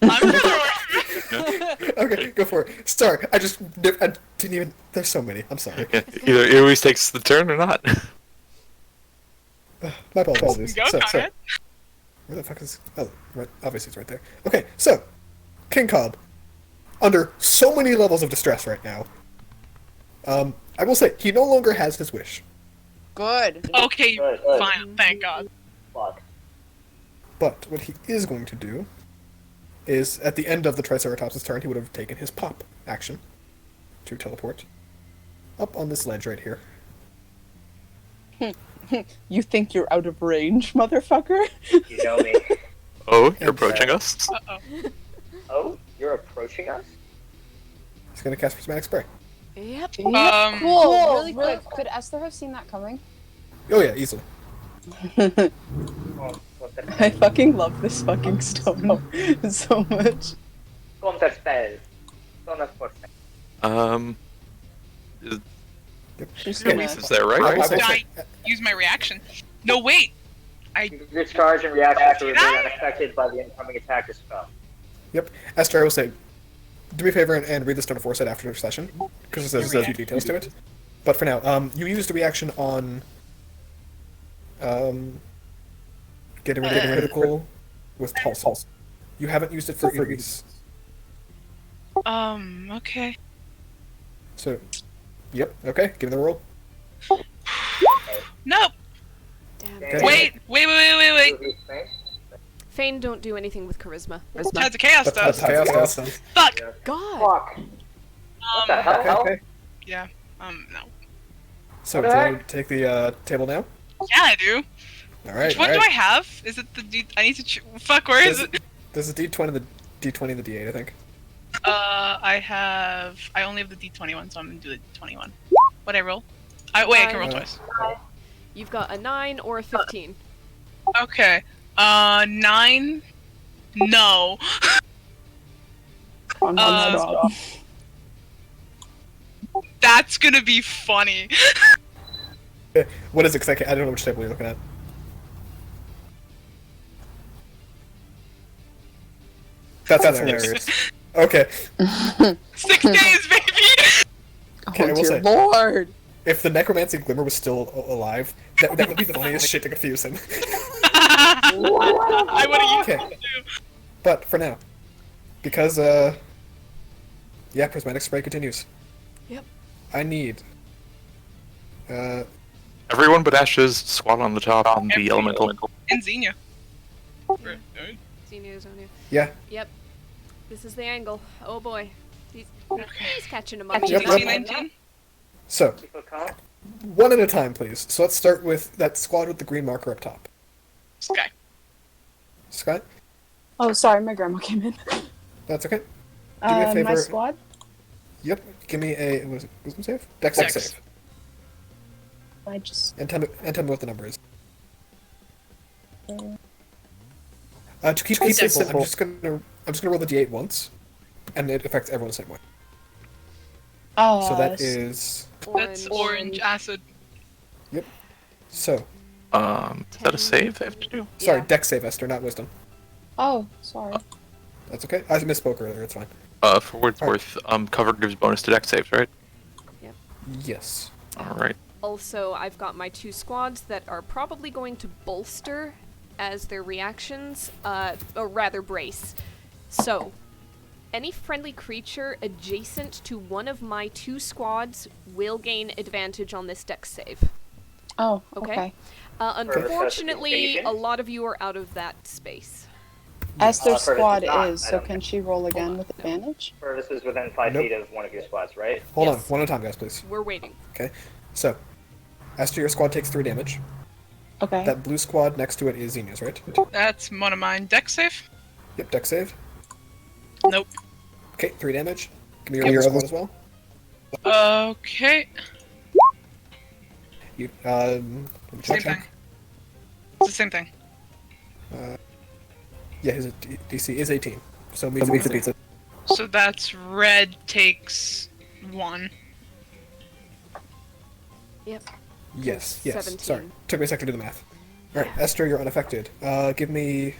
I'm further away from him. Okay, go for it. Sorry, I didn't even. There's so many. I'm sorry. Okay. Either Eloise takes the turn or not. My apologies. Go, So, Conrad. where the fuck is? Oh, right. Obviously it's right there. Okay, so King Cobb, under so many levels of distress right now. I will say he no longer has his wish, Good. Okay, Good. fine. Thank God. Fuck. but what he is going to do is at the end of the Triceratops' turn, he would have taken his pop action to teleport up on this ledge right here. You think you're out of range, motherfucker? You know me. Oh, you're approaching us? Uh-oh. Oh, you're approaching us? He's going to cast Prismatic Spray. Yep. Cool. Really Really quick. Could Esther have seen that coming? Oh yeah, easily. Oh, what the I fucking love this fucking stone so much. Counterspell. Counterspell. Just Yeah, gonna- Eloise is there, right? I will say- I use my reaction. No, wait. Your charge and reaction to Did remain I? unaffected by the incoming attack or spell. Yep. Esther, I will say, do me a favor and read the Stone of Foresight after the session, because there's a few details to it. But for now, you used a reaction on getting rid of critical with pulse. You haven't used it for Eloise. Okay. So, yep, okay, give me the roll. Nope. Damn. Okay. Wait. Fane don't do anything with charisma. That's a chaos But does. that's chaos then. Fuck. God. Fuck. What the hell? Okay. Yeah. No. So, What do the you want to take the table now? Yeah, I do. Alright, Which one do I have? Is it the D? I need to. Fuck. Where is it? There's a D20 and the D20 and the D8, I think. I only have the D20 one, so I'm gonna do the D20 one. What'd I roll? Wait, I can roll twice. You've got a 9 or a 15. Okay. 9. No. Stop. That's gonna be funny. What is it? Because I don't know which table you're looking at. That's hilarious. Okay. 6 days, baby. Okay, I Oh will say, dear lord! if the Necromancy Glimmer was still alive, that would be the funniest shit to confuse him. I would have used Okay. it too. But for now, because yeah, Prismatic Spray continues. Yep. I need Everyone but Ash's squat on the top on the elemental. And Zinnia. Zinnia, Zonia. yeah. Yep. This is the angle. Oh boy. He's catching him Yep, up. yep. 19. So one at a time, please. So let's start with that squad with the green marker up top. Sky. Scott, Oh, sorry, my grandma came in. that's okay. Do me a favor. My squad? Yep. Give me a wisdom save. Dex Dex. save. I just. And tell me what the number is. To keep it Dex. simple, I'm just gonna roll the d8 once, and it affects everyone the same way. Oh, So that is That's orange acid. so. Is that a save they have to do? Sorry, Yeah. Dex save, Esther, not wisdom. Oh, sorry. That's okay. I misspoke earlier. It's fine. For what it's worth, cover gives bonus to dex saves, right? Yes. Alright. Also, I've got my 2 squads that are probably going to bolster as their reactions, or rather brace. So, any friendly creature adjacent to one of my 2 squads will gain advantage on this dex save. Oh, Okay. okay. Unfortunately, a Classification. lot of you are out of that space. Esther's Furnace squad is not, is, I so don't can she roll again with advantage? Purvis is within 5 Nope. feet of one of your squads, right? Hold on. Yes. One at a time, guys, please. We're waiting. Okay. So, Esther, your squad takes 3 damage. Okay. That blue squad next to it is Zinnia's, right? That's one of mine. Deck save? Yep, deck save. Nope. Okay, 3 damage. Give me your other squad as well. Okay. You, Same thing. It's the same thing. Yeah, his DC is 18. So meets the beats it. So that's red takes 1. Yep. Yes, Yes, yes. 17. Sorry. Took me a sec to do the math. Alright, Esther, you're unaffected. Give me...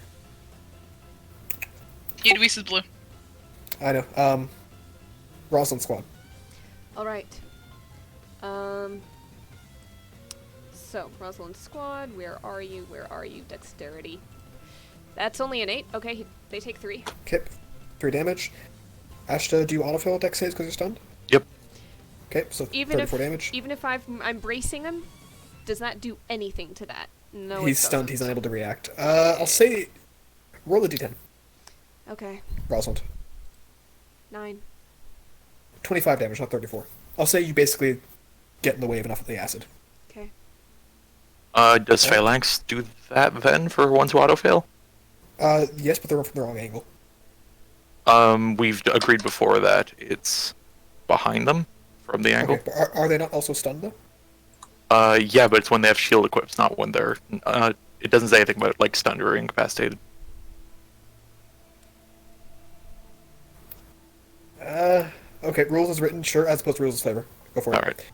Edwis is blue. I know. Rosalind squad. Alright. So, Rosalind squad, where are you? Where are you? Dexterity. That's only an 8. Okay, they take 3. Kip, 3 damage. Ashta, do you autofill dex saves because you're stunned? Yep. Okay, so Even 34 if damage. even if I'm bracing him, does that do anything to that? No, He's it stunned, doesn't. he's unable to react. I'll say... Roll a d10, Okay, Rosalind. 9. 25 damage, not 34. I'll say you basically get in the way of enough of the acid. Okay. Does Phalanx do that then for ones who auto-fail? Yes, but they're from the wrong angle. We've agreed before that it's behind them from the angle. Okay, but are they not also stunned, though? Yeah, but it's when they have shield equips, not when they're... it doesn't say anything about, like, stunned or incapacitated. Okay, rules is written, sure, as opposed to rules is flavor. Go for it. Alright.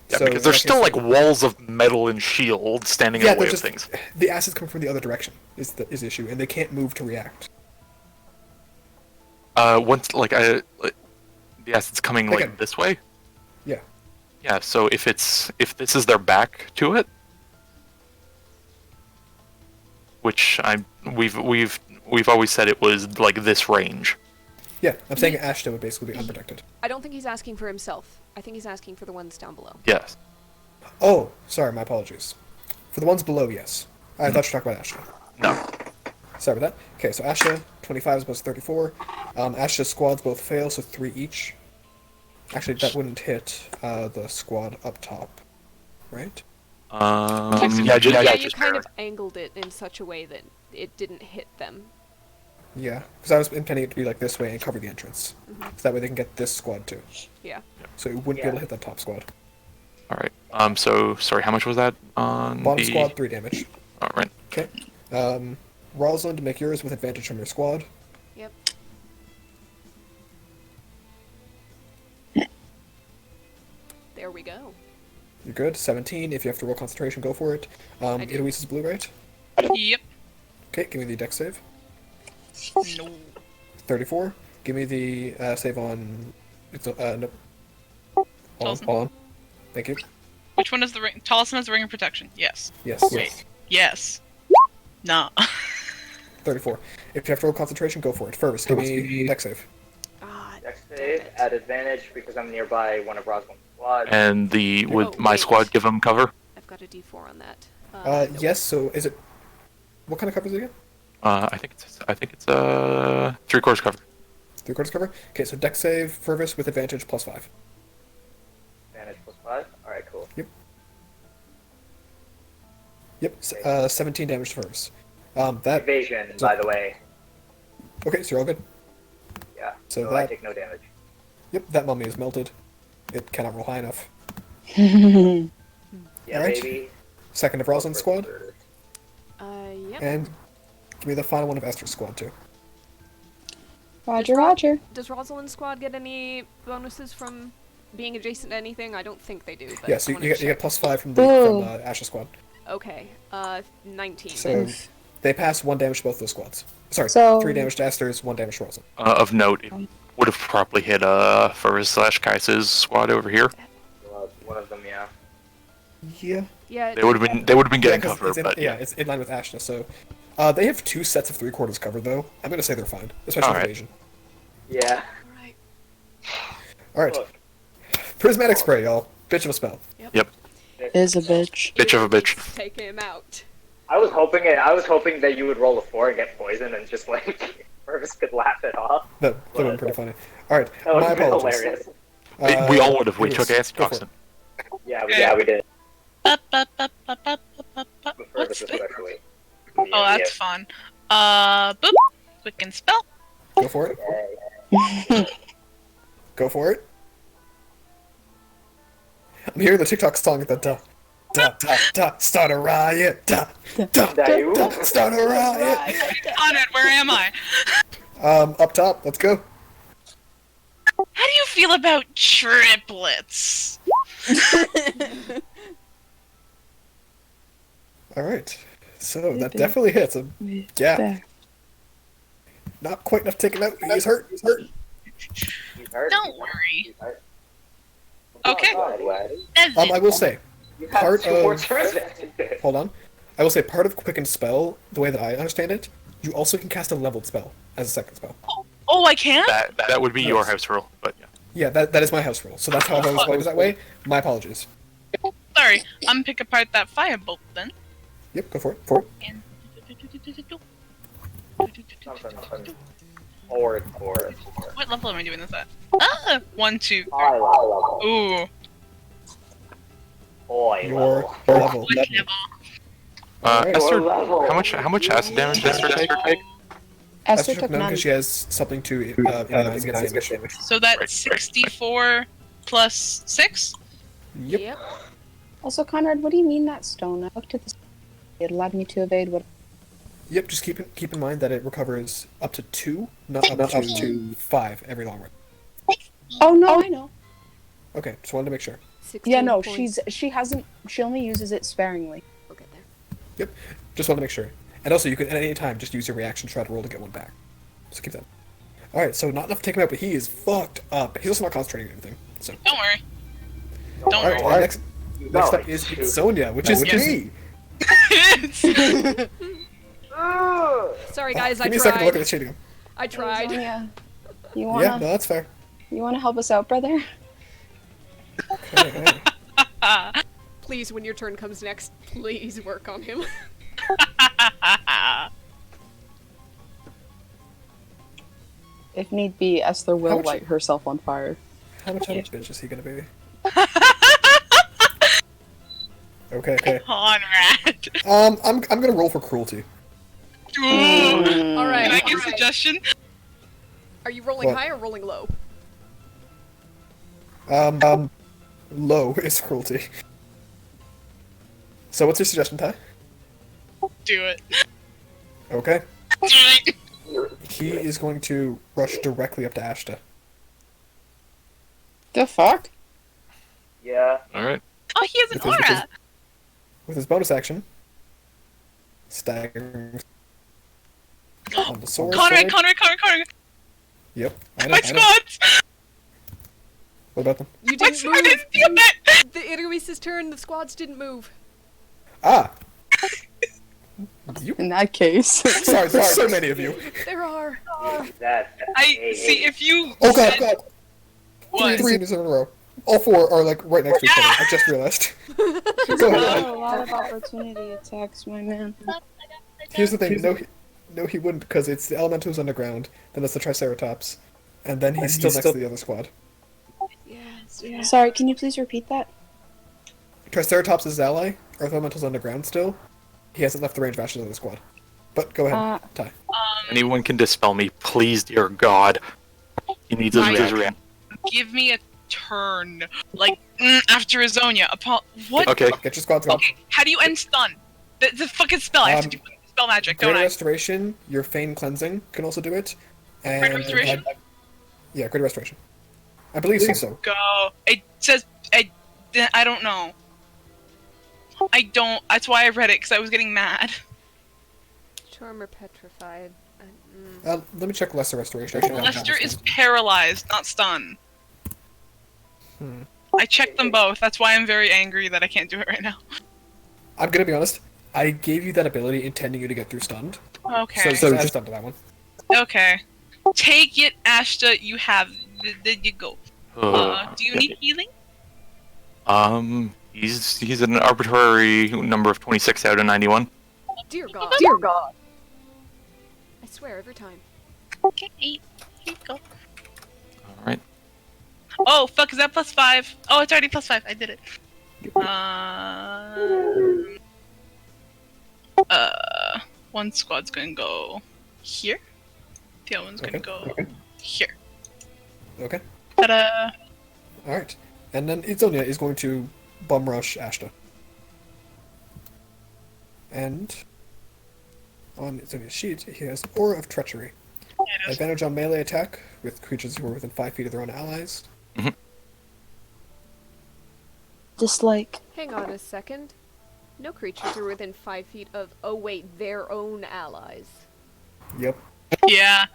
Yeah, So, because in there's that still, case, like, walls of metal and shield standing in the way they're of just, things. the acid's coming from the other direction, is the issue, and they can't move to react. Once, like, the acid's coming, like, Again. this way? Yeah. Yeah, so if this is their back to it, which we've always said it was, like, this range. Yeah, I'm saying Ashta would basically be unprotected. I don't think he's asking for himself. I think he's asking for the ones down below. Yes. Oh, sorry, my apologies. For the ones below, yes. I thought you were talking about Ashta. No. Sorry about that. Okay, so Ashta, 25 as opposed to 34. Ashta's squads both fail, so 3 each. Actually, that wouldn't hit the squad up top, right? Yeah, You just kind barely. of angled it in such a way that it didn't hit them. Yeah, because I was intending it to be like this way and cover the entrance. So that way they can get this squad too. Yeah. So it wouldn't be able to hit that top squad. Alright. So, sorry, how much was that on Bottom the... squad, 3 damage. Alright. Okay. Rosalind, make yours with advantage from your squad. Yep. There we go. You're good. 17. If you have to roll concentration, go for it. do. Eloise is blue, right? Yep. Okay, give me the dex save. No. 34. Give me the save on... It's, no. Hold Tolson. on. Thank you. Which one is the ring? Tolson has the ring of protection. Yes. Yes. Wait. Yes. Nah. 34. If you have to roll concentration, go for it. First, give me dex save. Ah, Dex save at advantage because I'm nearby one of Rosalind's squad. And would Oh, my wait. squad give them cover? I've got a D4 on that. Nope. Yes, so is it... What kind of cover is it again? I think it's 3/4 cover. 3/4 cover? Okay, so dex save, Fervis with advantage plus 5. Advantage plus 5. Alright, cool. Yep, 17 damage to Fervis. That... Evasion, so- by the way. Okay, so you're all good. Yeah. So I that... take no damage. Yep, that mummy is melted. It cannot roll high enough. Yeah, Alright. baby. Second of Rosalind's squad. Yep. And give me the final one of Esther's squad, too. Roger, Roger. Does Rosalind's squad get any bonuses from being adjacent to anything? I don't think they do. But Yeah, so I you wanna get check. plus 5 from Ooh. Ash's squad. Okay. 19. So they pass 1 damage to both those squads. Sorry, So- 3 damage to Esther's, 1 damage to Rosalind. Of note, it would have probably hit Ferris/Kais's squad over here. One of them, yeah. Yeah. Yeah. They would have been getting 'cause cover, it's in, but yeah, it's in line with Ashna, so... they have 2 sets of 3/4 cover, though. I'm gonna say they're fine, especially with Alright. evasion. Yeah. Alright. Alright, Look, Prismatic Spray, y'all. Bitch of a spell. Yep. Is a bitch. Bitch of a bitch. Take him out. I was hoping that you would roll a 4 and get poisoned and just like Purvis could laugh it off. That would have been pretty funny. Alright, That would my have been apologies. hilarious. We all would have. We Eloise, took acid go for toxin. it. Yeah, we did. Bup, bup, bup, bup, bup, bup, bup, bup. With What's Fergus this? especially. Oh, that's fun. Boop. Quicken spell. Go for it. Go for it. I'm hearing the TikTok song at the start a riot, start a riot. Conrad, where am I? Up top, let's go. How do you feel about triplets? Alright, so that definitely hits him. Yeah. Not quite enough to take him out, he's hurt. He's hurt. Don't worry. He's hurt. Okay. I will say, You have part 2 more of... turns. Hold on. I will say part of Quicken Spell, the way that I understand it, you also can cast a leveled spell as a second spell. Oh, I can? That would be your house rule, but yeah. Yeah, that is my house rule, so that's how I've always played it that way. My apologies. Sorry, I'm gonna pick apart that firebolt then. Yep, go for it. For it. Forward. What level am I doing this at? Ah! 1, 2. High level. Ooh. Boy Your level. level. What level? Alright. Esther, level. how much acid damage does Esther take? Esther took took none none. because she has something to immunize against damage. So that's 64 plus 6? Yep. Also, Conrad, what do you mean that stone? I looked at this. It allowed me to evade what. Yep, just keep in mind that it recovers up to 2, not up to 5 every long run. Oh no, I know. Okay, just wanted to make sure. 16 Yeah, no, points. she only uses it sparingly. Okay, there. Yep, just wanted to make sure. And also, you can at any time just use your reaction to try to roll to get one back. So keep that. Alright, so not enough to take him out, but he is fucked up. He's also not concentrating on anything. So. Don't worry. Don't Alright, worry. next up is Sonia, which is me. Sorry, guys, Give me I a second to look at tried. the shading. I tried. Yeah. Yeah, no, that's fair. You wanna help us out, brother? Okay. Please, when your turn comes next, please work on him. If need be, Esther How will much- light herself on fire. How much bitch is he gonna be? Okay. Conrad. I'm gonna roll for cruelty. Ooh. Alright, Can I get a alright. suggestion? Are you rolling What? high or rolling low? Low is cruelty. So what's your suggestion, Ty? Do it. Okay. Do it. He is going to rush directly up to Ashta. The fuck? Yeah. Alright. Oh, he has an aura. With his bonus action, staggering on the sword. Conrad. Yep. I know. My squads. What about them? You My didn't squad move! is damn it. The Iruisa's turn, the squads didn't move. Ah! You. In that case. Sorry, there's so many of you. There are. That's I see if you. Oh god, said- god! What? Three in a row. All 4 are like right next to each other. I just realized. Go ahead. A lot of opportunity attacks, my man. Here's the thing. No, he wouldn't because it's the elementals underground. Then it's the Triceratops, and then he's still next to the other squad. Yes. Sorry, can you please repeat that? Triceratops is his ally. Earth elementals underground still. He hasn't left the range of Ash's other squad. But go ahead, Ty. Anyone can dispel me, please, dear God. He needs his reaction. Give me a turn. Like, after Azonia. What? Okay. Get your squads going. Okay, how do you end stun? The fucking spell. I have to do spell magic, Greater don't I? Restoration, your Feign Cleansing can also do it. And Greater Restoration? Yeah, Greater Restoration. I believe so. Go. It says I don't know. I don't. That's why I read it because I was getting mad. Charm or petrified. Let me check Lesser Restoration. Lester is paralyzed, not stunned. I checked them both. That's why I'm very angry that I can't do it right now. I'm gonna be honest. I gave you that ability intending you to get through stunned. Okay. So just stunned to that one. Okay. Take it, Ashta. You have. There you go. Do you need healing? He's an arbitrary number of 26 out of 91. Dear God. Dear God. I swear, every time. Okay, 8. Here you go. Alright. Oh, fuck, is that +5? Oh, it's already +5. I did it. One squad's gonna go here. The other one's gonna go here. Okay. Ta-da! Alright. And then Izonia is going to bum rush Ashta. And on Izonia's sheet, he has Aura of Treachery. Advantage on melee attack with creatures who are within 5 feet of their own allies. Dislike. Hang on a second. No creatures are within 5 feet of, oh wait, their own allies. Yep. Yeah.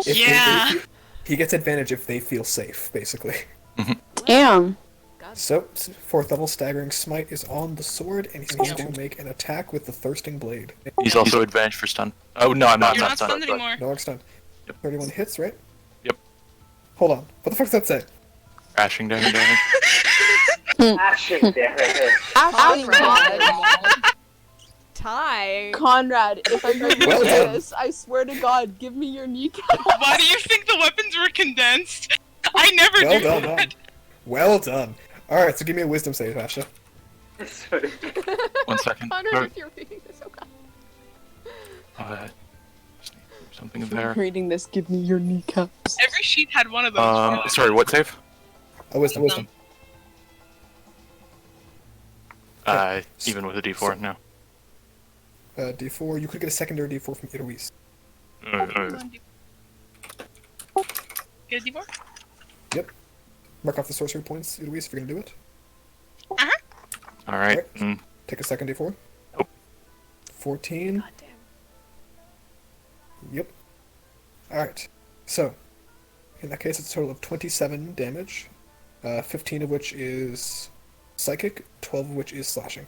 Yeah. He gets advantage if they feel safe, basically. Damn. So, 4th level Staggering Smite is on the sword, and he's going to make an attack with the Thirsting Blade. He's also advantage for stun. Oh, no, I'm not. You're not stunned anymore. No stun. Yep. 31 hits, right? Yep. Hold on. What the fuck does that say? Crashing damage. Action damage. Ty! Conrad, if I'm going to Well do done. this, I swear to God, give me your kneecap. Why do you think the weapons were condensed? I never Well do done, that. man. Well done. Alright, so give me a wisdom save, Asha. 1 second. Conrad, if you're reading this, oh god. Just need something in there. Reading this, give me your kneecaps. Every sheet had one of those. Sorry, what save? A wisdom. Even with a D4, no. D4, you could get a secondary D4 from Eloise. Get a D4? Yep. Mark off the sorcery points, Eloise, if you're gonna do it. Alright. Take a second D4. Nope. 14. God damn. Yep. Alright. So, in that case, it's a total of 27 damage, 15 of which is psychic, 12 of which is slashing.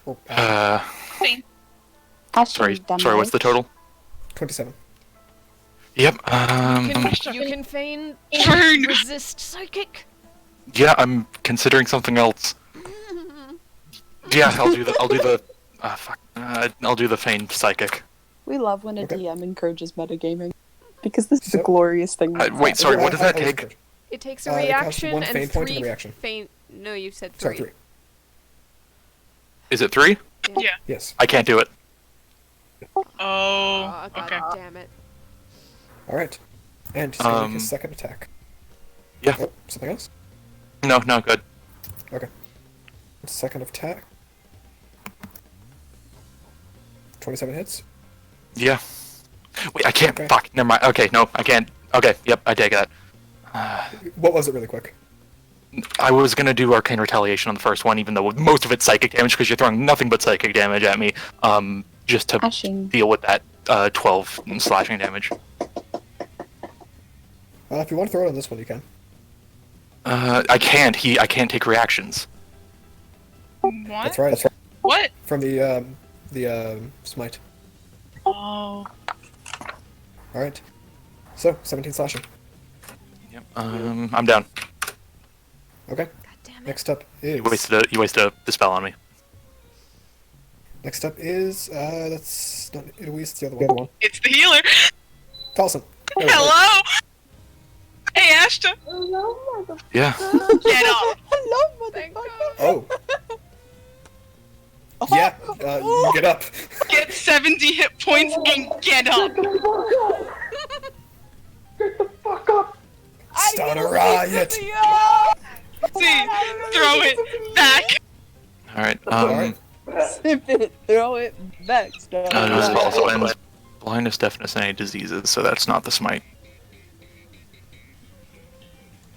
Or, Fine. Sorry, what's the total? 27. Yep, You can feign Turn! resist psychic. yeah, I'm considering something else. Yeah, I'll do the feign psychic. We love when a Okay. DM encourages metagaming. Because this is a So- glorious thing. Wait, sorry, what does that take? It takes a It costs reaction 1 and feint point and a 3 reaction. feint. No, you said 3. Sorry, 3. Is it 3? Yeah. Yes. I can't do it. Oh, Oh, god okay. damn it. Alright. And he's gonna make his second attack. Yeah. Oh, something else? No, good. Okay. Second attack. 27 hits. Yeah. Wait, I can't. Okay. Fuck. Never mind. Okay, no, I can't. Okay, yep, I take that. What was it really quick? I was gonna do Arcane Retaliation on the first one, even though most of it's psychic damage, because you're throwing nothing but psychic damage at me. Just to Ashing. deal with that 12 slashing damage. If you want to throw it on this one, you can. I can't. I can't take reactions. What? That's right. What? From the smite. Oh. Alright. So, 17 slashing. Yep. I'm down. Okay. God damn it. Next up is... You wasted the spell on me. Next up is, that's not Eloise, it's the other one. It's the healer. Carlson. There we go. Hello. Hey, Ashta. Yeah. Get up. Hello, Thank motherfucker! Oh. Yeah, you get up. Get 70 hit points and get up. Start a riot. See, throw it back. Alright, Alright. Snip it, throw it back, stop. this also ends blindness, deafness, and any diseases, so that's not the smite.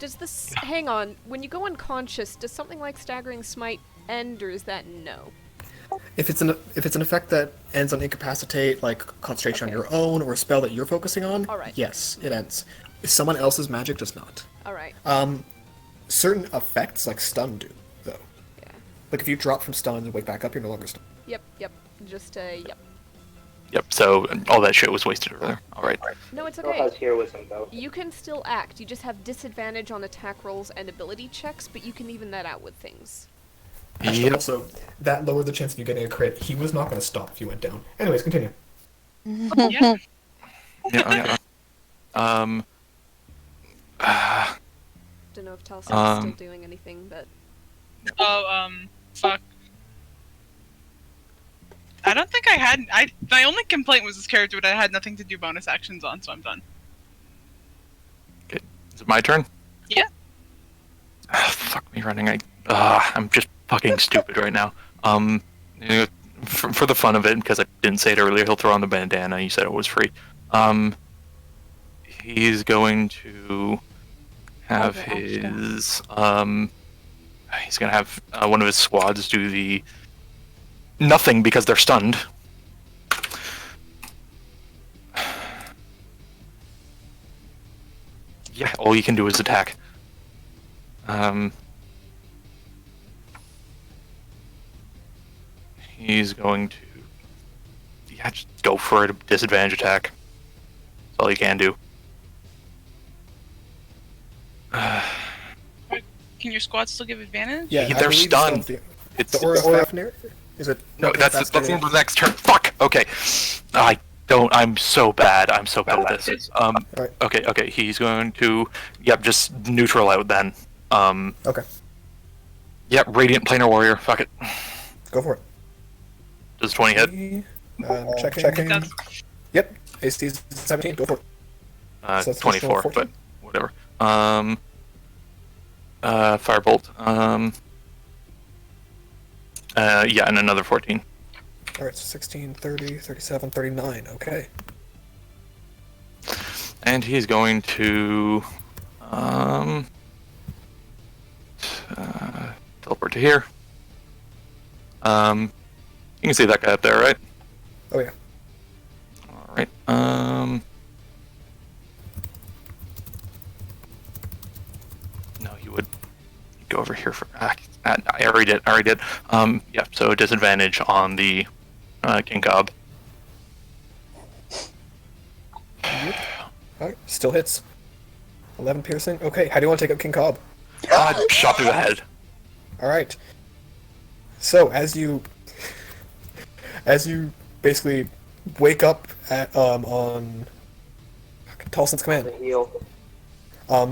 Does this... Hang on. When you go unconscious, does something like Staggering Smite end, or is that no? If it's an effect that ends on incapacitate, like concentration on your own, or a spell that you're focusing on, Alright. yes, it ends. If someone else's magic does not. Alright. Certain effects, like stun, do, though. Yeah. Like if you drop from stun and wake back up, you're no longer stunned. Yep. Just, yep. Yep, so all that shit was wasted earlier. Alright. No, it's Still okay. has heroism though. You can still act. You just have disadvantage on attack rolls and ability checks, but you can even that out with things. Actually, also, that lowered the chance of you getting a crit. He was not going to stop if you went down. Anyways, continue. Yeah. Yeah. Don't know if Talson's still doing anything, but... Fuck. I don't think I had. My only complaint was this character, but I had nothing to do bonus actions on, so I'm done. Okay, is it my turn? Yeah. Fuck me running. I'm just fucking stupid right now. You know, for the fun of it, because I didn't say it earlier, he'll throw on the bandana. You said it was free. He's going to have his he's gonna have one of his squads do the nothing because they're stunned. Yeah, all you can do is attack. He's going to just go for a disadvantage attack. That's all you can do. Can your squad still give advantage? Yeah, They're stunned. It's It's the Aura of Fafnir? Is it? no, that's gonna- the next turn. Fuck. Okay, I'm so bad. I'm so bad at this. Right. Okay. He's going to, just neutral out then. Okay, Yep, Radiant Planar Warrior. Fuck it. go for it. Does 20 hit? Checking. That's- Yep, AC's 17, go for it. So that's 24, 14? but whatever. Firebolt. And another 14. Alright, so 16, 30, 37, 39, okay. And he's going to teleport to here. You can see that guy up there, right? Oh yeah. All right. No, you would go over here for. I already did. Yeah. So disadvantage on the King Cobb. Alright, still hits. 11 piercing, okay, how do you want to take up King Cobb? Shot through the head. Alright. So, as you basically wake up on Tolson's command, The heel.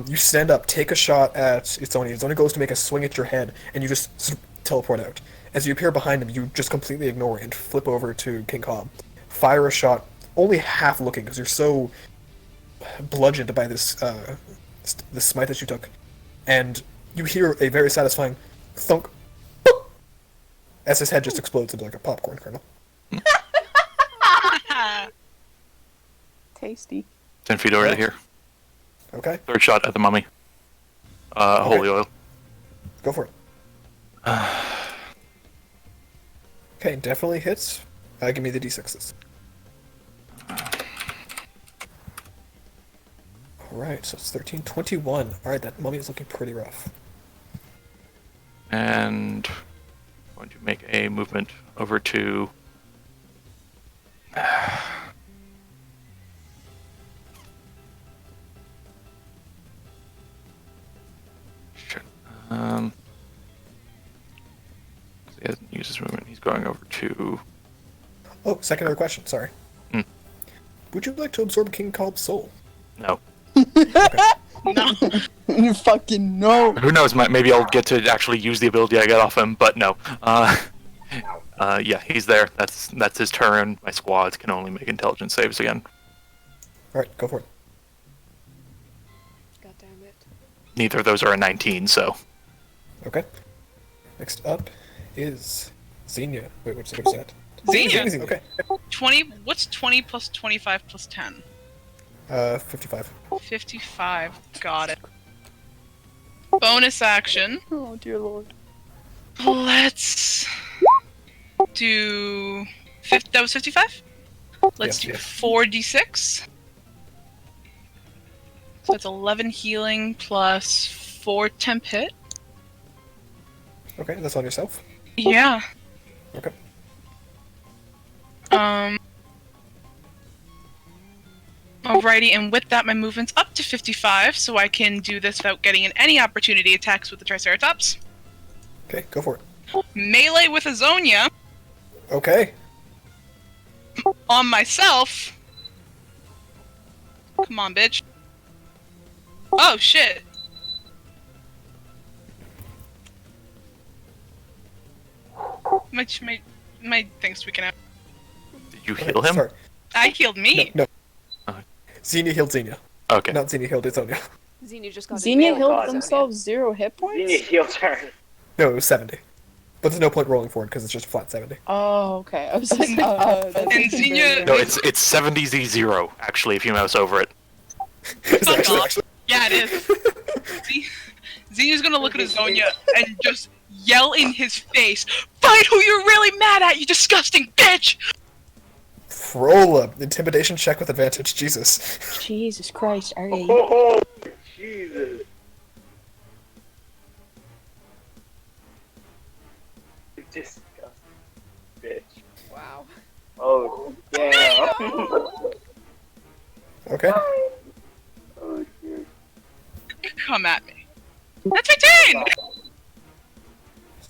you stand up, take a shot at Itzoni. Itzoni goes to make a swing at your head, and you just sort of teleport out. As you appear behind him, you just completely ignore and flip over to King Cobb. Fire a shot, only half looking, because you're so bludgeoned by this smite that you took. And you hear a very satisfying thunk as his head just explodes into like a popcorn kernel. Tasty. 10 feet over to here. Okay, Third shot at the mummy. Holy oil. go for it. Okay, definitely hits. Give me the d6s. Alright, so it's 13, 21. Alright, that mummy is looking pretty rough. And going to make a movement over to shit. He hasn't used his movement. He's going over to Oh, secondary question, sorry. Would you like to absorb King Cobb's soul? no. No. You fucking know. Who knows? Maybe I'll get to actually use the ability I got off him, but no. Yeah, he's there. That's his turn. My squads can only make intelligence saves again. Alright, go for it. God damn it. Neither of those are a 19, so Okay. Next up is Zinnia. Wait, what's that? Zinnia. Okay. 20. What's 20 plus 25 plus 10? 55. 55. Got it. Bonus action. Oh dear lord. Let's do. That was 55? Let's do Yes. 4d6. So that's 11 healing plus 4 temp hit. Okay, that's on yourself. Yeah. Okay. Alrighty, and with that, my movement's up to 55, so I can do this without getting in any opportunity attacks with the Triceratops. Okay, go for it. Melee with Azonia Okay. on myself. Come on, bitch. Oh, shit. My thing's tweaking out. Did you heal him? Sorry. I healed me. No. Uh. Zinnia healed Zinnia. Okay. Not Zinnia healed Itzonia. Xenia just got Zinnia impaled healed by Zonia. themselves 0 hit points? Zinnia heal turn. No, it was 70. But there's no point rolling for it because it's just a flat 70. Oh, okay. I was like, And Zinnia. No, it's 70Z0 actually if you mouse over it. Is it Fuck off. actually? Yeah, it is. Zinnia's gonna look at Azonia and just yell in his face, "Fight who you're really mad at, you disgusting bitch!" Roll a intimidation check with advantage. Jesus. Jesus Christ, are you? Oh, Jesus. Disgusting bitch. Wow. Oh, damn. Okay. Oh, dear. Come at me. That's 15!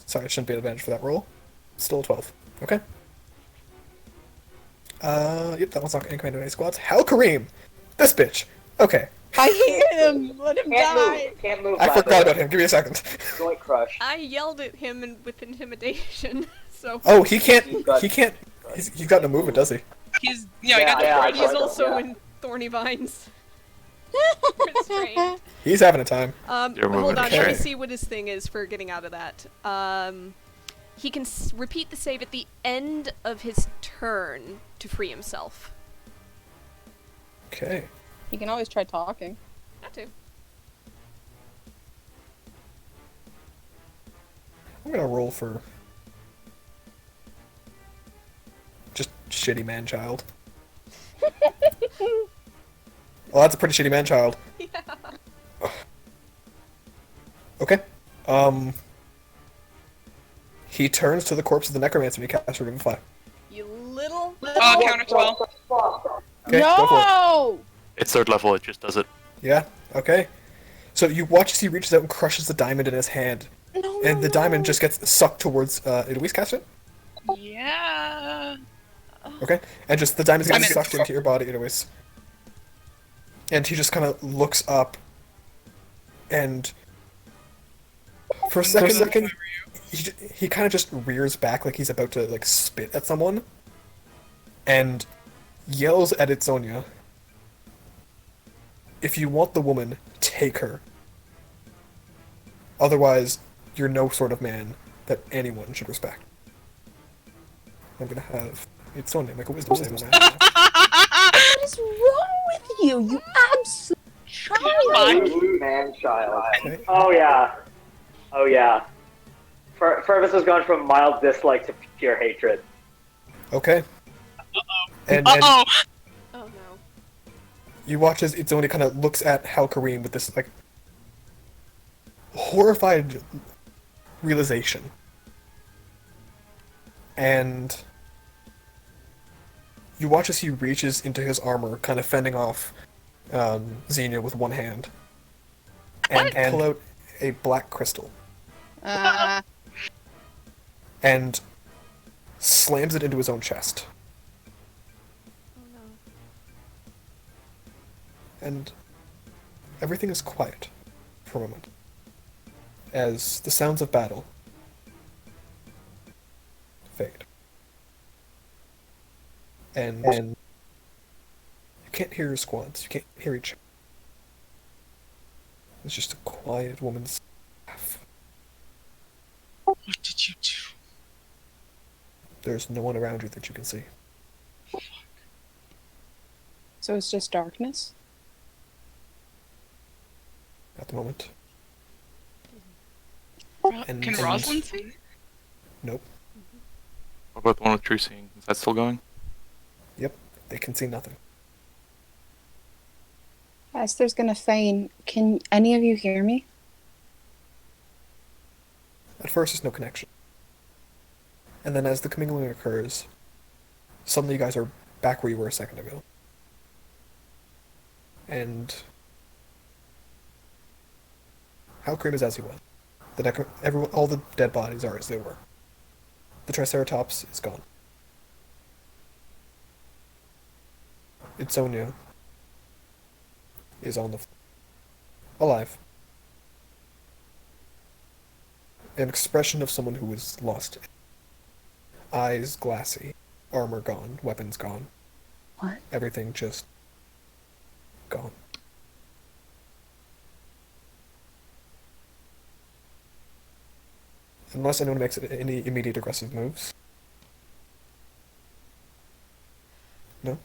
Sorry, it shouldn't be an advantage for that roll. Still a 12. Okay. Yep, that one's not getting commanded by any squads. Hal'qarim! This bitch! Okay. I hate him! Let him Can't die! move. Can't move. I by forgot the about him. Give me a second. Joint crush. I yelled at him with intimidation, so... Oh, he can't. He's got- He can't. He's got no movement, does he? He's, you know, I got the Yeah, front. yeah, He's also yeah. in Thorny Vines. Restrained. He's having a time. You're moving Hold on, okay. let me see what his thing is for getting out of that. He can repeat the save at the end of his turn to free himself. Okay. You can always try talking. That too. I'm gonna roll for just shitty man child. Well, that's a pretty shitty man child. Yeah. Okay. He turns to the corpse of the necromancer and he casts Revivify. You little... Counter 12. Okay, go for it. No! It's 3rd level, it just does it. Yeah. Okay. So you watch as he reaches out and crushes the diamond in his hand, No, and the no, diamond no. just gets sucked towards. Eloise cast it. Yeah. Okay. And just the diamond's getting I'm in. sucked into your body, Eloise. And he just kind of looks up, and for a second, he kind of just rears back like he's about to like spit at someone, and yells at Itzonia. If you want the woman, take her. Otherwise, you're no sort of man that anyone should respect. I'm gonna have Itzonia make a wisdom save on that. What is wrong with you? You absolute child! Blue man child. Okay. Oh, yeah. Oh, yeah. Fervus has gone from mild dislike to pure hatred. Okay. And Uh-oh! Oh no. you watch as Itzonia kind of looks at Hal'qarim with this, like, horrified realization. And you watch as he reaches into his armor, kind of fending off Zinnia with one hand, and pull out a black crystal, and slams it into his own chest. Oh no. And everything is quiet for a moment, as the sounds of battle fade. And you can't hear your squads, you can't hear each other. It's just a quiet woman's laugh. What did you do? There's no one around you that you can see. So it's just darkness? At the moment. And- Can and- Rosalind see? Nope. What about the one with True Seeing? Is that still going? Yep. They can see nothing. Esther's gonna feign. Can any of you hear me? At first, there's no connection. And then as the commingling occurs, suddenly you guys are back where you were a second ago. And Hal'qarim is as he was. All the dead bodies are as they were. The Triceratops is gone. Itzonia is on the floor. Alive. An expression of someone who was lost. Eyes glassy, armor gone, weapons gone. What? Everything just gone. Unless anyone makes any immediate aggressive moves. No?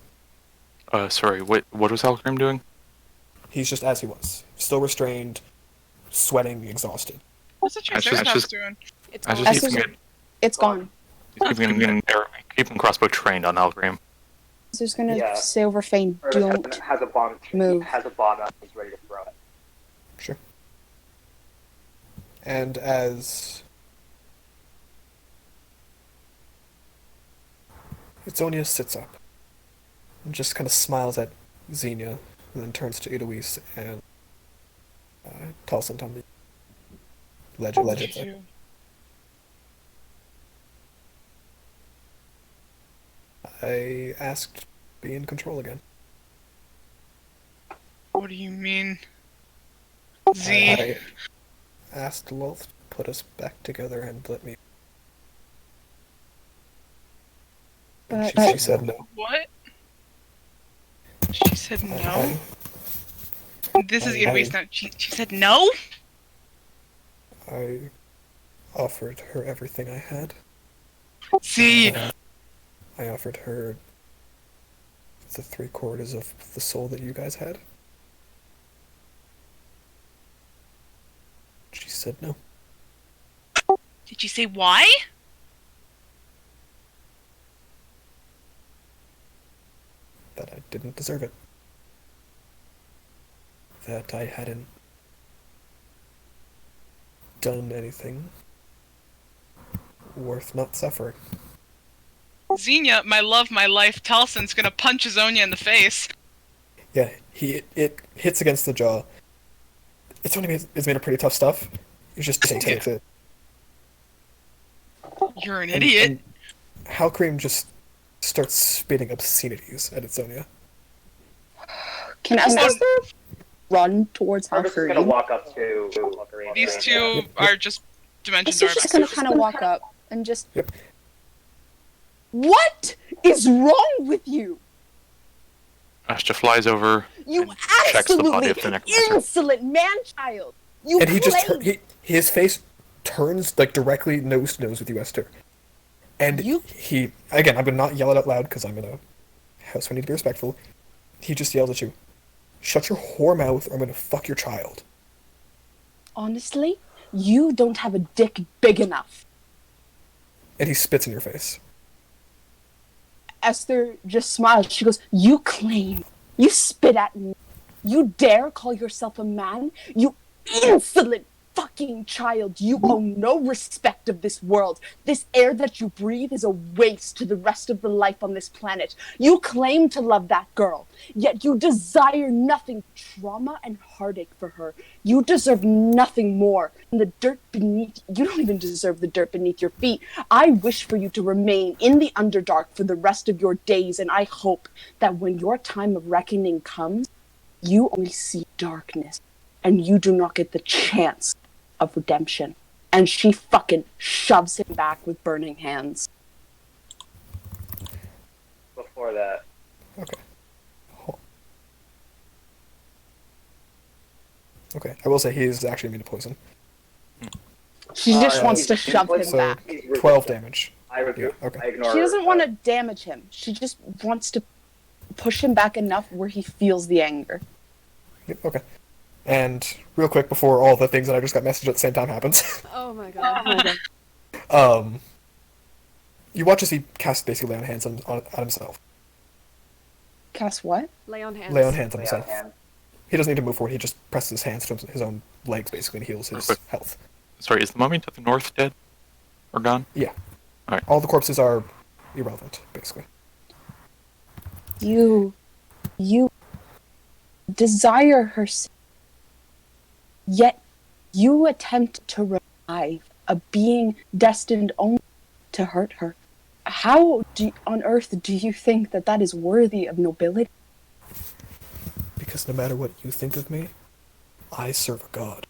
Sorry, what was Hal'qarim doing? He's just as he was. Still restrained, sweating, exhausted. What's the Triceratops doing? It's I gone. just keep It's gone. keeping crossbow trained on Hal'qarim. So just gonna Yeah. say over Fane, Purvis don't has a bomb. move. Has a bomb out. He's ready to throw it. Sure. And as Itzonia sits up and just kind of smiles at Zinnia, and then turns to Eloise and Talsant on the ledge there. I asked be in control again. What do you mean? Z. I asked Lolth to put us back together and let me. And she said no. What? She said no? This is Eloise now. She said no? I offered her everything I had. Z. I offered her the 3/4 of the soul that you guys had. She said no. Did you say why? That I didn't deserve it. That I hadn't done anything worth not suffering. Zinnia, my love, my life, Talson's gonna punch Zonia in the face. Yeah, it hits against the jaw. It's only is made of pretty tough stuff. It just takes it. You're an idiot. And Hal'qarim just starts spitting obscenities at Itzonia. Can Esther run towards Purvis is gonna Hal'qarim? walk up to Hal'qarim. These two are just dimension Esther's just gonna doormasters. kind of walk up and just. Yep. What is wrong with you? Astra flies over You and checks the body absolutely of the necromancer. insolent man-child. You And he just claim- his face turns like directly nose to nose with you, Esther. And he again, I'm gonna not yell it out loud because I'm in a house. So I need to be respectful. He just yells at you, "Shut your whore mouth, or I'm gonna fuck your child." Honestly, you don't have a dick big enough. And he spits in your face. Esther just smiles. She goes, "You claim. You spit at me. You dare call yourself a man? You insolent fucking child. You own no respect of this world. This air that you breathe is a waste to the rest of the life on this planet. You claim to love that girl, yet you desire nothing but trauma and heartache for her. You deserve nothing more than the dirt beneath. You don't even deserve the dirt beneath your feet. I wish for you to remain in the Underdark for the rest of your days, and I hope that when your time of reckoning comes, you only see darkness, and you do not get the chance of redemption." And she fucking shoves him back with burning hands. Before that, Okay. Okay, I will say he is actually immune to poison. She just wants to he's- shove him So back. 12 damage. I Yeah, okay. I ignore. She doesn't want to damage him. She just wants to push him back enough where he feels the anger. Yep, okay. And real quick before all the things that I just got messaged at the same time happens, Oh my god. you watch as he casts basically lay on hands on himself. Cast what? Lay on hands. Lay on hands on Lay on himself. hands. He doesn't need to move forward. He just presses his hands to his own legs basically and heals his Perfect. health. Sorry, is the mummy to the north dead? Or gone? Yeah. Alright. All the corpses are irrelevant, basically. You desire her, yet you attempt to revive a being destined only to hurt her. How on earth do you think that is worthy of nobility? Because no matter what you think of me, I serve a god.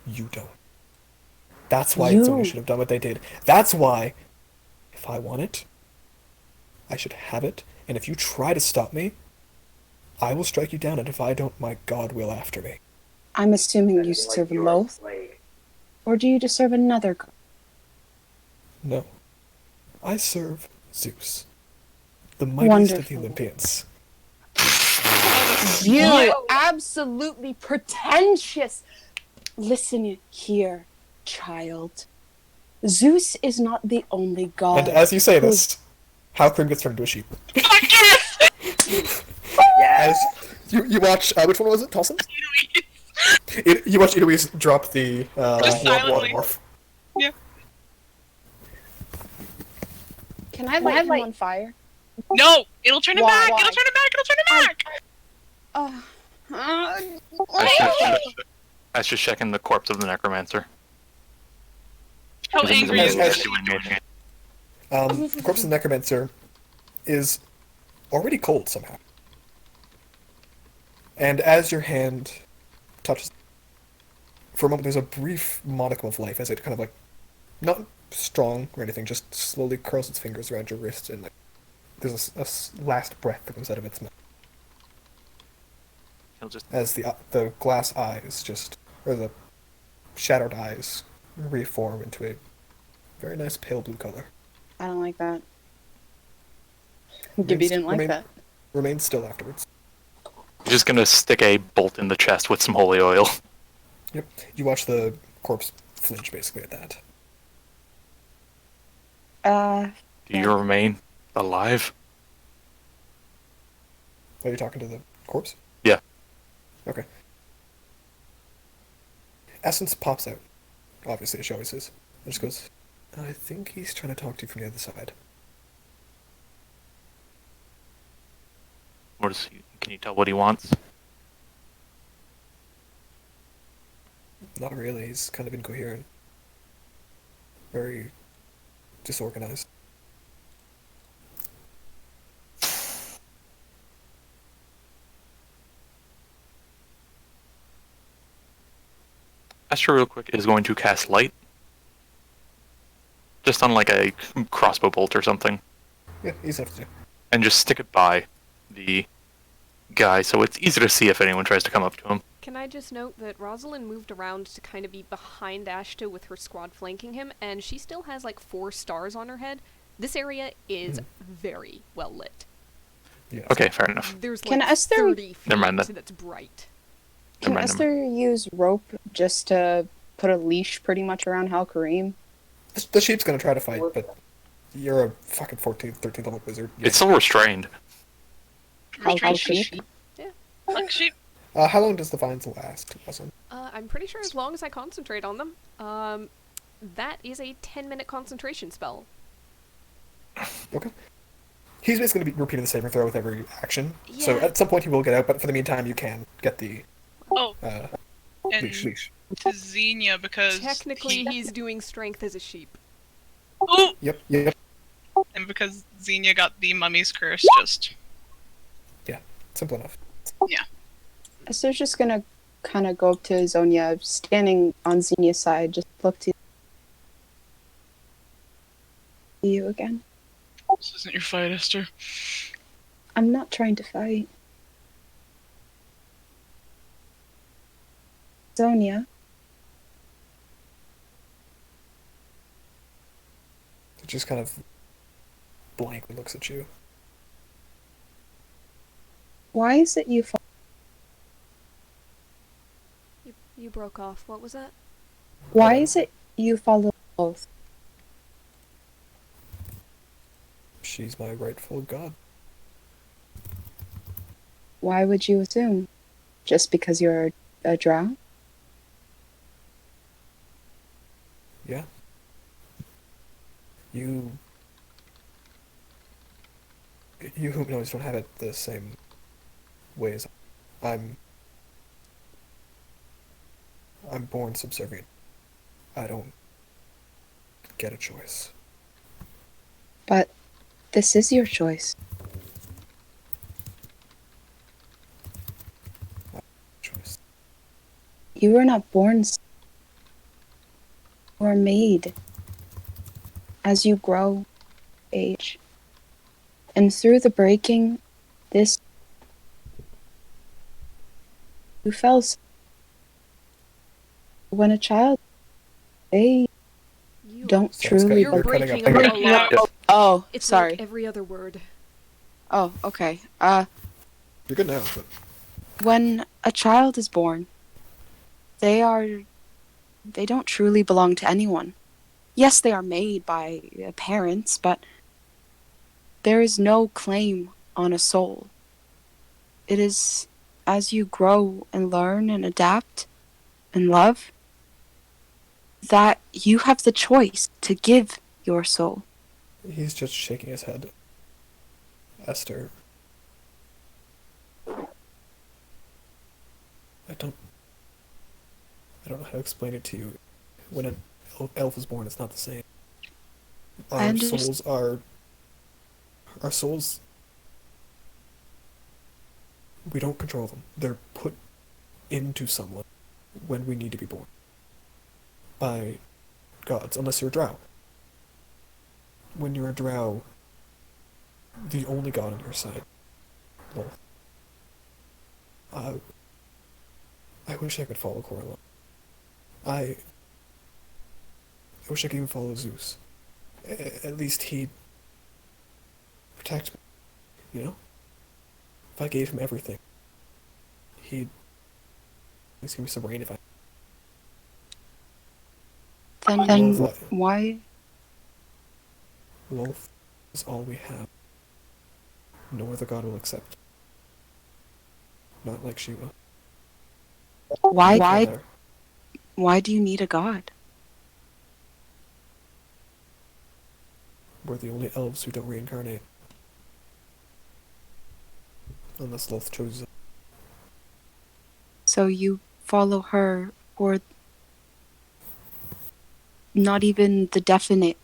You don't. That's why You- Itzonia should have done what they did. That's why If I want it, I should have it, and if you try to stop me, I will strike you down, and if I don't, my God will after me. I'm assuming you Like serve you're a Loth, slave. or do you just serve another god? No. I serve Zeus, the mightiest of the Wonderful. Olympians. You absolutely pretentious. Listen here, child. Zeus is not the only god. And as you say this, Hal'qarim gets turned into a sheep. As you watch, which one was it, Tolson? You watch Eloise drop the Just silently. morph. Yeah. Can I light him on fire? No! It'll turn it Why? back! It'll turn it back! It'll turn it back! I should check in the corpse of the necromancer. How angry is As- this? The corpse of the necromancer is already cold somehow. And as your hand touches, for a moment there's a brief modicum of life as it kind of like, not strong or anything, just slowly curls its fingers around your wrist, and like there's a last breath that comes out of its mouth. He'll just As the glass eyes or the shadowed eyes reform into a very nice pale blue color. I don't like that. Gibby didn't like Remain- that. Remain still afterwards. You're just gonna stick a bolt in the chest with some holy oil. Yep. You watch the corpse flinch basically at that. Do you remain alive? Are you talking to the corpse? Yeah. Okay. Essence pops out. Obviously, as she always is. And just goes, I think he's trying to talk to you from the other side. Or can you tell what he wants? Not really. He's kind of incoherent. Very disorganized. Astro real quick is going to cast light. Just on like a crossbow bolt or something. Yeah, easy enough to do. And just stick it by the guy so it's easy to see if anyone tries to come up to him. Can I just note that Rosalind moved around to kind of be behind Ashta with her squad flanking him, and she still has like 4 stars on her head. This area is very well lit. Yeah. Okay, fair enough. There's Can like Esther- 30 feet Never mind that. that's bright. Can Never mind, never Esther use rope just to put a leash pretty much around Hal'qarim? The sheep's gonna try to fight, but you're a fucking 14th, 13th level wizard. It's still restrained. How sheep? Like sheep. How long does the vines last? Awesome. I'm pretty sure as long as I concentrate on them. That is a 10-minute concentration spell. Okay. He's basically going to be repeating the saving throw with every action. So Yeah. at some point he will get out, but for the meantime you can get the Oh, leash. and leash. to Zinnia because Technically, he's doing strength as a sheep. Oh, Yep. and because Zinnia got the mummy's curse, just Simple enough. Esther's just gonna kind of go up to Zonia, standing on Zinnia's side, just look to you again. this isn't your fight, Esther. I'm not trying to fight. Zonia, It just kind of blankly looks at you. why is it you fall? You broke off. What was that? Why is it you follow both? She's my rightful god. Why would you assume? Just because you're a drow? Yeah. You humanoids don't have it the same way as I'm born subservient. I don't get a choice. But this is your choice. Choice. You were not born. You are made. As you grow, age. And through the breaking, this you fell. When a child, they You don't Sorry, truly. Scott, You're you're cutting breaking up. a lot. Oh, It's sorry. like every other word. Oh, okay. You're good now, but When a child is born, they don't truly belong to anyone. Yes, they are made by parents, but there is no claim on a soul. It is as you grow and learn and adapt and love that you have the choice to give your soul. he's just shaking his head. Esther, I don't know how to explain it to you. When an elf is born, it's not the same. I Our understand. souls are... Our souls... We don't control them. They're put into someone when we need to be born. By gods, unless you're a drow. When you're a drow, the only god on your side, Lol. I wish I could follow Coralon. I wish I could even follow Zeus. At least he'd protect me, you know? If I gave him everything, he'd give me some rain if I... Then Lolth, why? Lolth is all we have. No other god will accept. Not like Shiva. Why? There. Why do you need a god? We're the only elves who don't reincarnate. Unless Lolth chooses it. So you follow her for not even the definite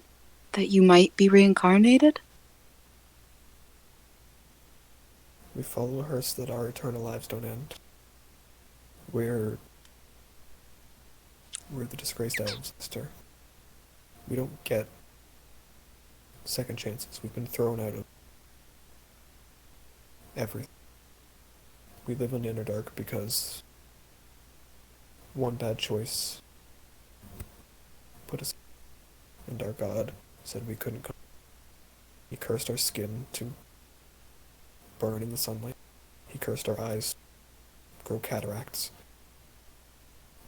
that you might be reincarnated? We follow her so that our eternal lives don't end. We're the disgraced elves, sister. We don't get second chances. We've been thrown out of everything. We live in the Underdark because one bad choice put us, and our god said we couldn't come. He cursed our skin to burn in the sunlight. He cursed our eyes grow cataracts.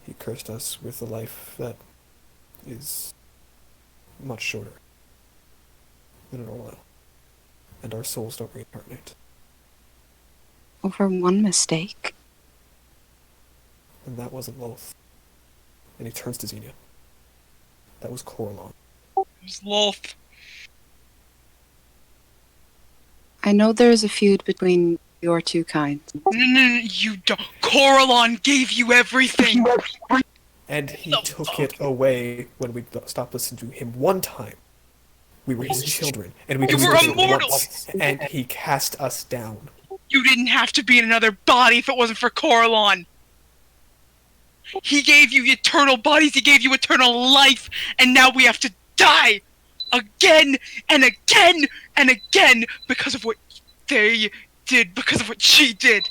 He cursed us with a life that is much shorter than a normal elf. And our souls don't reincarnate. Over one mistake? And that wasn't Lolth. And he turns to Zinnia. That was Coralon. It was Lolth. I know there is a feud between your two kinds. No, you don't. Coralon gave you everything. And he took it away when we stopped listening to him one time. We were his children, and we You just were listened immortal. once, and he cast us down. You didn't have to be in another body if it wasn't for Coralon. He gave you eternal bodies, he gave you eternal life, and now we have to die! Again, and again, and again, because of what they did, because of what she did!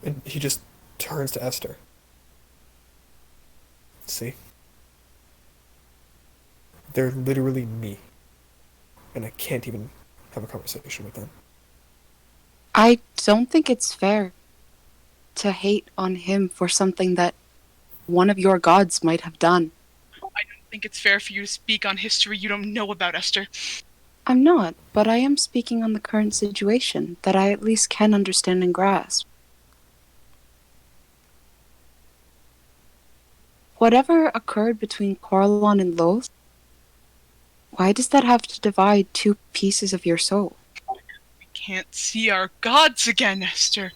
And he just turns to Esther. See? They're literally me. And I can't even have a conversation with them. I don't think it's fair to hate on him for something that one of your gods might have done. I don't think it's fair for you to speak on history you don't know about, Esther. I'm not, but I am speaking on the current situation that I at least can understand and grasp. Whatever occurred between Coralon and Lolth, why does that have to divide two pieces of your soul? We can't see our gods again, Esther.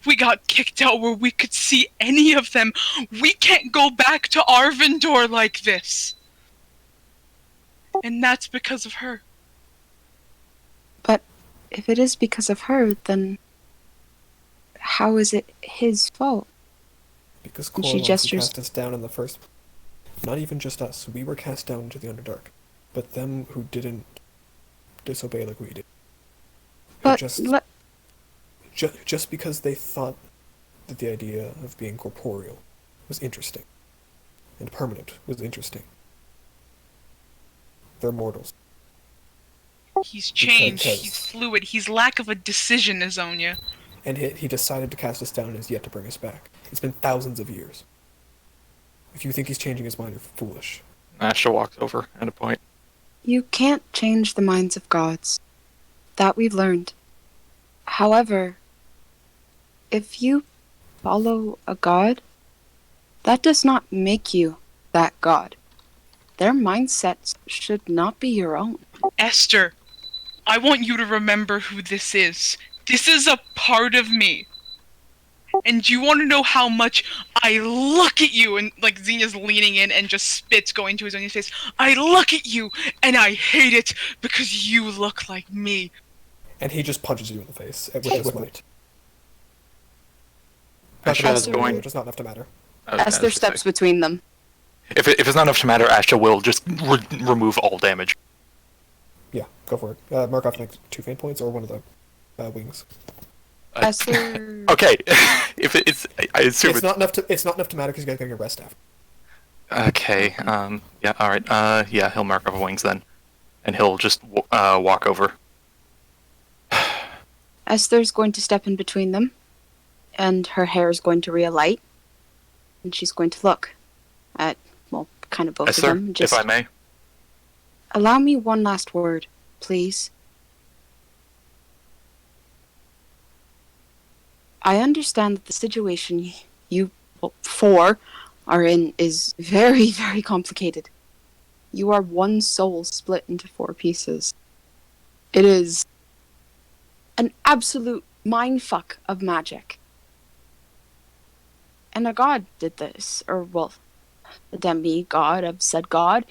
We got kicked out where we could see any of them. We can't go back to Arvindor like this. And that's because of her. But if it is because of her, then how is it his fault? Because And she Coralon gestures- cast us down in the first place. Not even just us. We were cast down into the Underdark. but them who didn't disobey like we did. But Just because they thought that the idea of being corporeal was interesting, and permanent was interesting. They're mortals. He's changed. Because- He's fluid. He's lack of a decision, Azonia. And he decided to cast us down and has yet to bring us back. It's been thousands of years. If you think he's changing his mind, you're foolish. Asha walks over at a point. you can't change the minds of gods. That we've learned. However, if you follow a god, that does not make you that god. Their mindsets should not be your own. Esther, I want you to remember who this is. This is a part of me. And you want to know how much I look at you? And like Zinnia's leaning in and just spits going to his own face. I look at you and I hate it because you look like me. And he just punches you in the face with his might. Asha is going. It's not enough to matter. Esther steps between them. If it's not enough to matter, Asha will just remove all damage. Yeah, go for it. Mark off next 2 fate points or one of the wings. Esther. Okay, if it's, I assume It's not enough to. It's not enough to matter because you guys gotta get rest after. Okay. Yeah. All right. Yeah. He'll mark off wings then, and he'll just walk over. Esther's going to step in between them, and her hair is going to realight, and she's going to look at, well, kind of both Esther, of them. Just if I may. allow me one last word, please. I understand that the situation you four are in is very, very complicated. You are one soul split into 4 pieces. It is an absolute mindfuck of magic. And a god did this, or, well, a demigod of said god.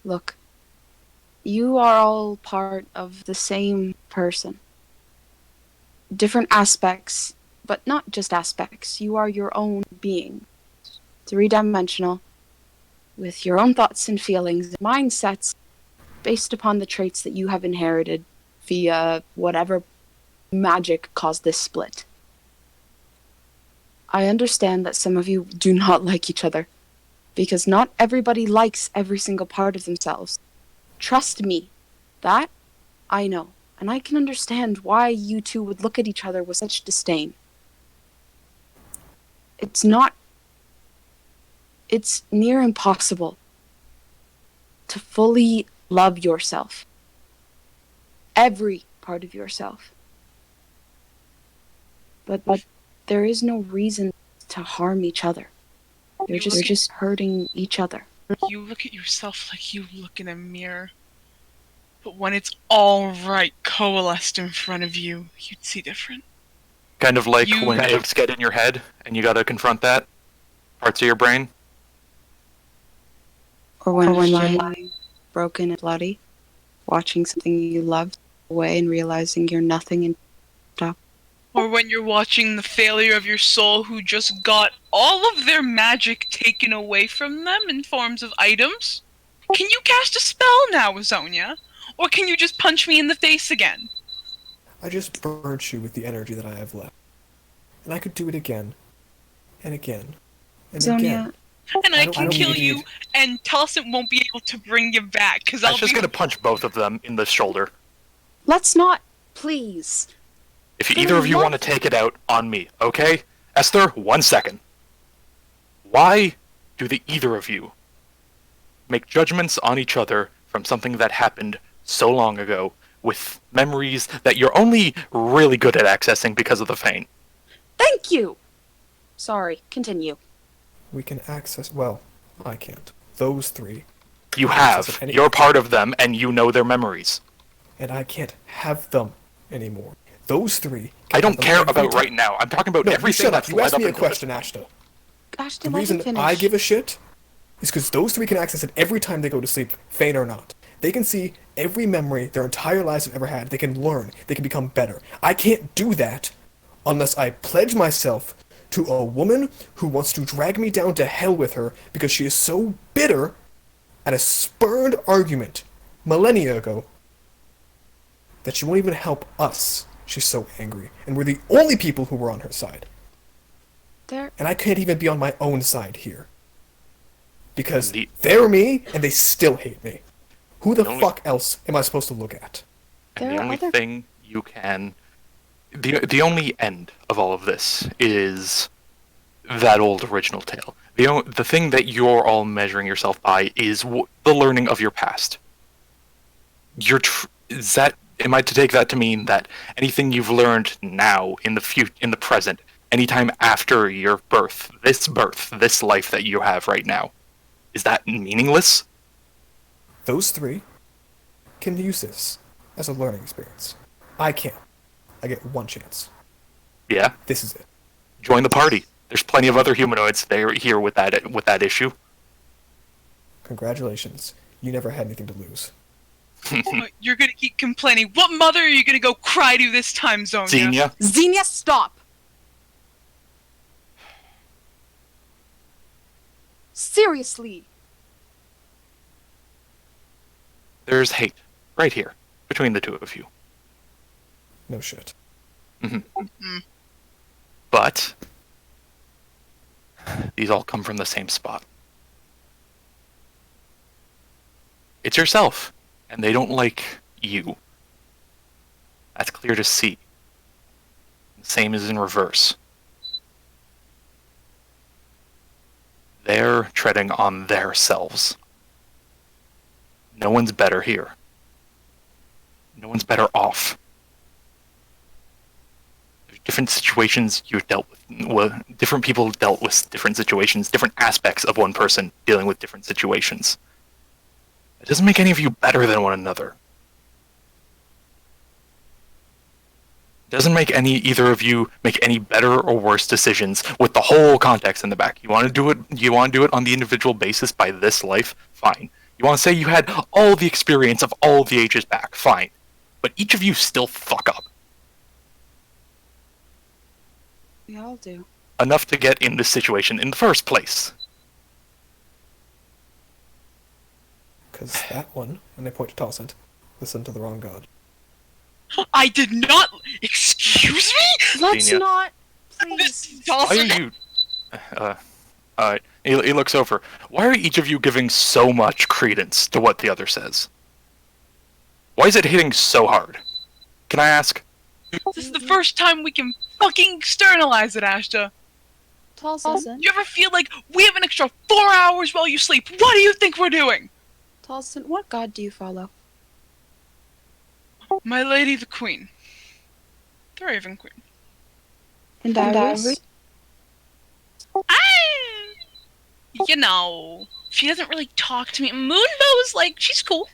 Look, you are all part of the same person. Different aspects, but not just aspects. You are your own being. 3-dimensional, with your own thoughts and feelings and mindsets based upon the traits that you have inherited via whatever magic caused this split. I understand that some of you do not like each other, because not everybody likes every single part of themselves. Trust me, that I know. And I can understand why you two would look at each other with such disdain. It's near impossible to fully love yourself. Every part of yourself. But there is no reason to harm each other. You're just hurting each other. You look at yourself like you look in a mirror. But when it's all right coalesced in front of you, you'd see different. Kind of like You- when eggs get in your head and you gotta confront that parts of your brain. Or when you're broken and bloody, watching something you loved away and realizing you're nothing and stop. Or when you're watching the failure of your soul who just got all of their magic taken away from them in forms of items. Can you cast a spell now, Azonia? Or can you just punch me in the face again? I just burnt you with the energy that I have left. And I could do it again. And again. And Zonia, again. And I don't- can don't kill need- you, and Taliesin won't be able to bring you back, because I'm I'll just be... gonna punch both of them in the shoulder. let's not, please. If either of you want to take it out on me, okay? Esther, 1 second. Why do the either of you make judgments on each other from something that happened so long ago, with memories that you're only really good at accessing because of the Feint? Thank you! Sorry, continue. We can access. Well, I can't. Those 3. You Access have. of any- You're part of them, and you know their memories. And I can't have them anymore. Those 3. I don't have them care every about time. right now. I'm talking about No, you everything shut up. that's You led asked up me a into question, Ashta. Gosh, The let me reason finish. I give a shit is because those 3 can access it every time they go to sleep, feign or not. They can see every memory their entire lives have ever had. They can learn. They can become better. I can't do that unless I pledge myself to a woman who wants to drag me down to hell with her because she is so bitter at a spurned argument millennia ago that she won't even help us. She's so angry. And we're the only people who were on her side. There, And I can't even be on my own side here. Because The- they're me, and they still hate me. Who the The only- fuck else am I supposed to look at? And There the are only other- thing you can... The only end of all of this is that old original tale. The thing that you're all measuring yourself by is the learning of your past. Am I to take that to mean that anything you've learned now in the present, anytime after your birth, this life that you have right now, is that meaningless? Those three can use this as a learning experience. I can't. I get one chance. Yeah, This is it. join the party. There's plenty of other humanoids there here with that issue. Congratulations. You never had anything to lose. You're gonna keep complaining. What mother are you gonna go cry to this time, Zonia? Zinnia, Zinnia, stop! Seriously. there's hate right here between the two of you. No shit. But these all come from the same spot. It's yourself, and they don't like you. That's clear to see. Same as in reverse. They're treading on their selves. No one's better here. No one's better off. There's different situations you've dealt with. Well, different people dealt with different situations, different aspects of one person dealing with different situations. It doesn't make any of you better than one another. It doesn't make either of you make any better or worse decisions with the whole context in the back. You want to do it on the individual basis by this life? Fine. You want to say you had all the experience of all the ages back? Fine. But each of you still fuck up. we all do. Enough to get in this situation in the first place. Because that one, and they point to Tossant, listened to the wrong god. I did not. Excuse me. Let's Zinnia. not. Please. Why are you... Alright, he looks over. Why are each of you giving so much credence to what the other says? Why is it hitting so hard? Can I ask? This is the first time we can fucking externalize it, Ashta. Tolson, You ever feel like we have an extra 4 hours while you sleep? What do you think we're doing? Tolson, what god do you follow? My lady, the queen. The Raven Queen. And Iris? You know, she doesn't really talk to me. Moonbow's like, she's cool.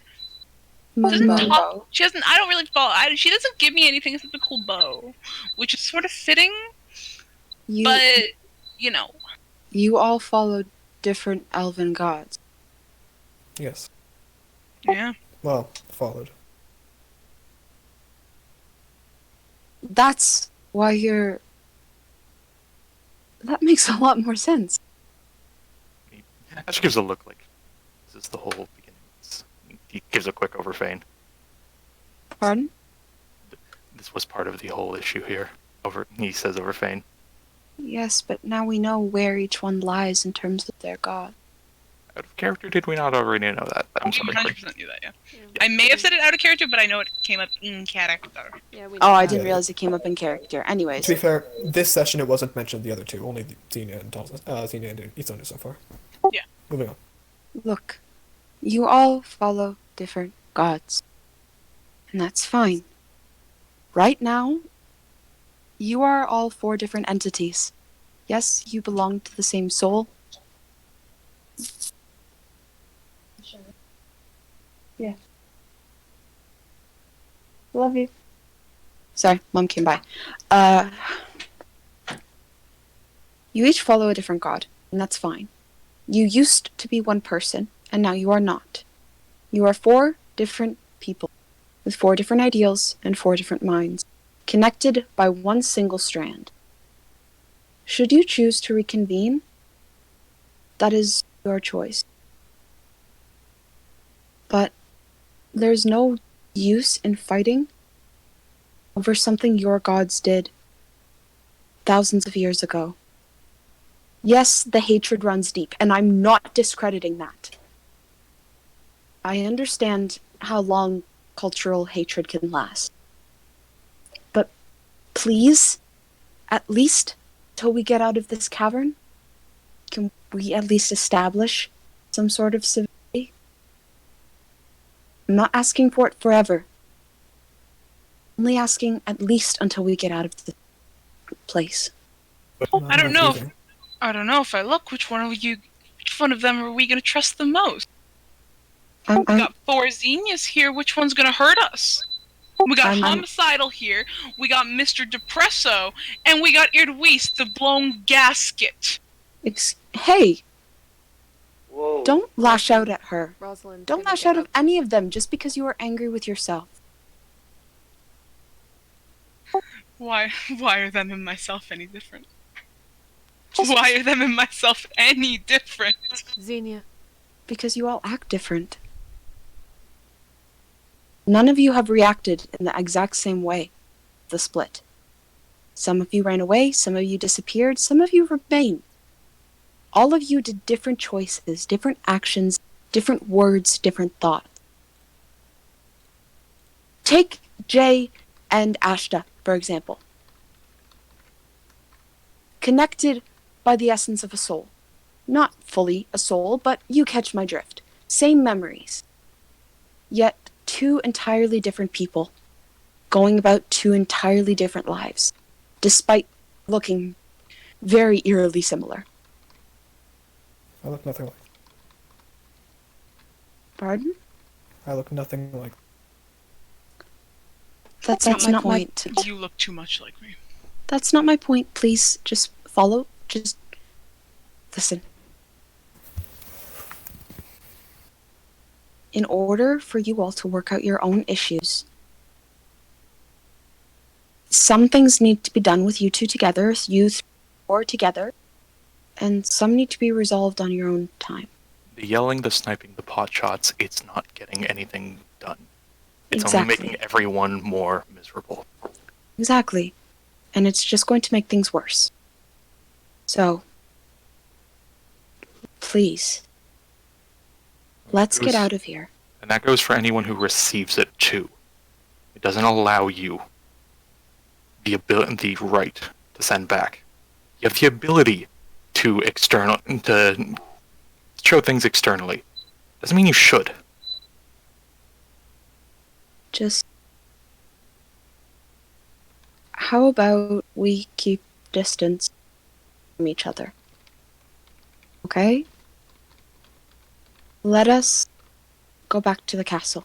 Doesn't Moonbow. talk. She doesn't. I don't really follow. She doesn't give me anything except a cool bow, which is sort of fitting. You, But you know, you all follow different elven gods. Yes. yeah. Well, followed. That's why you're... That makes a lot more sense. Ash gives a look like this is the whole beginning. He gives a quick overfeign. Pardon? This was part of the whole issue here. He says overfeign. Yes, but now we know where each one lies in terms of their god. Out of character, did we not already know that? I'm We sorry. 100% knew that. Yeah. I may have said it out of character, but I know it came up in character. Yeah, we Oh, know I that. didn't realize it came up in character. Anyways, To be fair, this session it wasn't mentioned the other two, only Zinnia and Zinnia and Isonia so far. Yeah. Moving on. look, you all follow different gods. And that's fine. Right now, you are all 4 different entities. Yes, you belong to the same soul. Yeah. Love you. Sorry, Mom came by. You each follow a different god, and that's fine. You used to be one person, and now you are not. You are 4 different people, with 4 different ideals and 4 different minds, connected by one single strand. Should you choose to reconvene, that is your choice. But there's no use in fighting over something your gods did thousands of years ago. Yes, the hatred runs deep, and I'm not discrediting that. I understand how long cultural hatred can last. But please, at least till we get out of this cavern, can we at least establish some sort of civility? I'm not asking for it forever. Only asking at least until we get out of the place. I don't know. I don't know if I look. Which one of them are we gonna trust the most? We got 4 Zinnias here. Which one's gonna hurt us? We got Homicidal here. We got Mr. Depresso, and we got Irwis, the blown gasket. Hey! Whoa. Don't lash out at her. Rosalind, Don't lash out at any of them just because you are angry with yourself. Why are them and myself any different? Why are them and myself any different? Zinnia. Because you all act different. None of you have reacted in the exact same way. The split. Some of you ran away, some of you disappeared, some of you remained. All of you did different choices, different actions, different words, different thoughts. Take Jay and Ashta, for example. Connected by the essence of a soul. Not fully a soul, but you catch my drift. Same memories. Yet 2 entirely different people, going about 2 entirely different lives, despite looking very eerily similar. I look nothing like. Pardon? I look nothing like. That's not my point. You look too much like me. That's not my point. Please, just follow. Just listen. In order for you all to work out your own issues, some things need to be done with you 2 together, you 4 together, and some need to be resolved on your own time. The yelling, the sniping, the pot shots, it's not getting anything done. It's Exactly. only making everyone more miserable. Exactly. And it's just going to make things worse. So, please, let's get out of here. And that goes for anyone who receives it too. It doesn't allow you the right to send back. You have the ability to show things externally. Doesn't mean you should. Just, how about we keep distance from each other? Okay? Let us go back to the castle.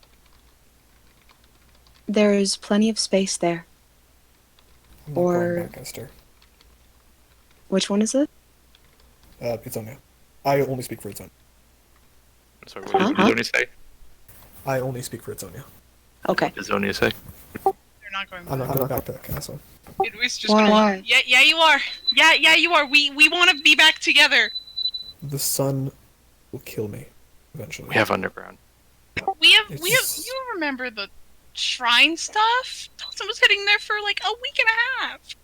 There is plenty of space there. I'm not going back, Esther. Which one is it? Itzonia. I only speak for Itzonia. Sorry, what does Zonia say? I only speak for Itzonia. Okay. What does Zonia say? You're not going back. I'm not going back to the castle. Why? Yeah, you are. Yeah, you are. We want to be back together. The sun will kill me eventually. We have Underground. We have. You remember the shrine stuff? Dawson was heading there for like a week and a half.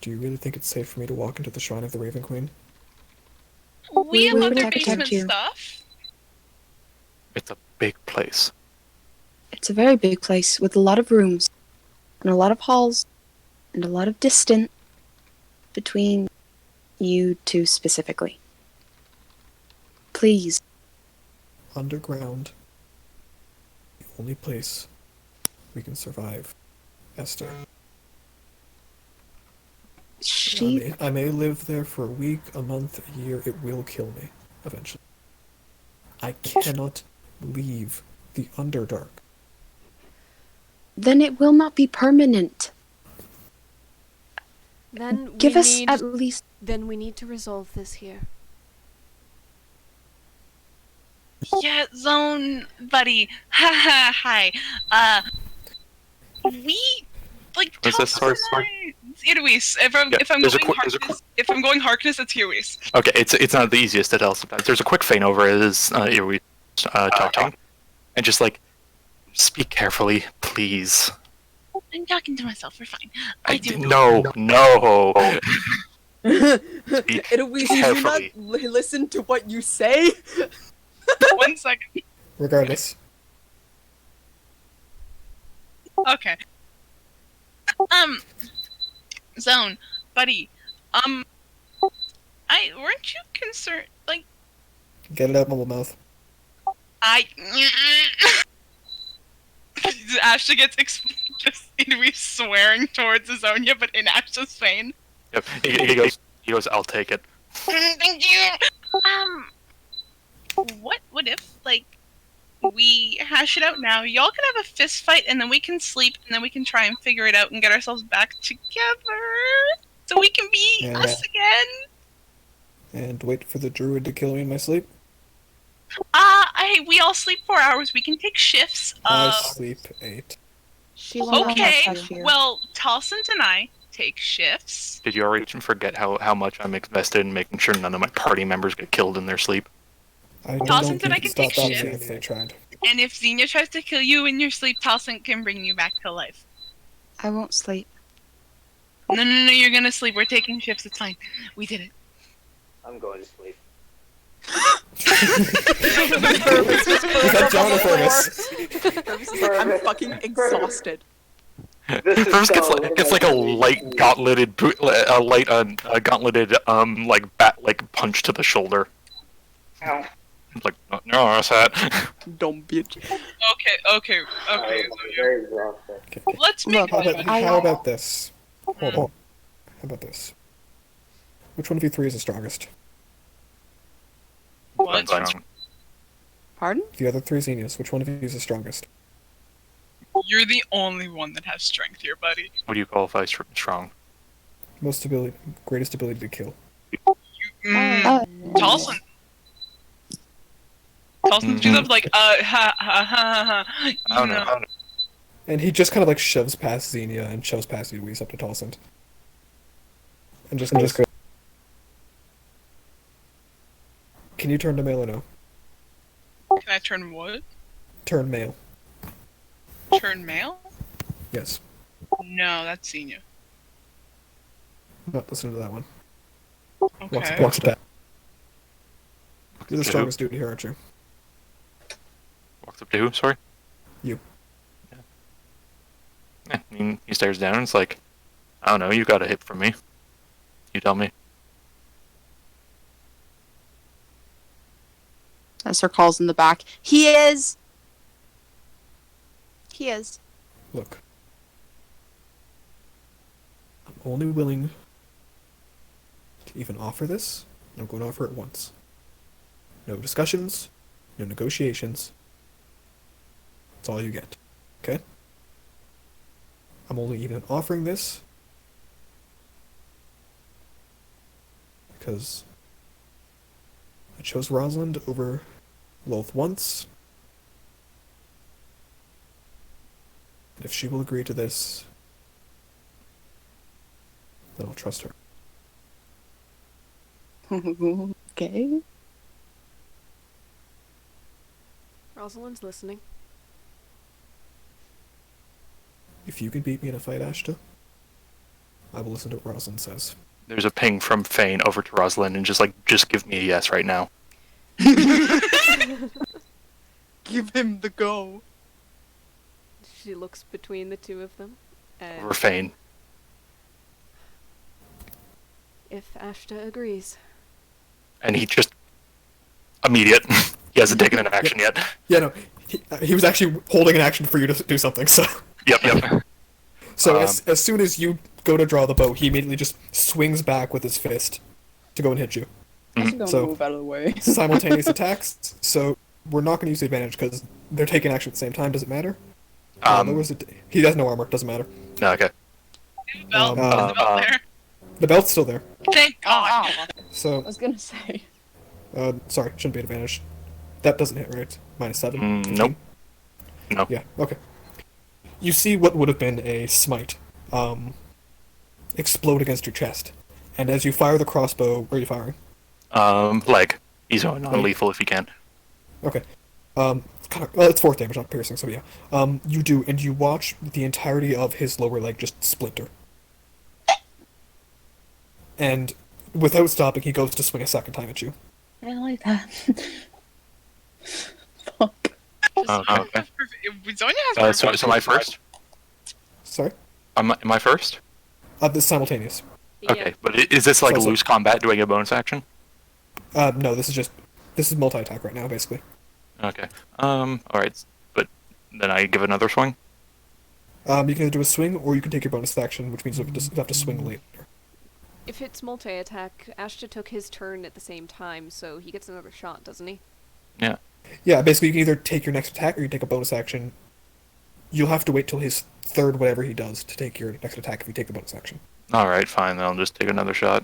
Do you really think it's safe for me to walk into the shrine of the Raven Queen? We have will other protect basement you. stuff. It's a big place. It's a very big place with a lot of rooms, and a lot of halls, and a lot of distance between you 2 specifically. Please. Underground. The only place we can survive. Esther. I may live there for a week, a month, a year. It will kill me eventually. I cannot leave the Underdark. Then it will not be permanent. Then Give we us need, at least... Then we need to resolve this here. Yeah, Zone buddy. Hi. We like. What's this? Sorry. Irwis. If I'm going Harkness, that's Irwis. Okay, it's not the easiest to tell sometimes. There's a quick feint over it is Irwis. talking, and just like, speak carefully, please. I'm talking to myself. We're fine. I do. No. Speak Eloise, do you not carefully. listen to what you say? 1 second. Regardless. Okay. Zone, buddy. Weren't you concerned? Like, Get it out, mumble mouth. Asha gets just Inui swearing towards Azonia, but in Asha's vein. Yep. He goes, I'll take it. Thank you. What if, like, we hash it out now? Y'all can have a fist fight, and then we can sleep, and then we can try and figure it out and get ourselves back together, so we can be us again. And wait for the druid to kill me in my sleep. We all sleep 4 hours. We can take shifts. I sleep 8. She won't Okay. touch you. Well, Talsant and I take shifts. Did you already forget how much I'm invested in making sure none of my party members get killed in their sleep? I Talsant don't and I think can stop take that shifts. if they tried. And if Zinnia tries to kill you in your sleep, Talsant can bring you back to life. I won't sleep. No, you're gonna sleep. We're taking shifts. It's fine. We did it. I'm going to sleep. Is that John or Fergus? I'm fucking exhausted. This is First so gets like a light gauntleted like bat like punch to the shoulder. Ow. I'm like, no, that's that. Dumb bitch. Okay. I'm very exhausted. Let's make How it. about this? Hold on. How about this? Which one of you three is the strongest? What? Pardon? The other three Zinnias. Which one of you is the strongest? You're the only one that has strength here, buddy. What do you qualify as strong? Most ability, greatest ability to kill. Talsant. She's up like, I don't know. And he just kind of like shoves past Zinnia and shoves past Eloise up to Talsant. And just go. Can you turn to male or no? Can I turn what? Turn male. Turn male? Yes. No, that's Zinnia. No, listen to that one. Okay. Watch that. You're the strongest dude here, aren't you? Walks up to who? Sorry? You. Yeah, he stares down and it's like, I don't know, you got a hit from me. You tell me. Esther calls in the back. He is. Look. I'm only willing to even offer this, and I'm going to offer it once. No discussions, no negotiations. That's all you get. Okay? I'm only even offering this because I chose Rosalind over Loth once. And if she will agree to this, then I'll trust her. Okay. Rosalind's listening. If you can beat me in a fight, Ashta, I will listen to what Rosalind says. There's a ping from Fane over to Rosalind and just give me a yes right now. Give him the go. She looks between the two of them. And Over Fane. if Ashta agrees. And he just immediate. He hasn't taken an action yet. Yeah, no, he was actually holding an action for you to do something, so... Yep. So as soon as you go to draw the bow, he immediately just swings back with his fist to go and hit you. I should go So- move out of the way. Simultaneous attacks, so we're not going to use the advantage because they're taking action at the same time. Does it matter? He has no armor. Doesn't matter. No, okay. Belt, Um, is the belt there? The belt's still there. Thank God. I So, was gonna say. sorry, shouldn't be an advantage. That doesn't hit, right? -7? Nope. No. Yeah, okay. You see what would have been a smite explode against your chest. And as you fire the crossbow, where are you firing? Leg. He's going non-lethal if he can. Okay. It's 4th damage, not piercing, so yeah. You do, and you watch the entirety of his lower leg just splinter. And without stopping, he goes to swing a second time at you. I don't like that. Fuck. Oh, okay. Zonia has So am I first? Sorry? Am I first? This is simultaneous. Okay, but is this like So- loose combat? Do I get a bonus action? No, this is multi-attack right now, basically. Okay. Alright. But then I give another swing? You can either do a swing, or you can take your bonus action, which means you have to swing later. If it's multi-attack, Ashta took his turn at the same time, so he gets another shot, doesn't he? Yeah. Yeah, basically you can either take your next attack, or you take a bonus action. You'll have to wait till his third whatever he does to take your next attack if you take the bonus action. Alright, fine, then I'll just take another shot.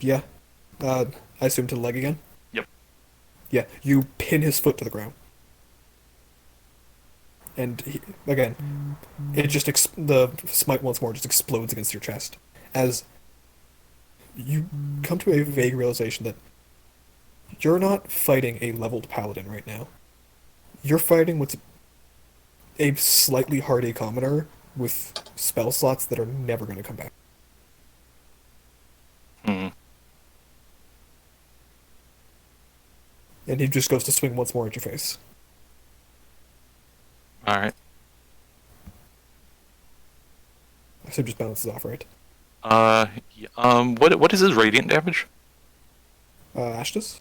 Yeah. I assume to the leg again? Yep. Yeah, you pin his foot to the ground. And again, it just the smite once more just explodes against your chest as you come to a vague realization that you're not fighting a leveled paladin right now. You're fighting what's a slightly hardy commoner with spell slots that are never going to come back. Hmm. And he just goes to swing once more at your face. Alright. I assume just bounces off, right? What is his radiant damage? Ashtus?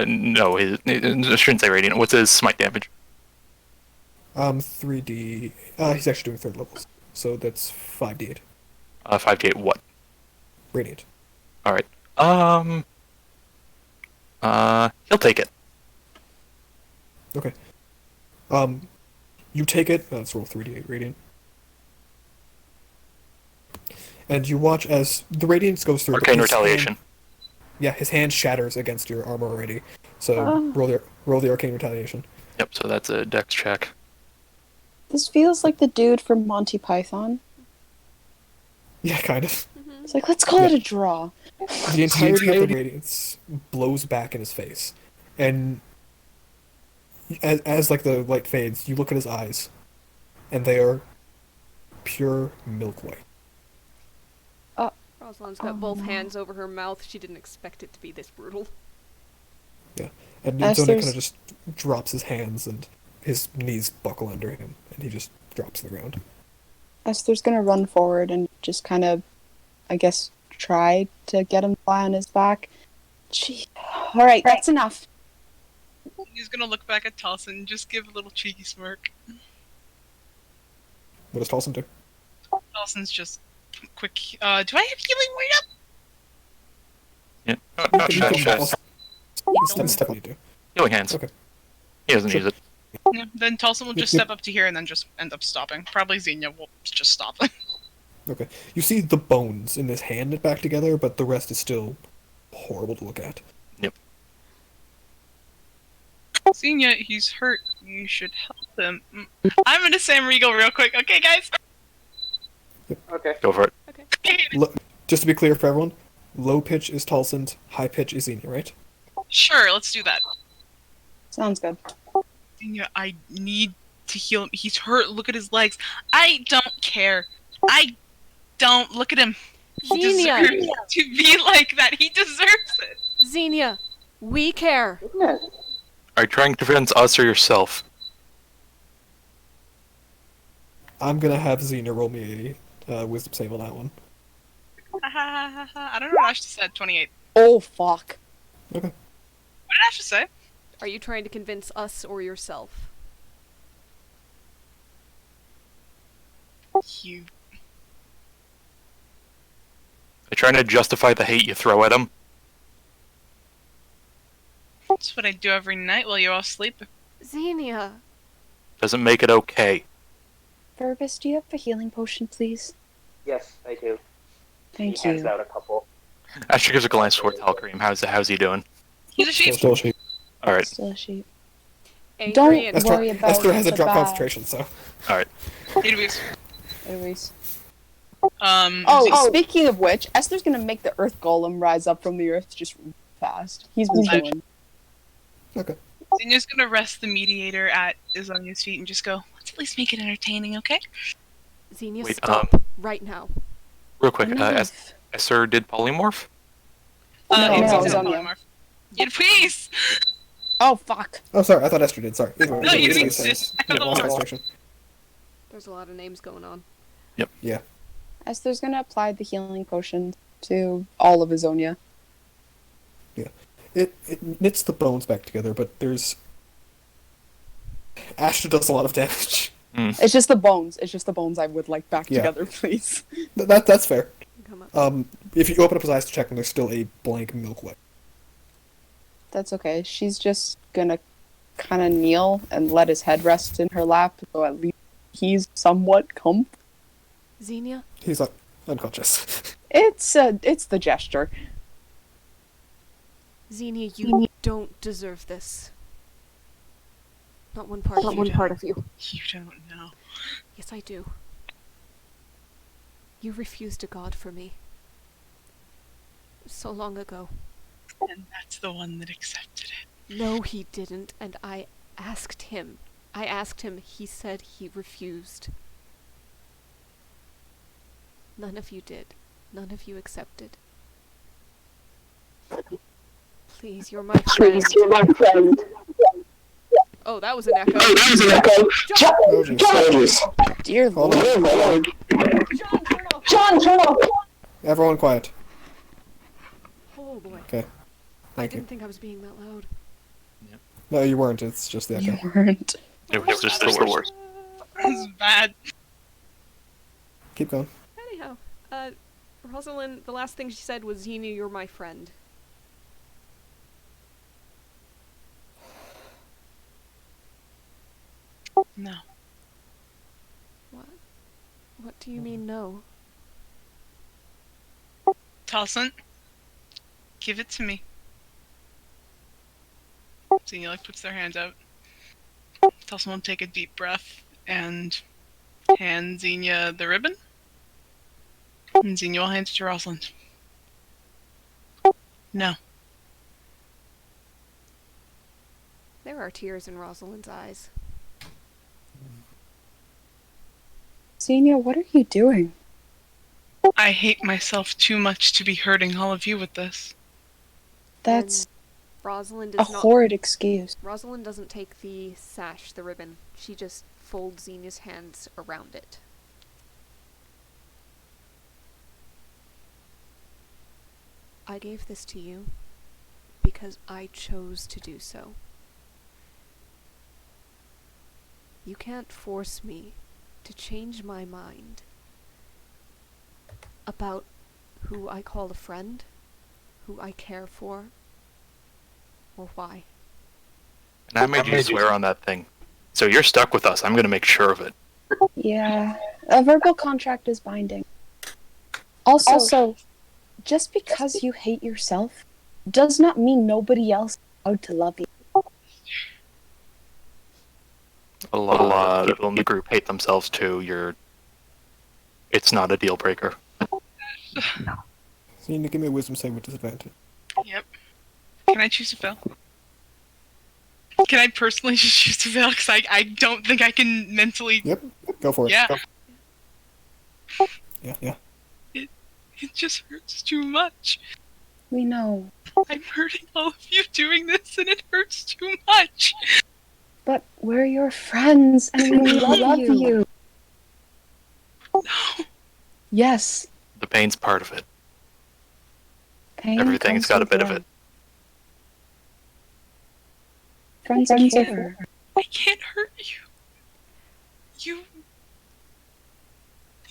No, I shouldn't say radiant. What's his smite damage? 3d... he's actually doing 3rd levels. So that's 5d8. 5d8 what? Radiant. Alright. He'll take it. Okay. You take it. Let's roll 3d8 radiant. And you watch as the radiance goes through. Arcane retaliation. His hand shatters against your armor already. So roll the arcane retaliation. Yep, so that's a dex check. This feels like the dude from Monty Python. Yeah, kind of. It's like, let's call it a draw. The entirety of the radiance blows back in his face, and as like the light fades, you look at his eyes, and they are pure milk white. Rosalind's got both hands over her mouth. She didn't expect it to be this brutal. Yeah, and As Zona there's- kind of just drops his hands, and his knees buckle under him, and he just drops to the ground. Esther's gonna run forward and just kind of, I guess, try to get him to lie on his back. Gee. Alright, that's enough. He's gonna look back at Talson and just give a little cheeky smirk. What does Tolson do? Talson's just quick. Do I have healing wait up? Yeah. You can also- That's what you do. Healing hands. Okay. He doesn't Sure. use it. Yeah, then Talson will just Yep. step up to here and then just end up stopping. Probably Zinnia will just stop him. Okay. You see the bones in his hand back together, but the rest is still horrible to look at. Zinnia, he's hurt. You should help him. I'm gonna Sam Regal real quick. Okay, guys? Okay. Go for it. Just to be clear for everyone, low pitch is Tolson's, high pitch is Zinnia, right? Sure, let's do that. Sounds good. Zinnia, I need to heal him. He's hurt. Look at his legs. I don't care. I don't. Look at him. He Zinnia! deserves to be like that. He deserves it. Zinnia! We care! Are you trying to convince us or yourself? I'm gonna have Zinnia roll me a wisdom save on that one. I don't know what Ashta said. 28. Oh, fuck. Okay. What did Ashta say? Are you trying to convince us or yourself? You. Are you trying to justify the hate you throw at him? That's what I do every night while you're all sleeping. Zinnia! Doesn't make it okay. Verbus, do you have a healing potion, please? Yes, I do. Thank He hands you. out a couple. Ashton gives a glance towards Hal'qarim. How's he doing? He's a sheep. Still a sheep. Alright. Still a sheep. Adrian! Don't worry about Esther has a the drop bad. concentration, so. Alright. Anyways, Anyways. Speaking of which, Esther's gonna make the earth golem rise up from the earth just fast. He's been chilling. Okay. Zinnia's gonna rest the mediator at Izonia's feet and just go, let's at least make it entertaining, okay? Zinnia, Wait, stop right now. Real quick, Enough. Esther did polymorph? No, It's no, also Zonia. polymorph. Yeah, please! Oh fuck. Oh, sorry. I thought Esther did. Sorry. Either way, No, you either way, didn't. sorry. I don't Lost know. concentration. There's a lot of names going on. Yeah. Esther's gonna apply the healing potion to all of Azonia. It knits the bones back together, but there's... Astra does a lot of damage. It's just the bones. It's just the bones I would like back Yeah. together, please. That's fair. Come up. If you open up his eyes to check him, there's still a blank milk white. That's okay. She's just gonna kind of kneel and let his head rest in her lap, so at least he's somewhat comfortable. Zinnia, He's unconscious. It's the gesture. Zinnia, you don't deserve this. Not one part of you. You don't know. Yes, I do. You refused a god for me. So long ago. And that's the one that accepted it. No, he didn't, and I asked him. He said he refused. None of you did. None of you accepted. Please, you're my friend. Oh, that was an echo. Oh, jeez. Dear Hold Lord. on. John, turn off! Everyone quiet. Oh boy. Okay. I Thank you. didn't think I was being that loud. No, you weren't. It's just the echo. You weren't. It was just the worst. This is bad. Keep going. Anyhow, Rosalind, the last thing she said was, Zinnia, you're my friend. No. What? What do you mean, no? Taliesin, give it to me. Zinnia puts their hands out. Taliesin will take a deep breath and hand Zinnia the ribbon. And Zinnia will hand it to Rosalind. No. There are tears in Rosalind's eyes. Zinnia, what are you doing? I hate myself too much to be hurting all of you with this. That's Rosalind a is not. horrid excuse. Rosalind doesn't take the sash, the ribbon. She just folds Zinnia's hands around it. I gave this to you because I chose to do so. You can't force me to change my mind about who I call a friend, who I care for, or why. And I made you swear on that thing. So you're stuck with us. I'm going to make sure of it. Yeah, a verbal contract is binding. Also, just because you hate yourself does not mean nobody else is allowed to love you. A lot of people in the group hate themselves too. It's not a deal breaker. So you need to give me a wisdom save with disadvantage. Yep. Can I choose to fail? Can I personally just choose to fail? Because I don't think I can mentally... Yep. Go for it. Yeah. Yeah. It just hurts too much. We know. I'm hurting all of you doing this, and it hurts too much. But we're your friends, and we love you. No. Yes. The pain's part of it. Pain Everything's comes got a with bit of love. it. Friends care. I can't hurt you.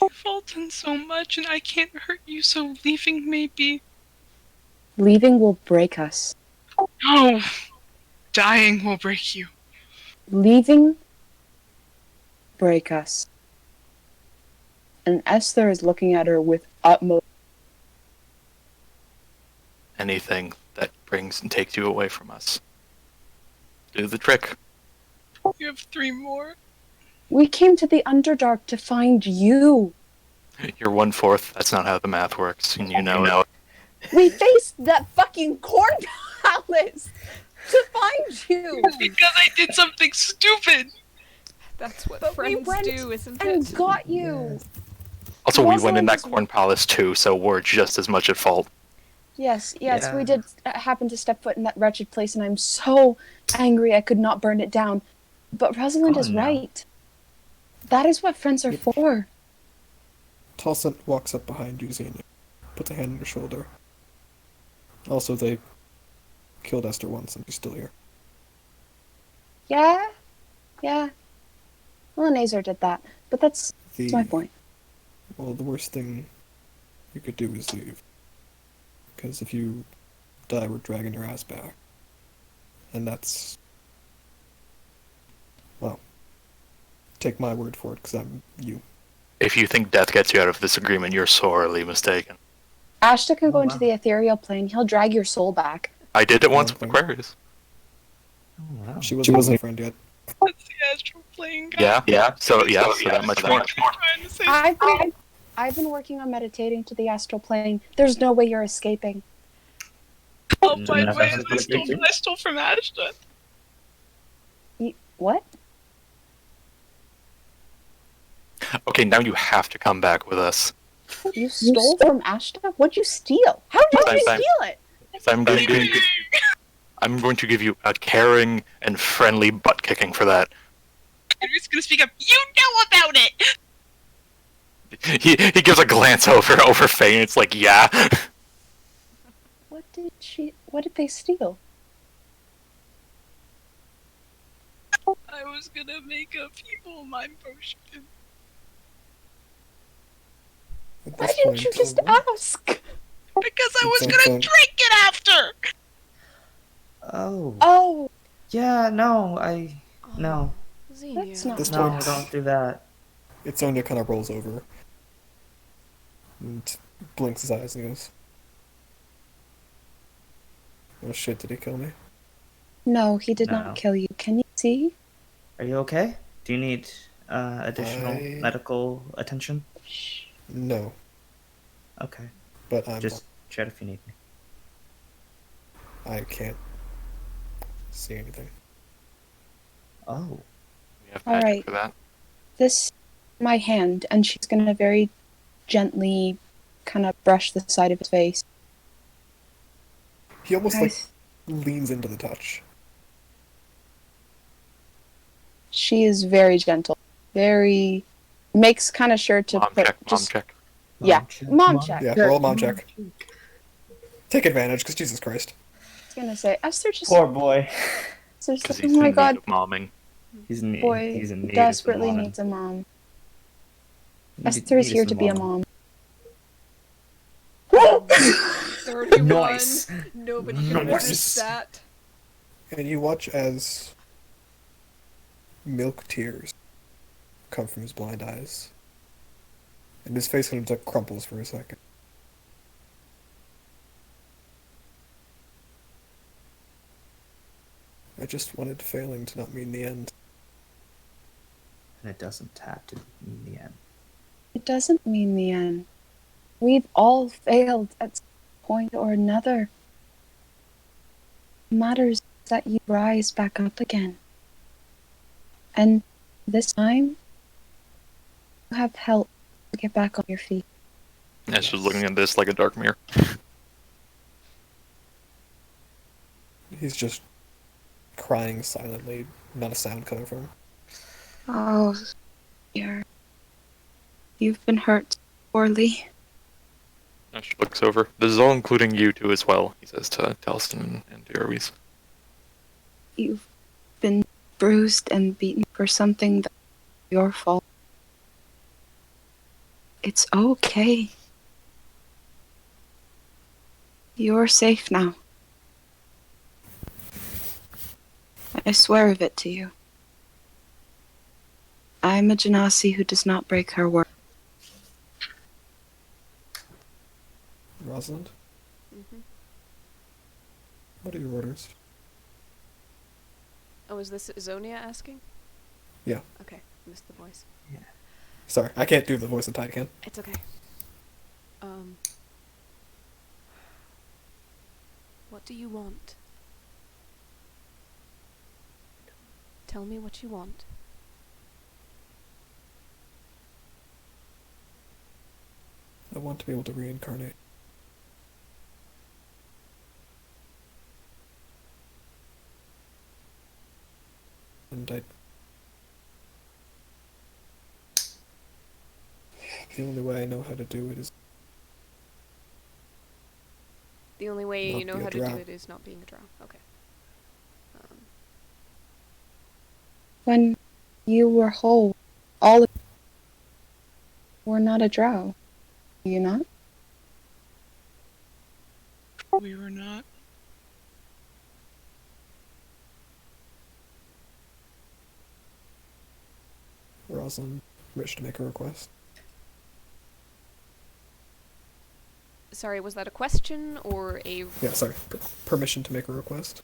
You've all done so much, and I can't hurt you, so leaving may be... Leaving will break us. No! Dying will break you. Leaving break us. And Esther is looking at her with utmost... Anything that brings and takes you away from us. Do the trick. You have 3 more. We came to the Underdark to find you. You're 1/4. That's not how the math works, and you know it. We faced that fucking corn palace to find you. Because I did something stupid. That's what But we friends went do, isn't and it? got you. Also, we went in Rosalind that is- corn palace too, so we're just as much at fault. Yes, Yeah. we did happen to step foot in that wretched place, and I'm so angry I could not burn it down. But Rosalind Come is on now. right. That is what friends are Yep. for. Tulsa walks up behind you, Zinnia, puts a hand on your shoulder. Also, they killed Esther once, and she's still here. Yeah? Yeah. Well, Nazar did that. But that's my point. Well, the worst thing you could do is leave. Because if you die, we're dragging your ass back. And that's... Well, take my word for it, because I'm you. If you think death gets you out of this agreement, you're sorely mistaken. Ashta can go Oh, into wow. the ethereal plane. He'll drag your soul back. I did it once with Okay. Aquarius. Oh, wow. She wasn't a friend yet. What's the astral plane guy? Yeah. So that much more. Trying to say I've been working on meditating to the astral plane. There's no way you're escaping. oh, by the Never way, had I to stole, take I stole from Ashton. What? Okay, now you have to come back with us. You stole from Ashta? What'd you steal? How did you Bye. steal it? So I'm going to give you a caring and friendly butt kicking for that. I'm just gonna speak up. You know about it! He gives a glance over Faye, and it's like, yeah. What did they steal? I was gonna make a people mind potion. At Why this didn't you point, just ask? Because I was It's gonna okay. drink it after! Oh. Oh, Yeah, no, No. Zinnia. That's not- This No, point- don't do that. Itsonia kind of rolls over and blinks his eyes and goes, "Oh shit, did he kill me?" no, he did No. not kill you. Can you see? Are you okay? Do you need additional I- medical attention? No, Okay. but I'm Just chat if you need me. I can't see anything. Oh. We have All magic right. for that. This my hand, and she's gonna very gently kind of brush the side of his face. He almost Guys, leans into the touch. she is very gentle. Very makes kind of sure to Mom put check. just Mom check. mom check. Yeah, Sure. roll a mom check. Take advantage, because Jesus Christ. I was gonna say Esther just Poor boy. Esther's Because like, he's oh my in god, need of momming. He's in need. boy He's in need desperately of some needs a mom. Need- Esther is need here some to be a mom. mom. 31. Nice. Nobody can Nice. resist that. And you watch as milk tears come from his blind eyes. And his face kind of like crumples for a second. I just wanted failing to not mean the end. And it doesn't have to mean the end. It doesn't mean the end. We've all failed at some point or another. What matters is that you rise back up again. And this time, you have help to get back on your feet. Yeah, she's looking at this like a dark mirror. He's just crying silently, not a sound coming from him. Oh, dear. You've been hurt sorely. And she looks over. This is all including you two as well, he says to Telston and to Eloise. You've been bruised and beaten for something that's your fault. It's okay. You're safe now. I swear of it to you. I am a Genasi who does not break her word. Rosalind, Hmm. what are your orders? Oh, is this Zonia asking? Yeah. Okay, missed the voice. Yeah. Sorry, I can't do the voice of Tide. It's okay. What do you want? Tell me what you want. I want to be able to reincarnate. And the only way I know how to do it is The only way Not you know be a how to drow. do it is not being a drow. Okay. When you were whole, all of you were not a drow. Were you not? We were not. Rosalind wish to make a request. Sorry, was that a question or a... Yeah, sorry. Permission to make a request.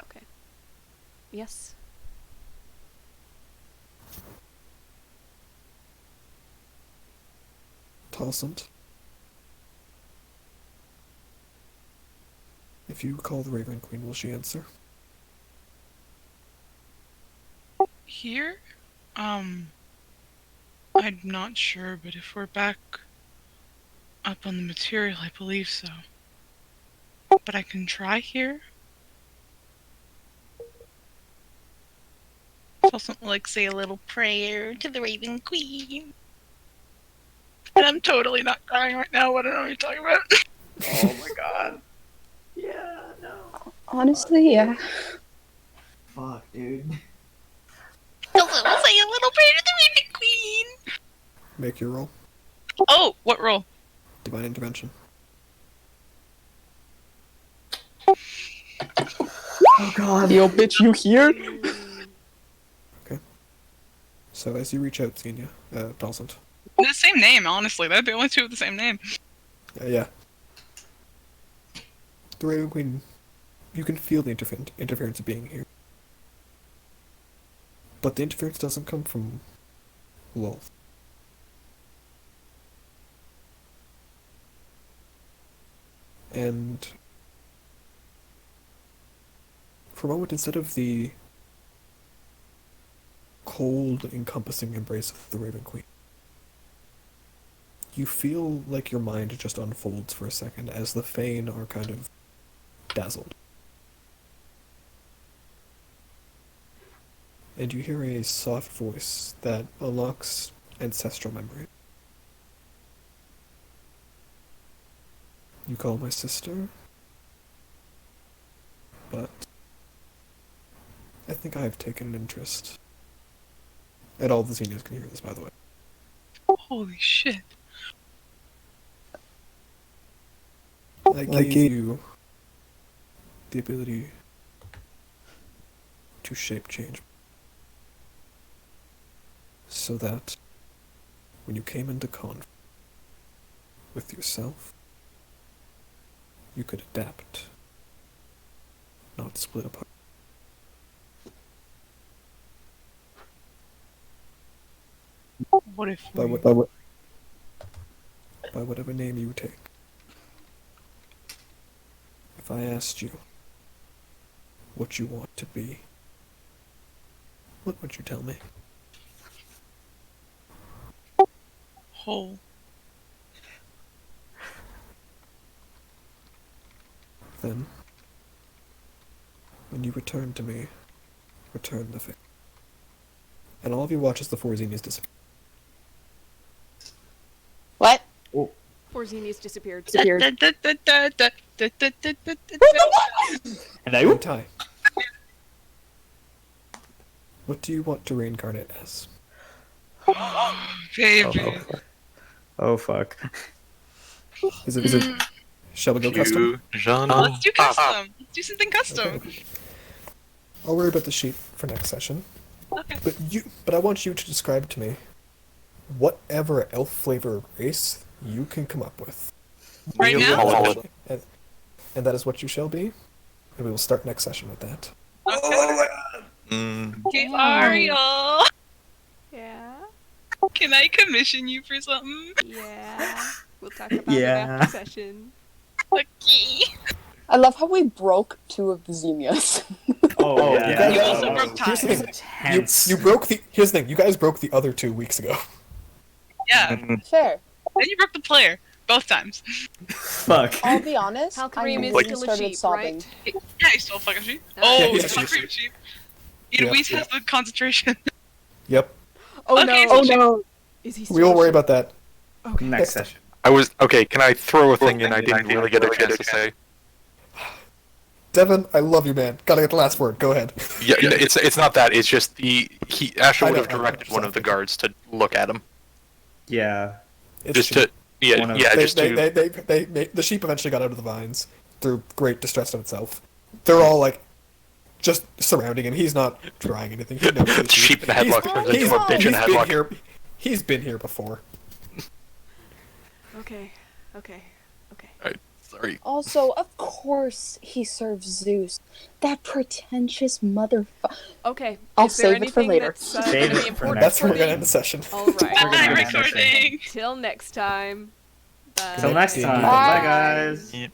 Okay. Yes? Tossant. If you call the Raven Queen, will she answer? Here? I'm not sure, but if we're back up on the material, I believe so. But I can try here. Also, like, say a little prayer to the Raven Queen. And I'm totally not crying right now. I don't know what you're talking about. Oh my god. Yeah, no. Honestly, yeah. Fuck, dude. Also, we'll say a little prayer to the Raven Queen. Make your roll. Oh, what roll? Divine Intervention. Oh god. Yo, bitch, you here? So as you reach out, Zinnia, Tossant. The same name, honestly. They're the only two with the same name. Yeah. The Raven Queen, you can feel the interference of being here. But the interference doesn't come from Lolth. And for a moment, instead of the cold, encompassing embrace of the Raven Queen, you feel like your mind just unfolds for a second as the Fae are kind of dazzled. And you hear a soft voice that unlocks ancestral memory. You call my sister, but I think I have taken an interest. And all the seniors can hear this, by the way. Holy shit. I gave you the ability to shape change. So that when you came into conflict with yourself, you could adapt, not split apart. What if By we... whatever name you take. If I asked you what you want to be, what would you tell me? Whole. Then, when you return to me, return the faith. And all of you watch as the four Zinnias disappear. What? Four Zinnias disappeared. And I And Ty, what do you want to reincarnate as? Baby. Oh fuck. Is it shall we go custom? Let's do custom. Let's do something custom. Okay. I'll worry about the sheet for next session. Okay. But I want you to describe to me whatever elf flavor race you can come up with. Right now? And that is what you shall be. And we will start next session with that. Okay, Ariel. Yeah? Can I commission you for something? Yeah. We'll talk about Yeah. it after session. Okay. I love how we broke 2 of the Zinnias. Oh, yeah. yeah. You Yeah. also Yeah. broke Here's the time. thing. Tense. You broke the. Here's the thing. You guys broke the other 2 weeks ago. Yeah. Fair. Then you broke the player. Both times. Fuck. I'll be honest. I Hal'qarim is really still a started sheep, sobbing. right? Yeah, he's still a fucking sheep. Yeah, Oh, he's he's a not sheep. a sheep. Yeah, Eloise yeah. has the concentration. Yep. Oh Okay, no. so no. Is he still We will a worry sheep? about that. Okay. Next session. Okay, can I throw a thing in I didn't really get a chance to say? Devin, I love you, man. Gotta get the last word. Go ahead. Yeah, it's not that. It's just Asher I would know, have I know, directed one of the exactly. guards to look at him. Yeah. It's Just sheep. to yeah, One of- yeah, They, just to the sheep eventually got out of the vines through great distress of itself. They're all like just surrounding him. He's not trying anything. He knows the it's sheep in a headlock turns into a bitch in a he's been headlock. here. He's been here before. Okay. Okay. Sorry. Also, of course, he serves Zeus. That pretentious motherfucker. Okay. I'll Is there save it for anything later. That's, Save gonna it be for important That's where for we're gonna me? end the session. All right. We're gonna I'm end the session. recording. Till next time. Bye. Till next time. Bye. Bye, guys. Yeah.